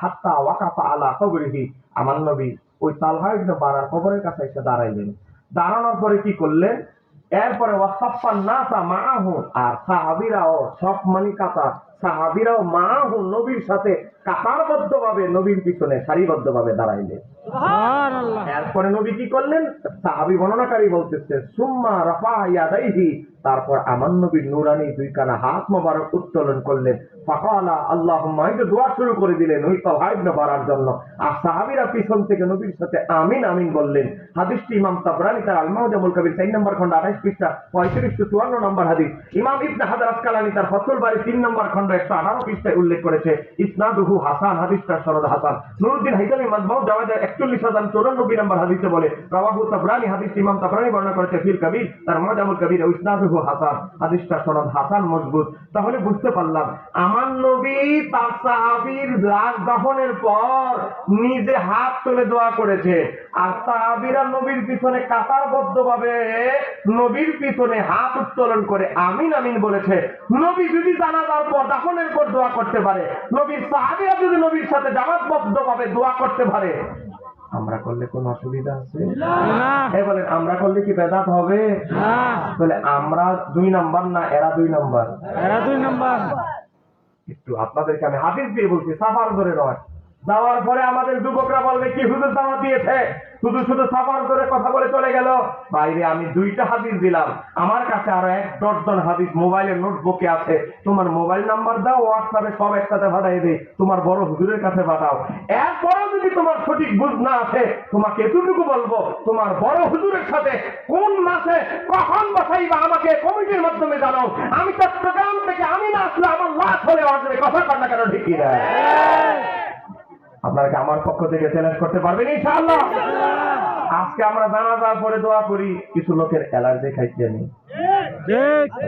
হাত্তা ওয়াকাফা আলা কবরিহি, আমার নবী ওই তালহা ইবনে বারার কবরের কাছে এসে দাঁড়াইলেন। দাঁড়ানোর পরে কি করলেন, এরপরে ওয়াসাফান নাসা মাআহু, আর সাহাবীরাও সব মানি কাতার, সাহাবীরাও মাআহু নবীর সাথে কাতারবদ্ধ ভাবে নবীর পিছনে সারিবদ্ধ ভাবে দাঁড়াইলেন। সুবহানাল্লাহ। এরপরে নবী কি করলেন, সাহাবী বর্ণনাকারী বলতেছে, সুম্মা রাফা ইয়াদাইহি, তারপর আমার নবীর নুরানি দুইখানা হাত মোবারক উত্তোলন করলেন। ফাকালা আল্লাহুম্মা, এই যে দোয়া শুরু করে দিলেন ওই তালহা ইবনে বারার জন্য, আর সাহাবীরা পিছন থেকে নবীর সাথে আমিন আমিন বললেন। হাদিসটি ইমাম তাবরানী তার আল-মুআজামুল কবির 4 নম্বর খন্ড 28 পৃষ্ঠা 3554 নম্বর হাদিস। ইমাম ইবনে হাজার আসকালানী তার ফাথুল বারী 3 নম্বর খন্ড 118 পৃষ্ঠায় উল্লেখ করেছে, ইসনাদুহু হাসান, হাদিসটার সনদ হাসান। নুরুদ্দিন হাইতামি মাজমাউ জাওয়াদের 41094 নম্বর হাদিসে বলে, রাওয়াহু তাবরানী, হাদিস ইমাম তাবরানী বর্ণনা করেছে ফিল কবির তার মুআজামুল কবির, ইসনাদুহু হাসান, হাদিসটার সনদ হাসান, মজবুত। তাহলে বুঝতে পারলাম আমার নবী তার সাহাবীর লাশ দাফনের পর নিজে হাত তুলে দোয়া করেছে, আর সাহাবীরা নবীর পিছনে কাতারবদ্ধভাবে নবীর পিছনে হাত উত্তোলন করে আমিন আমিন বলেছে। নবী যদি জানাজার পর দাফনের পর দোয়া করতে পারে, নবীর সাহাবীরা যদি নবীর সাথে জামাতবদ্ধভাবে দোয়া করতে পারে, আমরা করলে কোনো অসুবিধা আছে? বলেন, আমরা করলে কি বেদাত হবে? বলে আমরা 2 নাম্বার না এরা 2 নাম্বার? এরা 2 নাম্বার। একটু আপনাদেরকে আমি হাদিস দিয়ে বলছি, সাফার ধরে নয়। যাওয়ার পরে আমাদের যুবকরা বলবে কি হুজুর দাওয়াত দিয়েছে, শুধু শুধু সাফার ধরে কথা বলে চলে গেল। বাইরে আমি 2টা হাদিস দিলাম, আমার কাছে আরো 1 ডজন হাদিস মোবাইলের নোটবুকে আছে। তোমার মোবাইল নাম্বার দাও, হোয়াটসঅ্যাপে সব একসাথে পাঠিয়ে দেই, তোমার বড় হুজুরের কাছে পাঠাও। এরপরেও যদি তোমার সঠিক বুঝ না আসে, তোমাকে এতটুকু বলবো, তোমার বড় হুজুরের সাথে কোন মাসে কখন বসাইবা আমাকে কমিটির মাধ্যমে জানাও। আমি চট্টগ্রাম থেকে আমি না আসলে আমার লাশ হলে আসবে, কথা কান্না কেন ঢিকি না? আপনারা কি আমার পক্ষ থেকে চ্যালেঞ্জ করতে পারবেন ইনশাআল্লাহ? আজকে আমরা জানাজার পরে দোয়া করি, কিছু লোকের অ্যালার্জি খাইতে নেই,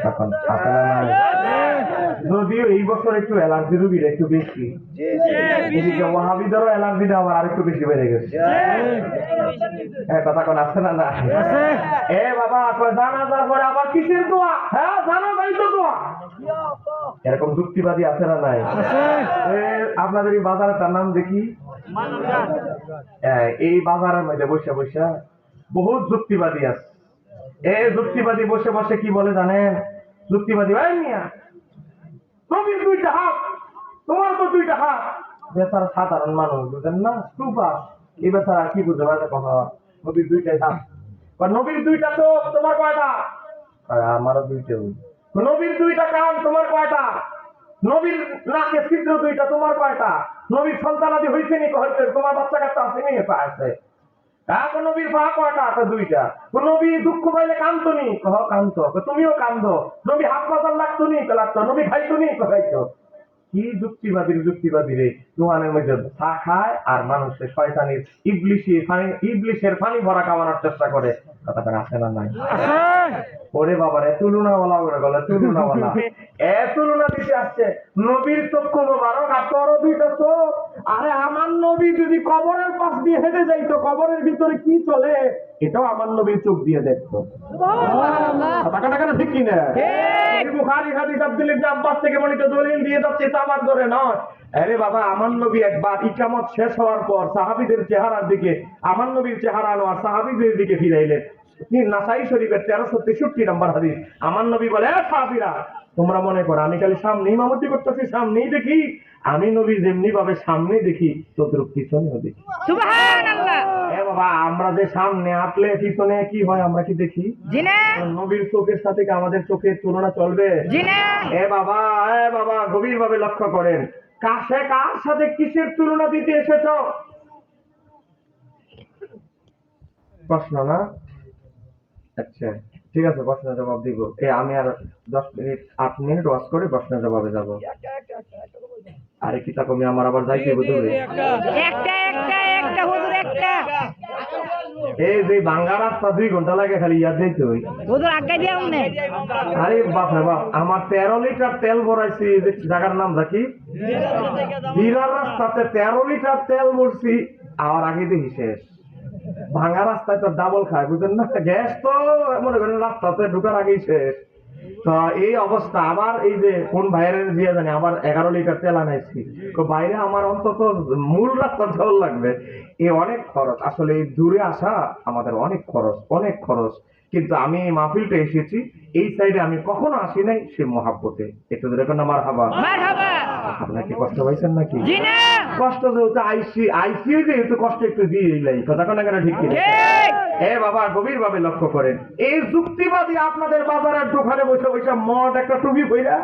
এখন আপনারা নাই। যদিও এই বছর একটু অ্যালার্জি রোগীরা একটু বেশি, এদিকে ওয়াহাবিদেরও অ্যালার্জিটা আবার আরেকটু বেশি বেড়ে গেছে। কথা কোন আছে না? না এ বাবা, জানাজার পরে আবার কিসের দোয়া? হ্যাঁ, জানাজাই তো দোয়া। এরকম যুক্তিবাদী আছে না? নাই। আপনাদের এই বাজারটার নাম দেখি, এই বাজারের মধ্যে বসে বসে বহুত যুক্তিবাদী আছে। এই যুক্তিবাদী বসে বসে কি বলে জানেন? যুক্তিবাদী, ভাই মিয়া নবীর 2টা হাত, তোমার তো 2টা হাত। বেচারা সাধারণ মানুষ, বুঝেন না, সুপার। এই বেচারা কি বুঝতে পারে কথা, নবীর 2টাই হাত, নবীর 2টা চোখ, তোমার কয়টা? আমারও 2টা। নবীর 2টা কান, তোমার কয়টা? নবীর নাকে ছিদ্র 2টা, তোমার কয়টা? নবীর সন্তানাদি হয়েছে নি? হয়েছে। তোমার বাচ্চা কাচ্চা আছে নি? আছে। এখন নবীর পা কয়টা? 2টা। নবী দুঃখ পাইলে কান্দতো নি? কান্দতো। তুমিও কান্দো। নবী হাত পাতার লাগতো নি? লাগতো। নবী খাইতো নি? খাইতো। কি যুক্তিবাদী রে, দোকানের মধ্যে চা খায় আর মানুষের শয়তানির ইবলিশের পানি ভরা কামানোর চেষ্টা করে, কথা আছে না? নাই। ওরে বাবারে, তুলনাওয়ালা ওরে গলা, তুলনাওয়ালা তুলনা দিতে আসছে। নবীর চক্ষু মোবারক, আর তোরও 2টা চোখ। আরে আমার নবী যদি কবরের পাশ দিয়ে হেঁটে যাইতো, কবরের ভিতরে কি চলে এটাও আমার নবীর চোখ দিয়ে দেখতো। ঠিক কিনা? বুখারী হাদিস আব্দুল্লাহ ইবনে আব্বাস থেকে বর্ণিত দলিল দিয়ে যাচ্ছে, এটা আমার ধরে নয়। আরে বাবা, আমার নবী একবার ইকামত শেষ হওয়ার পর সাহাবীদের চেহারার দিকে, আমার নবীর চেহারা আনোয়ার সাহাবীদের দিকে ফিরাইলেন। নাসাই শরীফের 1363 নম্বর হাদিস। আমার নবী বলে, সাহাবীরা তোমরা মনে করো আমি খালি সামনে ইমামতি করতেছি, সামনেই দেখি। আমি নবী যেমনি ভাবে সামনে দেখি, তদ্রূপ পিছনেও দেখি। সুবহানাল্লাহ। বাবা, আমরা যে সামনে হাঁটলে পিছনে কি হয় আমরা কি দেখি? জি না। নবীর চোখের সাথে কি আমাদের চোখের তুলনা চলবে? জি না। বাবা গভীর ভাবে লক্ষ্য করেন, কাছে কার সাথে কিসের তুলনা দিতে এসেছ? প্রশ্ন না? আচ্ছা ঠিক আছে, প্রশ্নের জবাব দিব। আমি আর 8 মিনিট ওয়াজ করে প্রশ্নের জবাবে যাব। আরে কি তা কমে আমার আবার যাইতে হবে। একটা হুজুর একটা এই যে ভাঙ্গা রাস্তা 2 ঘন্টা লাগে খালি ইয়াদ দিতে হই। হুজুর আজ্ঞা দিয়ে উনি আরে বাপ রে বাপ, আমার 13 লিটার তেল ভরাইছি, যে জায়গার নাম কি বিরার রাস্তাতে 13 লিটার তেল ভরছি, আর আগে দেখি শেষ। ভাঙা রাস্তায় তো ডাবল খায়, বুঝলেন না? গ্যাস তো মনে করেন রাস্তাতে ঢুকার আগেই শেষ। তো এই অবস্থা। আবার এই যে কোন ভাইয়ের দিয়ে জানি আবার 11 লিটার তেল আনাইছি, তো বাইরে আমার অন্তত মূল রাস্তা জল লাগবে। এ অনেক খরচ, আসলে এই দূরে আসা আমাদের অনেক খরচ। কিন্তু আমি এই মাহফিলটা এসেছি এই সাইডে, আমি কখনো আসি নাই সে মহাব্বতে। একটু ধরে কোন মারহাবা। মারহাবা। আপনার কি কষ্ট পাইছেন নাকি? জি না। কষ্ট যেহেতু আইসি যেহেতু কষ্ট একটু দিয়ে এলাই, কথা কোন কেন ঠিক কিনা? এ বাবা গভীর ভাবে লক্ষ্য করেন, এই যুক্তিবাদী আপনাদের বাজারের দোকানে বসে বসে মদ একটা টুপি পইরা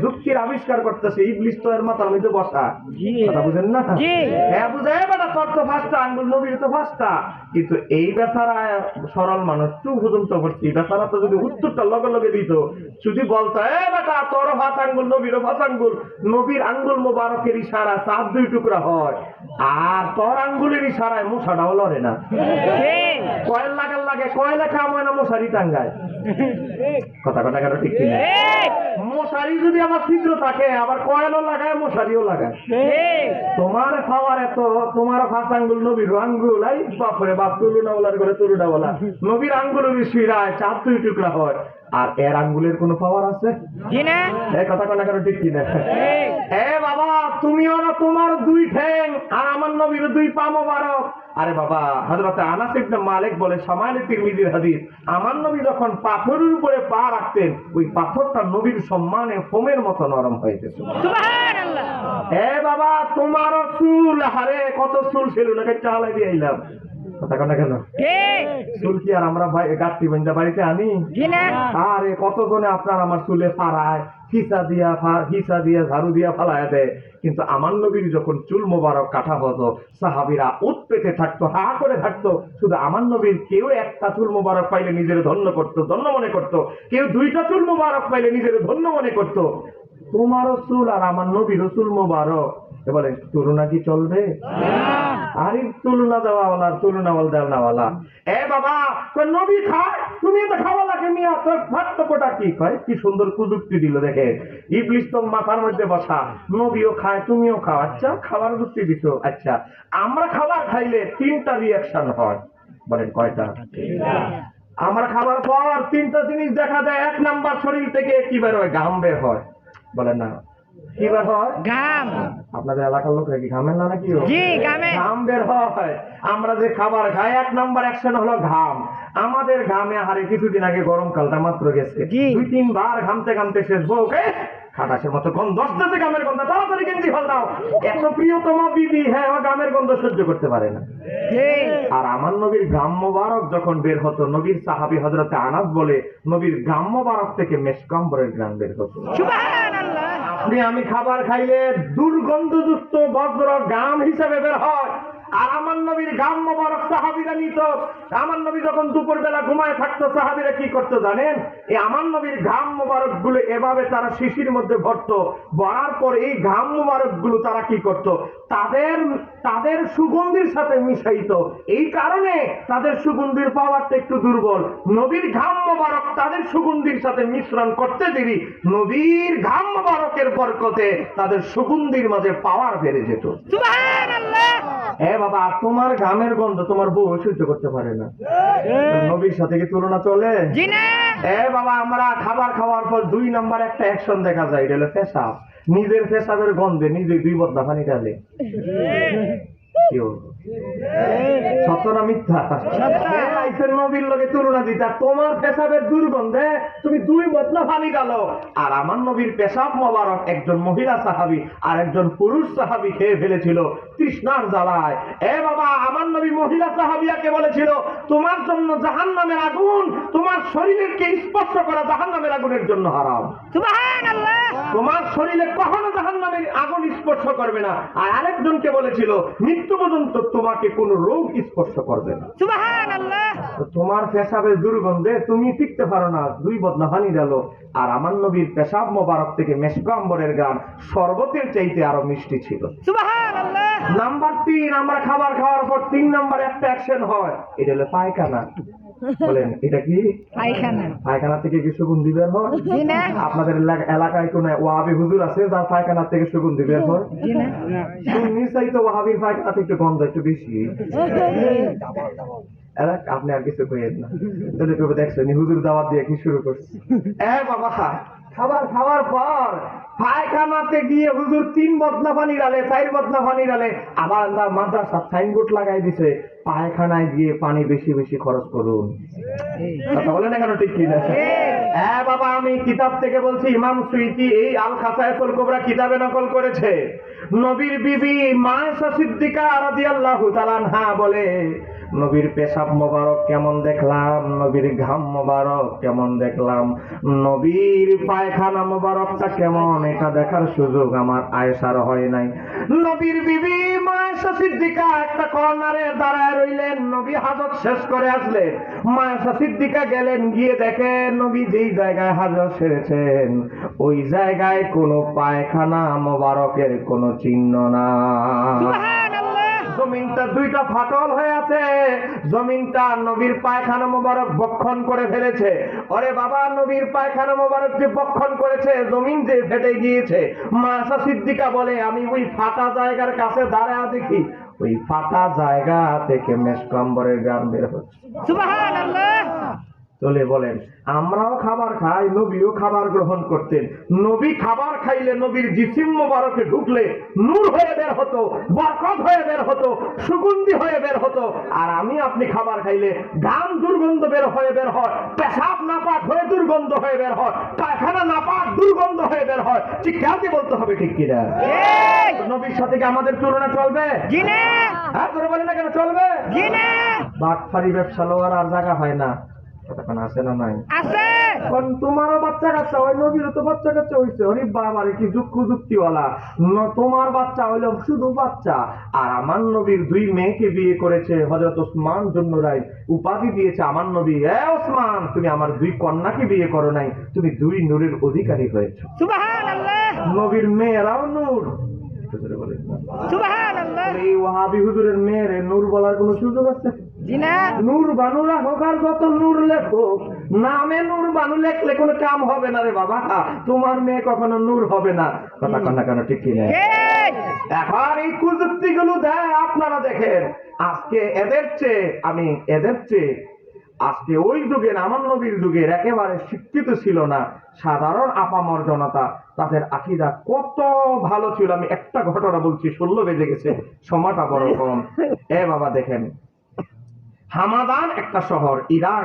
যুক্তির আবিষ্কার করতেছে। ইবলিস তো এর মাথার মধ্যে বসা, কথা বুঝেন না? হ্যাঁ বুঝে বেটা, তোর তো 5টা আঙ্গুল, নবীর তো 5টা। কিন্তু এই বেচারা সরল মানুষ চুপ পর্যন্ত করছি, বেচারা তো যদি উত্তরটা লগে লগে দিত, যদি বলতো এ বেটা তোর 5 আঙ্গুল, নবীরও 5 আঙ্গুল, নবীর আঙ্গুল মোবারকের ইশারা চাপ 2 টুকরা হয়, আর তোর আঙ্গুলের ইশারায় মশাটাও লড়ে না। কয়েল লাগার লাগে, কয়লা খাওয়ায় না মশারি টাঙ্গায়, কথা কেন ঠিক কিনা? মশারি যদি আমার ছিদ্র থাকে, আবার কয়েলও লাগায় মশারিও লাগায়। তোমার খাওয়ার এত, তোমার 5 আঙ্গুল, নবীর আঙ্গুল, এই বাপরে বাপ, তুলুনাওয়ালার ঘরে তুলুনাওয়ালা, নবীর আঙ্গুলের শিরায় চাপ 2 টুকরা হয়, আর এর আঙ্গুলের কোনো পাওয়ার আছে? কথা কেন ঠিক কিনা? হে বাবা, তুমিও না তোমার 2 ঠ্যাং, আর আমার নবীর 2 পা মোবারক। আরে বাবা, হযরত আনাস ইবনে মালিক বলে, শামাইল তিরমিজির হাদিস, আমার নবী যখন পাথরের উপরে পা রাখতেন, ওই পাথরটা নবীর সম্মানে ফোমের মতো নরম হয়ে যেত। সুবহানাল্লাহ। হে বাবা, তোমার চুল, হারে কত চুল ছিল না, কেটে হালাই দিয়ে আইলাম, কথা কেন? চুল কি আর আমরা গাঁটটি বান্ধা বাড়িতে আনি? আরে কতজনে আপনার আমার চুলে ফাড়ায়, হিসা দিয়া ঝাড়ু দিয়া ফালায় দেয়। কিন্তু আমার নবীর যখন চুল মোবারক কাটা হতো, সাহাবীরা উৎপেতে থাকতো, হা করে থাকতো। শুধু আমার নবীর কেউ একটা চুল মোবারক পাইলে নিজের ধন্য মনে করতো, কেউ 2টা চুল মোবারক পাইলে নিজের ধন্য মনে করতো। তোমারও চুল আর আমার নবীরও চুল মোবারক, বলে তুলনা কি চলবে? আরে তুলনা দেওয়াওয়ালা, দেওয়াওয়ালা। এ বাবা, নবী খায়, তুমি তো খাওয়া লাগে মিয়া, তোর পার্থক্যটা কি? কয় কি সুন্দর প্রযুক্তি দিল, দেখে ইবলিস তো মাথার মধ্যে বসা, নবীও খায় তুমিও খাও। আচ্ছা, খাবার যুক্তি দিছো। আচ্ছা, আমরা খাবার খাইলে 3টা রিয়াকশন হয়, বলেন কয়টা? আমরা খাবার পর 3টা জিনিস দেখা যায়। 1 নাম্বার, শরীর থেকে কি বের হয়? ঘাম বের হয়, বলেন না? কি বের হয়? ঘাম। আপনাদের এলাকার লোকরা কি ঘামেন না নাকি? জি, ঘামে। ঘাম বের হয়। আমরা যে খাবার খাই, 1 নাম্বার অ্যাকশন হলো ঘাম। আমাদের ঘামে হারে কিছুদিন আগে গরমকালটা মাত্র গেছে, 2-3 বার ঘামতে শেষ, বউকে খাটাসের মতো গন্ধ আসতেছে, ঘামের গন্ধ, তাড়াতাড়ি গেঞ্জি ফেল দাও। এত প্রিয়তমা বিবি, হ্যাঁ, ও ঘামের গন্ধ সহ্য করতে পারে না। আর আমার নবীর ঘাম মোবারক যখন বের হতো, নবীর সাহাবী হযরতে আনাস বলে, নবীর ঘাম মোবারক থেকে মেশকাম্বরের ঘ্রাণ বের হতো। সুবহানাল্লাহ। আপনি আমি খাবার খাইলে দুর্গন্ধযুক্ত বজ্র ঘাম হিসেবে বের হয়, আর আমার নবীর ঘাম মোবারক সাহাবীরা নিত। আমার নবী যখন দুপুর বেলা ঘুমায় থাকতো, সাহাবীরা কি করতো জানেন? এই আমার নবীর ঘাম মোবারক গুলো এভাবে তারা শিশির মধ্যে ভরতো, ভরার পর এই ঘাম মোবারক গুলো তারা কি করতো? তাদের সুগন্ধির সাথে মিশাইতো। এই কারণে তাদের সুগন্ধির পাওয়ারটা একটু দুর্বল। নবীর ঘাম মোবারক তাদের সুগন্ধির সাথে মিশ্রণ করতে দেরি, নবীর ঘাম মোবারকের বরকতে তাদের সুগন্ধির মাঝে পাওয়ার বেড়ে যেত। সুবহানাল্লাহ। হ্যাঁ বাবা, তোমার ঘামের গন্ধ তোমার বউ সহ্য করতে পারে না, নবীর সাথে কি তুলনা চলে? জি না। বাবা, আমরা খাবার খাওয়ার পর 2 নাম্বার একটা অ্যাকশন দেখা যায়, এটা হলো পেশাব। নিজের পেশাবের গন্ধে নিজে 2 বদনা পানি ঢালে। সত্য না মিথ্যা? নবীর লগে তুলনা দিতা, তোমার পেশাবের দুর্গন্ধে তুমি 2 বদনা পানি ঢালো, আর আমার নবীর পেশাব মোবারক একজন মহিলা সাহাবী আর একজন পুরুষ সাহাবী খেয়ে ফেলেছিল তৃষ্ণার জ্বালায়। বাবা, আমার নবী মহিলা সাহাবিয়াকে বলেছিল, তোমার জন্য জাহান্নামের আগুন, তোমার শরীরকে স্পর্শ করা জাহান্নামের আগুনের জন্য হারাম। সুবহানাল্লাহ। তোমার শরীরে কখনো জাহান্নামের আগুন স্পর্শ করবে না। আর আরেকজনকে বলেছিল, মৃত্যু পর্যন্ত তোমাকে কোনো রোগ স্পর্শ করবে না। সুবহানাল্লাহ। তো তোমার পেশাবের দুর্গন্ধে তুমি টিকতে পারো না, 2 বদনা পানি ঢালো। আর আমার নবীর পেশাব মোবারক থেকে মেশকাম্বরের গান শরবতের চাইতে আরো মিষ্টি ছিল। সুবহানাল্লাহ। নাম্বার 3, আমরা খাবার খাওয়ার পর 3 নাম্বার একটা অ্যাকশন হয়, এটা হলো পায়খানা। বলেন এটা কি? পায়খানা। পায়খানা থেকে কি সুগন্ধি বের হয়? জি না। আপনাদের এলাকায় কোন ওয়াহাবি হুজুর আছে যার পায়খানা থেকে সুগন্ধি বের হয়? জি না। সুন্নি চাইতে ওয়াহাবির পায়খানা থেকে একটু গন্ধ একটু বেশি। আপনি আর কিছু কইেন না, তাহলে কেউ দেখছেন হুজুর দাওয়াত দিয়ে কি শুরু করছে। বাবা খাবার খাওয়ার পর পায়খানাতে গিয়ে হুজুর 3 বদনা পানি ঢালে, 4 বদনা পানি ঢালে। আবার মাদ্রাসা সাইনবোর্ড লাগাই দিছে, পায়খানায় গিয়ে পানি বেশি বেশি খরচ করুন। কথা বলেন না কেন, ঠিক কিনা? বাবা আমি কিতাব থেকে বলছি, ইমাম সুয়ুতী এই আল খাসায়েতুল কুবরা কিতাবে নকল করেছে। নবীর বিবি মায়েশা সিদ্দিকা রাদিয়াল্লাহু তাআলা আনহা বলে, নবীর পেশাব মোবারক কেমন দেখলাম, নবীর ঘাম মোবারক কেমন দেখলাম, নবীর পায়খানা মোবারকটা কেমন, এটা দেখার সুযোগ আমার আয়েশার হয় নাই। নবীর বিবি মায়েশা সিদ্দিকা একটা কর্নারে দাঁড়ায় রইলেন, নবী হাজত শেষ করে আসলেন। মায়েশা সিদ্দিকা গেলেন, গিয়ে দেখেন নবী যেই জায়গায় হাজত সেরেছেন ওই জায়গায় কোনো পায়খানা মোবারকের কোনো চিহ্ন না। জমিনটা 2টা ফাটল হয়ে আছে, জমিনটা নবীর পায়খানা মোবারক বক্ষণ করে ফেলেছে। ওরে বাবা, নবীর পায়খানা মোবারক যে বক্ষণ করেছে, জমিন যে ফেটে গিয়েছে। মায়েশা সিদ্দিকা বলে, আমি ওই ফাটা জায়গার কাছে দাঁড়ায় দেখি ওই ফাটা জায়গা থেকে মেশকাম্বরের গান বের হচ্ছে। সুবহানাল্লাহ। চলে বলেন, আমরাও খাবার খাই, নবীও খাবার গ্রহণ করতেন। নবী খাবার খাইলে নবীর জিসিম মোবারকে ঢুকলে নূর হয়ে বের হতো, বরকত হয়ে বের হতো, সুগন্ধি হয়ে বের হতো। আর আমি আপনি খাবার খাইলে ঘাম দুর্গন্ধ বের হয়, পেশাব নাপাক হয়ে দুর্গন্ধ হয়ে বের হয়, পায়খানা নাপাক দুর্গন্ধ হয়ে বের হয়। ঠিক কাজে বলতে হবে, ঠিক কিনা? নবীর সাথে কি আমাদের তুলনা চলবে? জি না। হ্যাঁ, তোরা বলেন না কেন চলবে? জি না। বাটফারি ব্যবসা লোয়ার আর জায়গা হয় না, কতক্ষণ আছে না নাই? আছে। কারণ তোমারও বাচ্চা কাচ্চা হয়, নবীরও তো বাচ্চা কাচ্চা হয়েছে। আরে বাবারে কি যুক্তিওয়ালা। তোমার বাচ্চা হইলো শুধু বাচ্চা, আর আমার নবীর 2 মেয়েকে বিয়ে করেছে হযরত ওসমান জুন্নুরাই, উপাধি দিয়েছে আমার নবী, ওসমান তুমি আমার 2 কন্যাকে বিয়ে করো নাই, তুমি 2 নূরের অধিকারী হয়েছো। সুবহানাল্লাহ। নবীর মেয়েরাও নূর। সুবহানাল্লাহ। এই ওয়াহাবি হুজুরের মেয়েরে নূর বলার কোনো সুযোগ আছে? জি না। নূর বানুরা হোক আর যত নূর লেখো, নামে নূর বানু লেখলে কোনো কাম হবে না রে বাবা। তোমার মেয়ে কখনো নূর হবে না। কথা কন্যা কেন, ঠিক কিনা? এখন এই কুযুক্তি গুলো দেয় আপনারা দেখেন। আজকে এদের চেয়ে আজকে ওই যুগের আমার নবীর যুগের একেবারে শিক্ষিত ছিল না সাধারণ আপামর জনতা, তাদের আকীদা কত ভালো ছিল। আমি একটা ঘটনা বলছি, 16 বেজে গেছে, সময়টা বড় কম। বাবা দেখেন, হামাদান একটা শহর, ইরান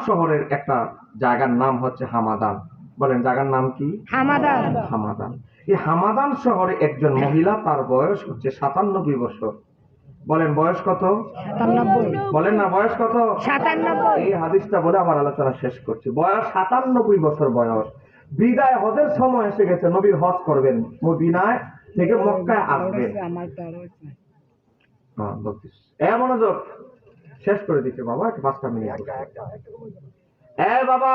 শহরের একটা জায়গার নাম হচ্ছে হামাদান। বলেন জায়গার নাম কি? হামাদান। এই হামাদান শহরে একজন মহিলা, তার বয়স হচ্ছে 97 বছর। বলেন বয়স কত? 97। বলেন না বয়স কত? 97। এই হাদিসটা বলে আমার আলোচনা শেষ করছি। বয়স 97 বছর বয়স। বিদায় হজের সময় এসে গেছে, নবীর হজ করবেন, মদিনায় থেকে মক্কায় আসবেন। মনোযোগ, শেষ করে দিচ্ছে বাবা, 5টা মিনিট। বাবা,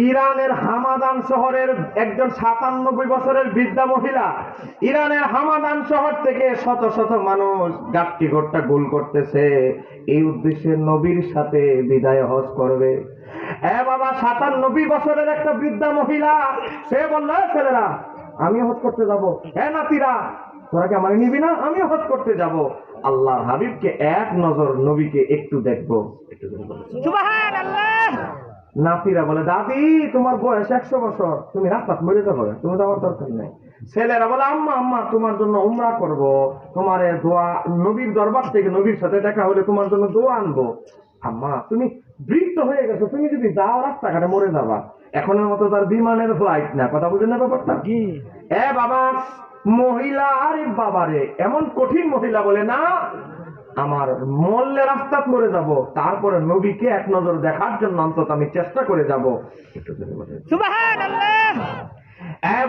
ইরানের হামাদান শহরের একজন 97 বছরের বৃদ্ধা মহিলা, ইরানের হামাদান শহর থেকে শত শত মানুষ গাট্টি গোট্টা গোল করতেছে, এই উদ্দেশ্যে নবীর সাথে বিদায় হজ করবে। বাবা, 97 বছরের একটা বৃদ্ধা মহিলা, সে বলল, ছেলেরা আমি হজ করতে যাবো। নাতিরা তোরা কি আমার নিবি না? আমি হজ করতে যাব। আল্লাহর হাবিবকে এক নজর, নবীকে একটু দেখবো। সুবহানাল্লাহ। নাতিরা বলে, দাদি তোমার বয়স 100 বছর, তুমি রাস্তা মরে যাবে, তুমি যাওয়ার দরকার নেই। ছেলেরা বলে, আম্মা তোমার জন্য উমরা করব, তোমার দোয়া, নবীর দরবার থেকে নবীর সাথে দেখা হলে তোমার জন্য দোয়া আনবো। আম্মা তুমি বৃদ্ধ হয়ে গেছো, তুমি যদি যাও রাস্তাঘাটে মরে যাবা। এখনের মতো তার বিমানের ফ্লাইট না। কথা বুঝেন না ব্যাপারটা? বাবা, মহিলা, আরে বাবারে, এমন কঠিন মহিলা বলে, না আমার মরলে রাস্তাত মরে যাব, তারপরে নবীকে এক নজর দেখার জন্য অন্তত আমি চেষ্টা করে যাব। সুবহানাল্লাহ।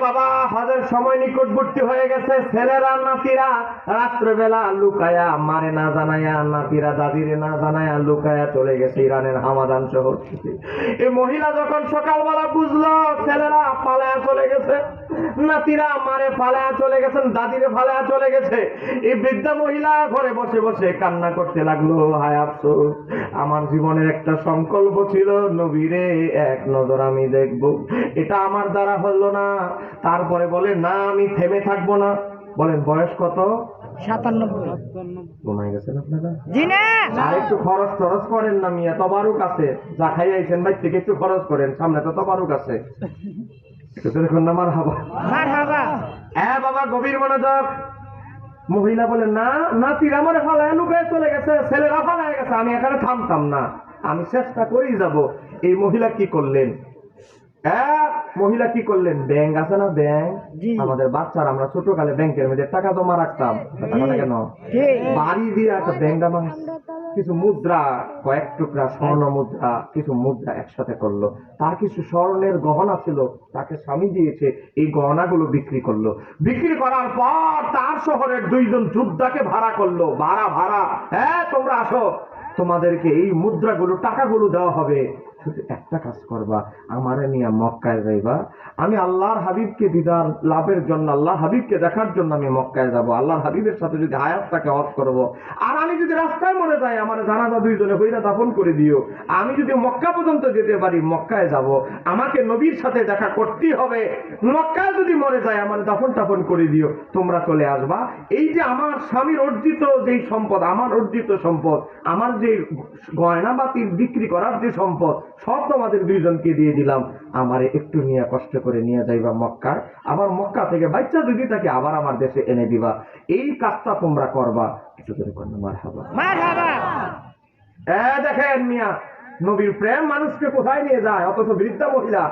বাবা, হজের সময় নিকটবর্তী হয়ে গেছে। ছেলেরা নাতিরা রাত্রেবেলা লুকায়া, মারে না জানায়া, নাতিরা দাদিরে না জানায়া লুকায়া চলে গেছে ইরানের হামাদান শহর থেকে। এই মহিলা যখন সকালবেলা বুঝলো ছেলেরা পালায়া চলে গেছে, নাতিরা মারে ফালায়া চলে গেছেন, দাদিরে ফালায়া চলে গেছে, এই বৃদ্ধা মহিলা ঘরে বসে বসে কান্না করতে লাগলো। হায় আফসোস, আমার জীবনের একটা সংকল্প ছিল, নবীরে এক নজর আমি দেখবো, এটা আমার দ্বারা হলো না। তারপরে বলে না, আমি থেমে থাকবো না। বলেন বয়স কত? 97। ঘুমাই গেছেন আপনারা? জি না। আর একটু খরচ টরচ করেন না মিয়া, তবারুক আছে, যা খাই আইছেন ভাই থেকে একটু খরচ করেন, সামনে তো তবারুক আছে। দেখুন না, মার হাবা। মারহাবা। বাবা, গভীর মনোযোগ। মহিলা বলে না, নাতিরা আমার ফালায় লুকায় চলে গেছে, ছেলেরা ফালায় গেছে, আমি এখানে থামতাম না, আমি চেষ্টা করেই যাব। এই মহিলা কি করলেন? মহিলা কি করলেন? ব্যাংক আছে না, ব্যাংক, আমাদের বাচ্চারা আমরা ছোটকালে ব্যাংকের মধ্যে টাকা জমা রাখতাম, টাকাটা কেন বাড়ি দিয়ে একটা ব্যাংক জমা, কিছু মুদ্রা, কয়েক টুকরা স্বর্ণ মুদ্রা, কিছু মুদ্রা একসাথে করলো। তার কিছু স্বর্ণের গহনা ছিল, তাকে স্বামী দিয়েছে, এই গহনাগুলো বিক্রি করলো। বিক্রি করার পর তার শহরের 2 জন যোদ্ধাকে ভাড়া করলো। ভাড়া, তোমরা আসো, তোমাদেরকে এই মুদ্রাগুলো, টাকাগুলো দেওয়া হবে, শুধু একটা কাজ করবা, আমারে নিয়ে মক্কায় যাইবা, আমি আল্লাহর হাবিবকে দিদার লাভের জন্য, আল্লাহ হাবিবকে দেখার জন্য আমি মক্কায় যাব, আল্লাহর হাবিবের সাথে যদি হায়াতটাকে হজ করব, আর আমি যদি রাস্তায় মরে যাই, আমার জানাজা 2 জনে হইরা দাফন করে দিও, আমি যদি মক্কা পর্যন্ত যেতে পারি, মক্কায় যাব, আমাকে নবীর সাথে দেখা করতেই হবে, মক্কায় যদি মরে যায় আমার দাফন টাফন করে দিও, তোমরা চলে আসবা। এই যে আমার স্বামীর অর্জিত যেই সম্পদ, আমার অর্জিত সম্পদ, আমার যে গয়না বাতি বিক্রি করার যে সম্পদ, সব তোমাদের 2 জনকে দিয়ে দিলাম, আমারে একটু নিয়ে কষ্ট করে নিয়ে যাইবা মক্কায়, আবার মক্কা থেকে বাচ্চা যদি থাকে আবার আমার দেশে এনে দিবা, এই কাজটা তোমরা করবা। একটু করে কন্যা মারহাবা। দেখেন মিয়া, নবীর প্রেম মানুষকে কোথায় নিয়ে যায়, অথচ বৃদ্ধা মহিলা,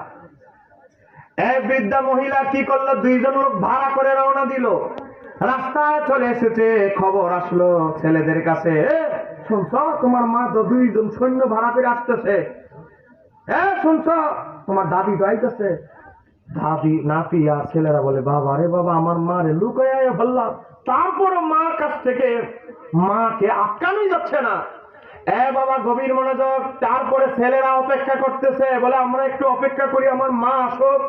বৃদ্ধা মহিলা কি করলো? 2 জন লোক ভাড়া করে রওনা দিল, রাস্তায় চলে এসেছে, খবর আসলো ছেলেদের কাছে, শুনছ তোমার মা তো 2 জন সৈন্য ভাড়া করে আসতেছে, শুনছ তোমার দাদি তো আইতেছে। দাদি, নাতি আর ছেলেরা বলে বাবা রে বাবা, আমার মা রে লুকাইয়া ফেললাম, তারপরও মার কাছ থেকে মাকে আটকানোই যাচ্ছে না। বাবা, গভীর মনোযোগ। তারপরে ছেলেরা অপেক্ষা করতেছে, বলে আমরা একটু অপেক্ষা করি, আমার মা আসুক।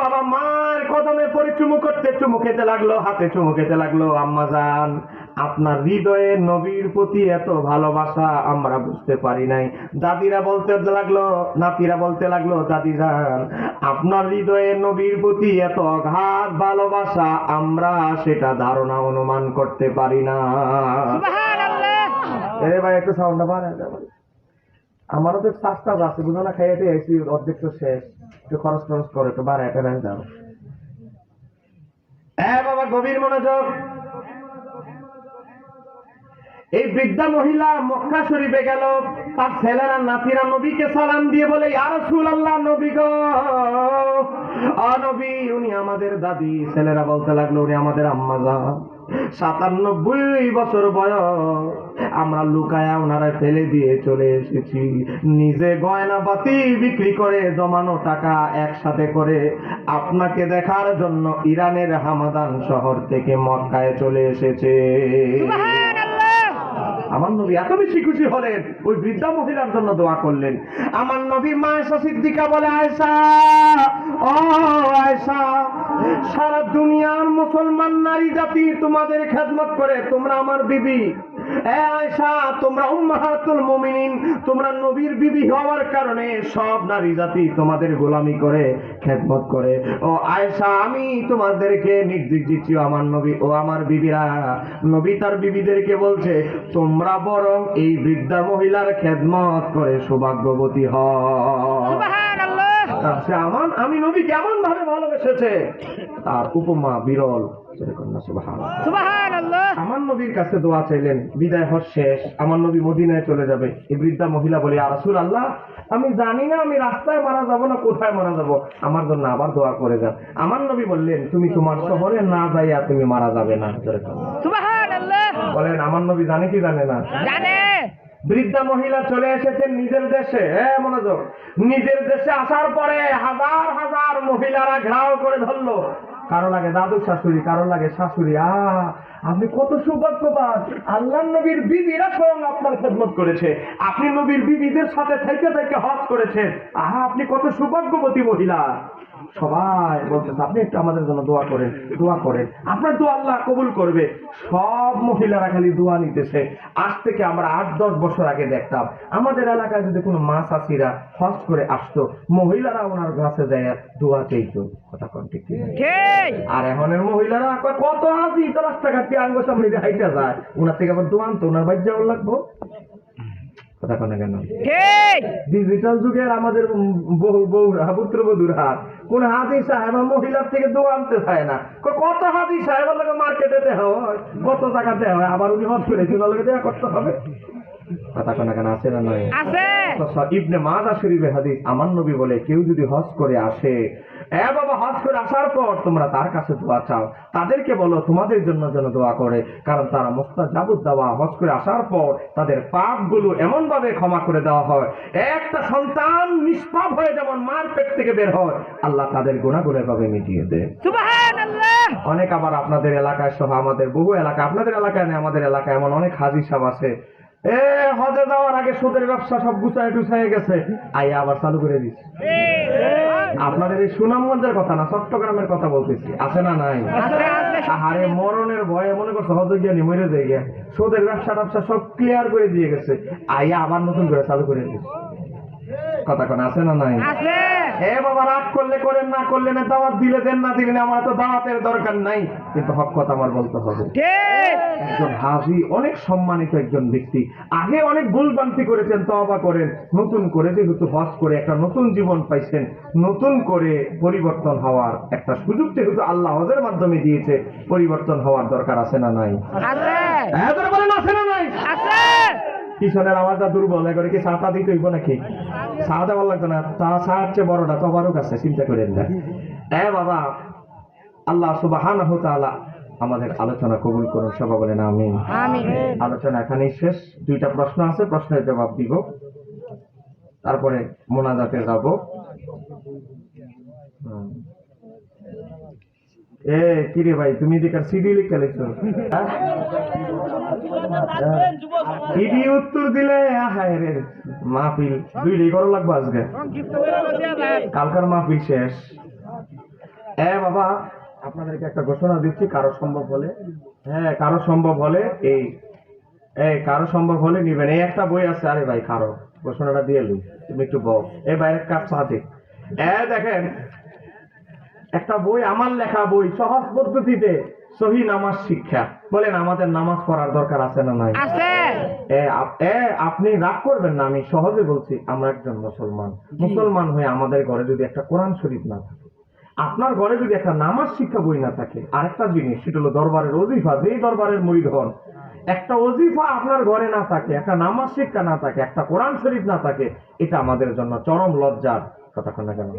বাবা, মার কদমে পরে চুমু করতে, চুমু খেতে লাগলো, হাতে চুমু খেতে লাগলো। আম্মা জান, আপনার হৃদয়ে নবীর প্রতি এত ভালোবাসা আমরা বুঝতে পারি নাই। দাদিরা বলতে লাগলো, নাতিরা বলতে লাগলো, দাদি জান, আপনার হৃদয়ে নবীর প্রতি এত অগাধ ভালোবাসা আমরা সেটা ধারণা অনুমান করতে পারি না। এরে ভাই, একটু সাউন্ডটা বাড়ায় দাও। আমারও তো চাষটা আছে, বুঝো না, খাইতে এসি অর্ধেক তো শেষ, একটু খরচ টরচ করে একটু বাড়ায় একটা নেন যাও। বাবা, গভীর মনোযোগ। এই বৃদ্ধা মহিলা মক্কা শরীফে গেল, তার ছেলেরা নাতিরা নবীকে সালাম দিয়ে বলে, ইয়া রাসূলুল্লাহ, নবী গো, নবী, উনি আমাদের দাদি। ছেলেরা বলতে লাগলো, উনি আমাদের আম্মা জান, 97 বছর বয়স, আমরা লুকায়া ওনারা ফেলে দিয়ে চলে এসেছি, নিজে গয়না বাতি বিক্রি করে জমানো টাকা একসাথে করে আপনাকে দেখার জন্য ইরানের হামাদান শহর থেকে মক্কায় চলে এসেছে। আমার নবী এত বেশি খুশি হলেন, ওই বৃদ্ধা মহিলার জন্য দোয়া করলেন। আমার নবী মা আয়েশা সিদ্দিকা বলে, আয়েশা, ও আয়েশা, সারা দুনিয়ার মুসলমান নারী জাতি তোমাদের খেদমত করে, তোমরা আমার বিবি। আয়েশা, তোমরা উম্মাহাতুল মুমিনিন, তোমরা নবীর বিবি হওয়ার কারণে সব নারী জাতি তোমাদের গোলামি করে, খেদমত করে। ও আয়েশা, আমি তোমাদেরকে নির্দেশ দিচ্ছি, আমার নবী ও আমার বিবিরা, নবী তার বিবিদেরকে বলছে, তোমরা বরং এই বৃদ্ধা মহিলার খেদমত করে সৌভাগ্যবতী হও। আমি নবী কেমন ভাবে ভালোবেসেছে, তার উপমা বিরল। আমার নবীর কাছে দোয়া চাইলেন, বিদায় হজ শেষ, আমার নবী মদিনায় চলে যাবে। এই বৃদ্ধা মহিলা বলে, ইয়া রাসূলুল্লাহ, আমি জানি না আমি রাস্তায় মারা যাবো না কোথায় মারা যাবো, আমার জন্য আবার দোয়া করে যান। আমার নবী বললেন, তুমি তোমার শহরে না যাইয়া তুমি মারা যাবে না। বলেন, আমার নবী জানে কি জানে না? জানে। বৃদ্ধা মহিলা চলে এসেছেন নিজের দেশে। হ্যাঁ, মনোযোগ। নিজের দেশে আসার পরে হাজার হাজার মহিলারা ঘেরাও করে ধরলো। কারো লাগে দাদু শাশুড়ি, কারো লাগে শাশুড়ি। আপনি কত সৌভাগ্যবান, আল্লাহর নবীর বিবিরা স্বয়ং আপনার খেদমত করেছে, আপনি নবীর বিবিদের সাথে থেকে থেকে হজ করেছেন। আপনি কত সৌভাগ্যবতী মহিলা। সবাই বলতেছে আপনি একটু আমাদের জন্য দোয়া করেন, দোয়া করেন, আপনার দোয়া আল্লাহ কবুল করবে। সব মহিলারা খালি দোয়া নিতেছে। আজ থেকে আমরা 8-10 বছর আগে দেখতাম আমাদের এলাকায় যদি কোনো মা চাষিরা হজ করে আসতো, মহিলারা ওনার কাছে যায় দোয়া চাইতো। কথা কোন ঠিক কি? আর এখনের মহিলারা কয় কত হাজি তো রাস্তাঘাট দিয়ে আঙ্গ সামনে দিয়ে হাইটা যায়, ওনার থেকে আবার দোয়া আনতো, ওনার বাড়ি যাওয়ার লাগবো। কথা কোন কেন? ডিজিটাল যুগের আমাদের বউরা পুত্রবধূরা কোন হাজি সাহেব মহিলার থেকে দোয়া আনতে চায় না। কত হাজি সাহেব মার্কেটে দেওয়া হয়, কত টাকা দেওয়া হয়, আবার উনি হজ করেছেন ওনাকে দেওয়া করতে হবে। কথা কোন কেন? আছে না নয়? ইবনে মাজাহ শরীফে হাদিস, আমার নবী বলে কেউ যদি হজ করে আসে, বাবা হজ করে আসার পর তোমরা তার কাছে দোয়া চাও, তাদেরকে বলো তোমাদের জন্য যেন দোয়া করে, কারণ তারা মুস্তাজাবুদ দাওয়া। হজ করে আসার পর তাদের পাপগুলো এমন ভাবে ক্ষমা করে দেওয়া হয়, একটা সন্তান নিষ্পাপ হয়ে যেমন মার পেট থেকে বের হয়, আল্লাহ তাদের গুনাহগুলো এভাবে মিটিয়ে দেয়। সুবহানাল্লাহ। অনেক আবার আপনাদের এলাকায় সহ আমাদের বহু এলাকা, আপনাদের এলাকায় নেই, আমাদের এলাকায় এমন অনেক হাজি সাহেব আছে, হজে যাওয়ার আগে সুদের ব্যবসা সব গুছায় টুছায় গেছে, আইয়া আবার চালু করে দিচ্ছে। আপনাদের এই সুনামগঞ্জের কথা না, চট্টগ্রামের কথা বলতেছি। আছে না নাই? আরে মরণের ভয়ে মনে করছে হজে গিয়ে মরে যায় গিয়া, সুদের ব্যবসা ট্যাবসা সব ক্লিয়ার করে দিয়ে গেছে, আইয়া আবার নতুন করে চালু করে দিচ্ছে। কথা কোন আছে না নাই? বাবা রাগ করলে করেন, না করলে না, দাওয়াত দিলে দেন, না দিলে আমার তো দাওয়াতের দরকার নাই, কিন্তু হক কথা আমার বলতে হবে। একজন হাজি অনেক সম্মানিত একজন ব্যক্তি, আগে অনেক ভুলভ্রান্তি করেছেন, তওবা করেন, নতুন করে যেহেতু হজ করে একটা নতুন জীবন পাইছেন, নতুন করে পরিবর্তন হওয়ার একটা সুযোগ যেহেতু আল্লাহ হজের মাধ্যমে দিয়েছে, পরিবর্তন হওয়ার দরকার আছে না নাই? বলেন আছে না নাই? কিশোরের আওয়াজটা দুর্বল, করে কি চাটা দিতে হইব নাকি? চা দেওয়ার লাগবে না, তা চার চেয়ে বড়টা তো আবারও কাছে, চিন্তা করেন না। বাবা, আল্লাহ সুবহানাহু ওয়া তাআলা আমাদের আলোচনা কবুল করুন, সবাই বলেন আমিন। আলোচনা এখানেই শেষ। 2টা প্রশ্ন আছে, প্রশ্নের জবাব দিব, তারপরে মোনাজাতে যাব। কিরে ভাই, তুমি দেখার সিডি লিখে লিখছো, সিডি উত্তর দিলে মাহফিল 2টাই করো লাগবো আজকে, কালকার মাহফিল শেষ। বাবা, আপনাদেরকে একটা ঘোষণা দিচ্ছি, কারো সম্ভব হলে, কারো সম্ভব হলে কারো সম্ভব হলে নিবেন। এই একটা বই আছে, আরে ভাই কারো ঘোষণাটা দিয়ে লই, তুমি একটু বল। বাইরের কাজ সাথে দেখেন, একটা বই, আমার লেখা বই, সহজ পদ্ধতিতে সহি নামাজ শিক্ষা। বলেন আমাদের নামাজ পড়ার দরকার আছে না নাই? আপনি রাগ করবেন না, আমি সহজে বলছি, আমরা একজন মুসলমান হয়ে আমাদের ঘরে যদি একটা কোরআন শরীফ না থাকে, আপনার ঘরে যদি একটা নামাজ শিক্ষা বই না থাকে, আরেকটা জিনিস সেটা হলো দরবারের ওজিফা, যেই দরবারের মুরিদ হন, একটা ওজিফা আপনার ঘরে না থাকে, একটা নামাজ শিক্ষা না থাকে, একটা কোরআন শরীফ না থাকে, এটা আমাদের জন্য চরম লজ্জার কথা। না কেন?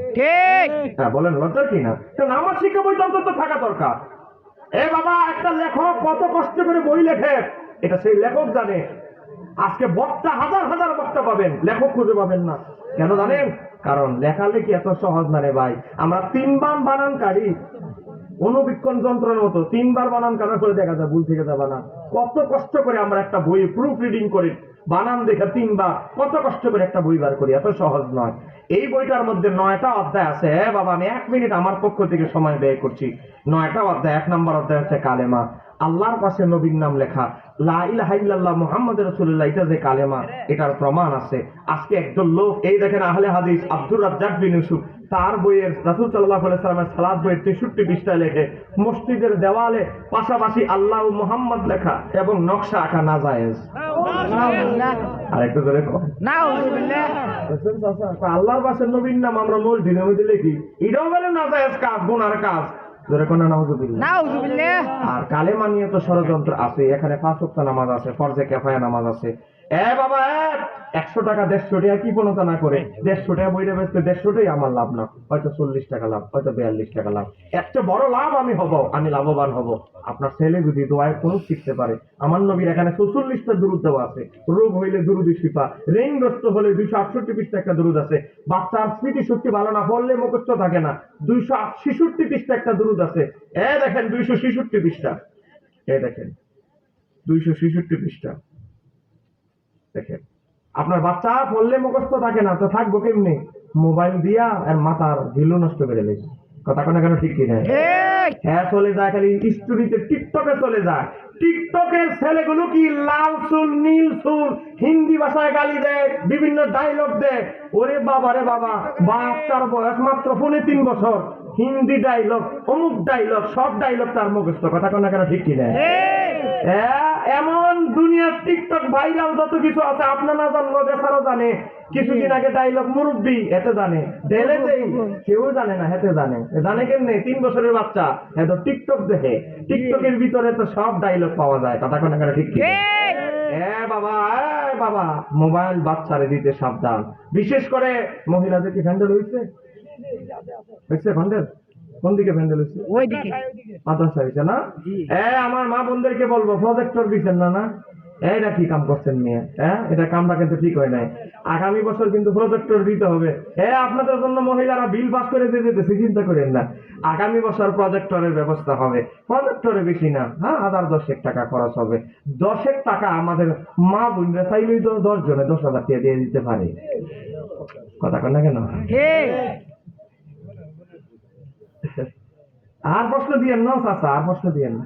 বলেন লজ্জার কি না? নামাজ শিক্ষা বই অন্তত থাকা দরকার। বাবা, একটা লেখক কত কষ্ট করে বই লেখে, এটা সেই লেখক জানে। আজকে বক্তা হাজার হাজার বক্তা পাবেন, লেখক খুঁজে পাবেন না। কেন জানেন? কারণ লেখালেখি এত সহজ না রে ভাই। আমরা 3 বার বানান কাড়ি, অনুবীক্ষণ যন্ত্রের মতো 3 বার বানান কাটার করে দেখা যায় ভুল থেকে যাবে না। কত কষ্ট করে আমরা একটা বই প্রুফ রিডিং করি, বানান দেখে 3 বার, কত কষ্ট করে একটা বই বার করি, এত সহজ নয়। এই বইটার মধ্যে 9টা অধ্যায় আছে। বাবা, আমি 1 মিনিট আমার পক্ষ থেকে সময় ব্যয় করছি। 9টা অধ্যায়। 1 নম্বর অধ্যায় হচ্ছে কালেমা, আল্লাহর পাশে নবীর নাম লেখা, লা ইলাহা ইল্লাল্লাহ মুহাম্মাদুর রাসূলুল্লাহ, এটা যে কালেমা, এটার প্রমাণ আছে। আজকে একজন লোক, এই দেখেন আহলে হাদিস আব্দুর রাজ্জাক বিন ইউসুফ, তার বইয়ের রাসূল সাল্লাল্লাহু আলাইহি সাল্লামের সালাত বইয়ের 63 পৃষ্ঠায় লেখে, মসজিদের দেওয়ালে পাশাপাশি আল্লাহ ও মুহাম্মদ লেখা এবং নকশা আঁকা নাজায়েজ। আরেকটু ধরে আল্লাহর পাশে নবীর নাম আমরা মসজিদের মধ্যে লিখি, এটাও বলে নাজায়েজ কাজ, গুনার কাজ। আর কালেমা নিয়ে তো ষড়যন্ত্র আছে। এখানে 5 ওয়াক্ত নামাজ আছে, ফরজে কিফায়া নামাজ আছে, বাবা 100 টাকা 150 টাকা কি প্রণোদনা করে 150 টাকা বইটা বেচতে 150টাই আমার লাভ না, হয়তো 40 টাকা লাভ, হয়তো 42 টাকা লাভ। একটা বড় লাভ আমি হব, আমি লাভবান হব। আপনার ছেলে যদি দোয়ায় কোন শিখতে পারে, আমার নবীর এখানে 44টা দুরূদ দেওয়া আছে। রোগ হইলে দুরূদ শিফা, ঋণগ্রস্ত হলে 268 পৃষ্ঠা একটা দুরূদ আছে। বাচ্চার স্মৃতি শক্তি ভালো না, পড়লে মুখস্থ থাকে না, 266 পৃষ্ঠা একটা দুরূদ আছে। দেখেন 266 পৃষ্ঠা, দেখেন 266 পৃষ্ঠা দেখেন। আপনার বাচ্চা পড়লে মুখস্থ থাকে না তো থাকবো কেমনি? মোবাইল দিয়া আর মাথার ঢিলু নষ্ট করে লেছে। কথা কোনো কেন ঠিক কিনা? চলে যায় খালি স্টোরিতে, টিকটকে চলে যায়। টিকটকের ছেলেগুলো কি লাল চুল নীল চুল, হিন্দি ভাষায় গালি দেয়, বিভিন্ন ডায়লগ দেয়। ওরে বাবা রে বাবা, বাচ্চার বয়স মাত্র 3.5 বছর, হিন্দি ডায়লগ, অমুক ডায়লগ, সব ডায়লগ তার মুখস্থ। কথা কোনো কেন ঠিক কিনা? এমন দুনিয়ার টিকটক ভাইরাল যত কিছু আছে আপনার না জানলো বেচারা জানে। কিছুদিন আগে ডায়লগ মুরব্বী এতে জানে, ঢেলে দেই কেউ জানে না, হেতে জানে। জানে কেমনে? 3 বছরের বাচ্চা এত টিকটক দেখে, টিকটকের ভিতরে তো সব ডায়লগ পাওয়া যায়। কথা কোনো কেন ঠিক কিনা? বাবা বাবা, মোবাইল বাচ্চারে দিতে সাবধান। বিশেষ করে মহিলাদের কি ভ্যান্ডেল হয়েছে? ভ্যান্ডেল কোন দিকে ভ্যান্ডেল হয়েছে? ওইদিকে মাদ্রাসা হয়েছে না? আমার মা বোনদেরকে বলবো প্রজেক্টর দিচ্ছেন না, না এটা কি কাম করছেন মেয়ে? এটা কামটা কিন্তু ঠিক হয় নাই। আগামী বছর কিন্তু প্রজেক্টর দিতে হবে। আপনাদের জন্য মহিলারা বিল পাস করে দিয়ে যেতেছে, চিন্তা করেন না। আগামী বছর প্রজেক্টরের ব্যবস্থা হবে। প্রজেক্টরে বেশি না, 1010 টাকা খরচ হবে। 10 টাকা আমাদের মা বোনরা চাইলেই তো 10 জনে 10,000 টাকা দিয়ে দিতে পারে। কথা কন না কেন? আর প্রশ্ন দিয়েন না চাচা, আর প্রশ্ন দিয়েন না।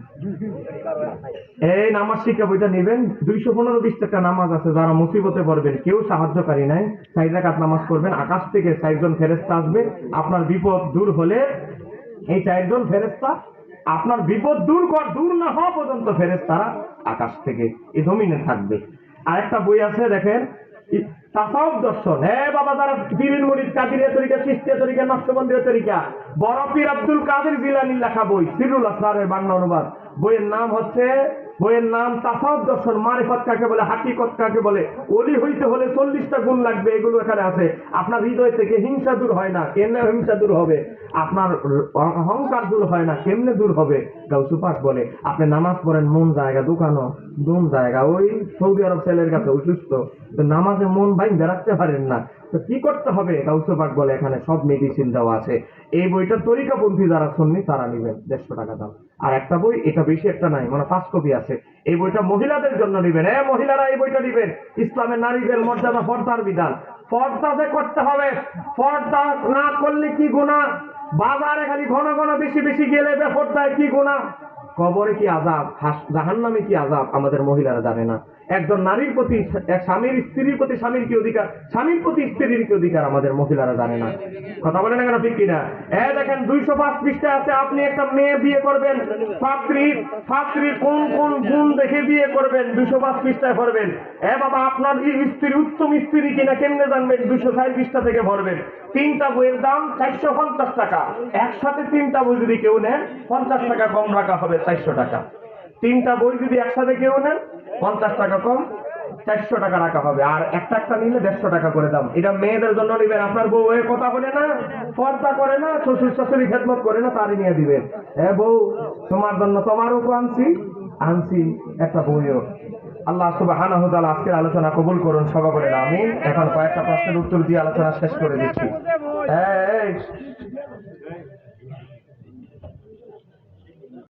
এই নামাজ শিক্ষা বইটা নেবেন, 215 টাকা নামাজ আছে। যারা মুসিবতে পড়বেন, কেউ সাহায্যকারী নাই, 4 রাকাত নামাজ পড়বেন। আকাশ থেকে 4 জন ফেরেশতা আসবে। আপনার বিপদ দূর হলে এই 4 জন ফেরেশতা আপনার বিপদ দূর না হওয়া পর্যন্ত ফেরেশতারা আকাশ থেকে এই জমিনে থাকবে। আরেকটা বই আছে দেখেন, তাসাউফ দর্শন। বাবা, যারা পীর মুরিদ কাদিরিয়া তরিকা, চিশতিয়া তরিকা, নকশবন্দিয়া তরিকা, বড় পীর আব্দুল কাদের জিলানীর লেখা বই, সিরুল আসরারের বাংলা অনুবাদ। বইয়ের নাম তাসাউফ দর্শন। মারিফত কাকে বলে, হাকিকত কাকে বলে, ওলি হইতে হলে 40টা গুণ লাগবে, এগুলো এখানে আছে। আপনার হৃদয় থেকে হিংসা দূর হয় না, কেমনে হিংসা দূর হবে? আপনার অহংকার দূর হয় না, কেমনে দূর হবে? গাউসু পাক বলে, আপনি নামাজ পড়েন, মন জায়গা দোকানো, দুম জায়গা। ওই সৌদি আরব ছেলের কাছে অসুস্থ, তো নামাজে মন বাইন্ধে রাখতে পারেন না, তো কি করতে হবে? গাউসু পাক বলে এখানে সব মেডিসিন দেওয়া আছে। এই বইটা তরিকাপন্থী যারা শুননি তারা নেবেন, 150 টাকা দাম। আর একটা বই, এটা বেশি একটা নাই, মানে 5 কপি আছে। এই বইটা মহিলাদের জন্য নেবেন। মহিলারা এই বইটা নেবেন। ইসলামের নারীদের মর্যাদা, পর্দার বিধান। পর্দা যে করতে হবে, পর্দা না করলে কি গুনাহ? বাজারে খালি ঘন ঘন বেশি বেশি গেলে বেপর্দায় কি গুনাহ? কবরে কি আযাব, জাহান্নামে কি আযাব আমাদের মহিলারা জানে না। একজন নারীর প্রতি, এক স্বামীর স্ত্রীর প্রতি স্বামীর কি অধিকার, স্বামীর প্রতি স্ত্রীর কি অধিকার আমাদের মহিলারা জানে না। কথা বলে না কেন? ঠিক কিনা? দেখেন 205 পৃষ্ঠা আছে। আপনি একটা মেয়ে বিয়ে করবেন, ছাত্রীর কোন কোন গুণ দেখে বিয়ে করবেন, 205 পৃষ্ঠায় পড়বেন। বাবা, আপনার স্ত্রী উত্তম স্ত্রী কিনা কেমনে জানবেন? 204 পৃষ্ঠা থেকে পড়বেন। 3টা বইয়ের দাম 450 টাকা। একসাথে 3টা বই যদি কেউ নেন, 50 টাকা কম রাখা হবে, 400 টাকা। 3টা বই যদি একসাথে কেউ নেন, 50 টাকা কম, 400 টাকা রাখা হবে। আর একটা নিলে 150 টাকা করে দাম। এটা মেয়েদের জন্য নেবেন। আপনার বউ এর কথা বলে না, পর্দা করে না, শ্বশুর শাশুড়ি খেদমত করে না, তারই নিয়ে দিবেন। বউ, তোমার জন্য তোমারও আনছি একটা বইও। আল্লাহ সুবহানাহু ওয়া তাআলা আজকের আলোচনা কবুল করুন, সবাই বলেন আমিন। এখন কয়েকটা প্রশ্নের উত্তর দিয়ে আলোচনা শেষ করে দিচ্ছি।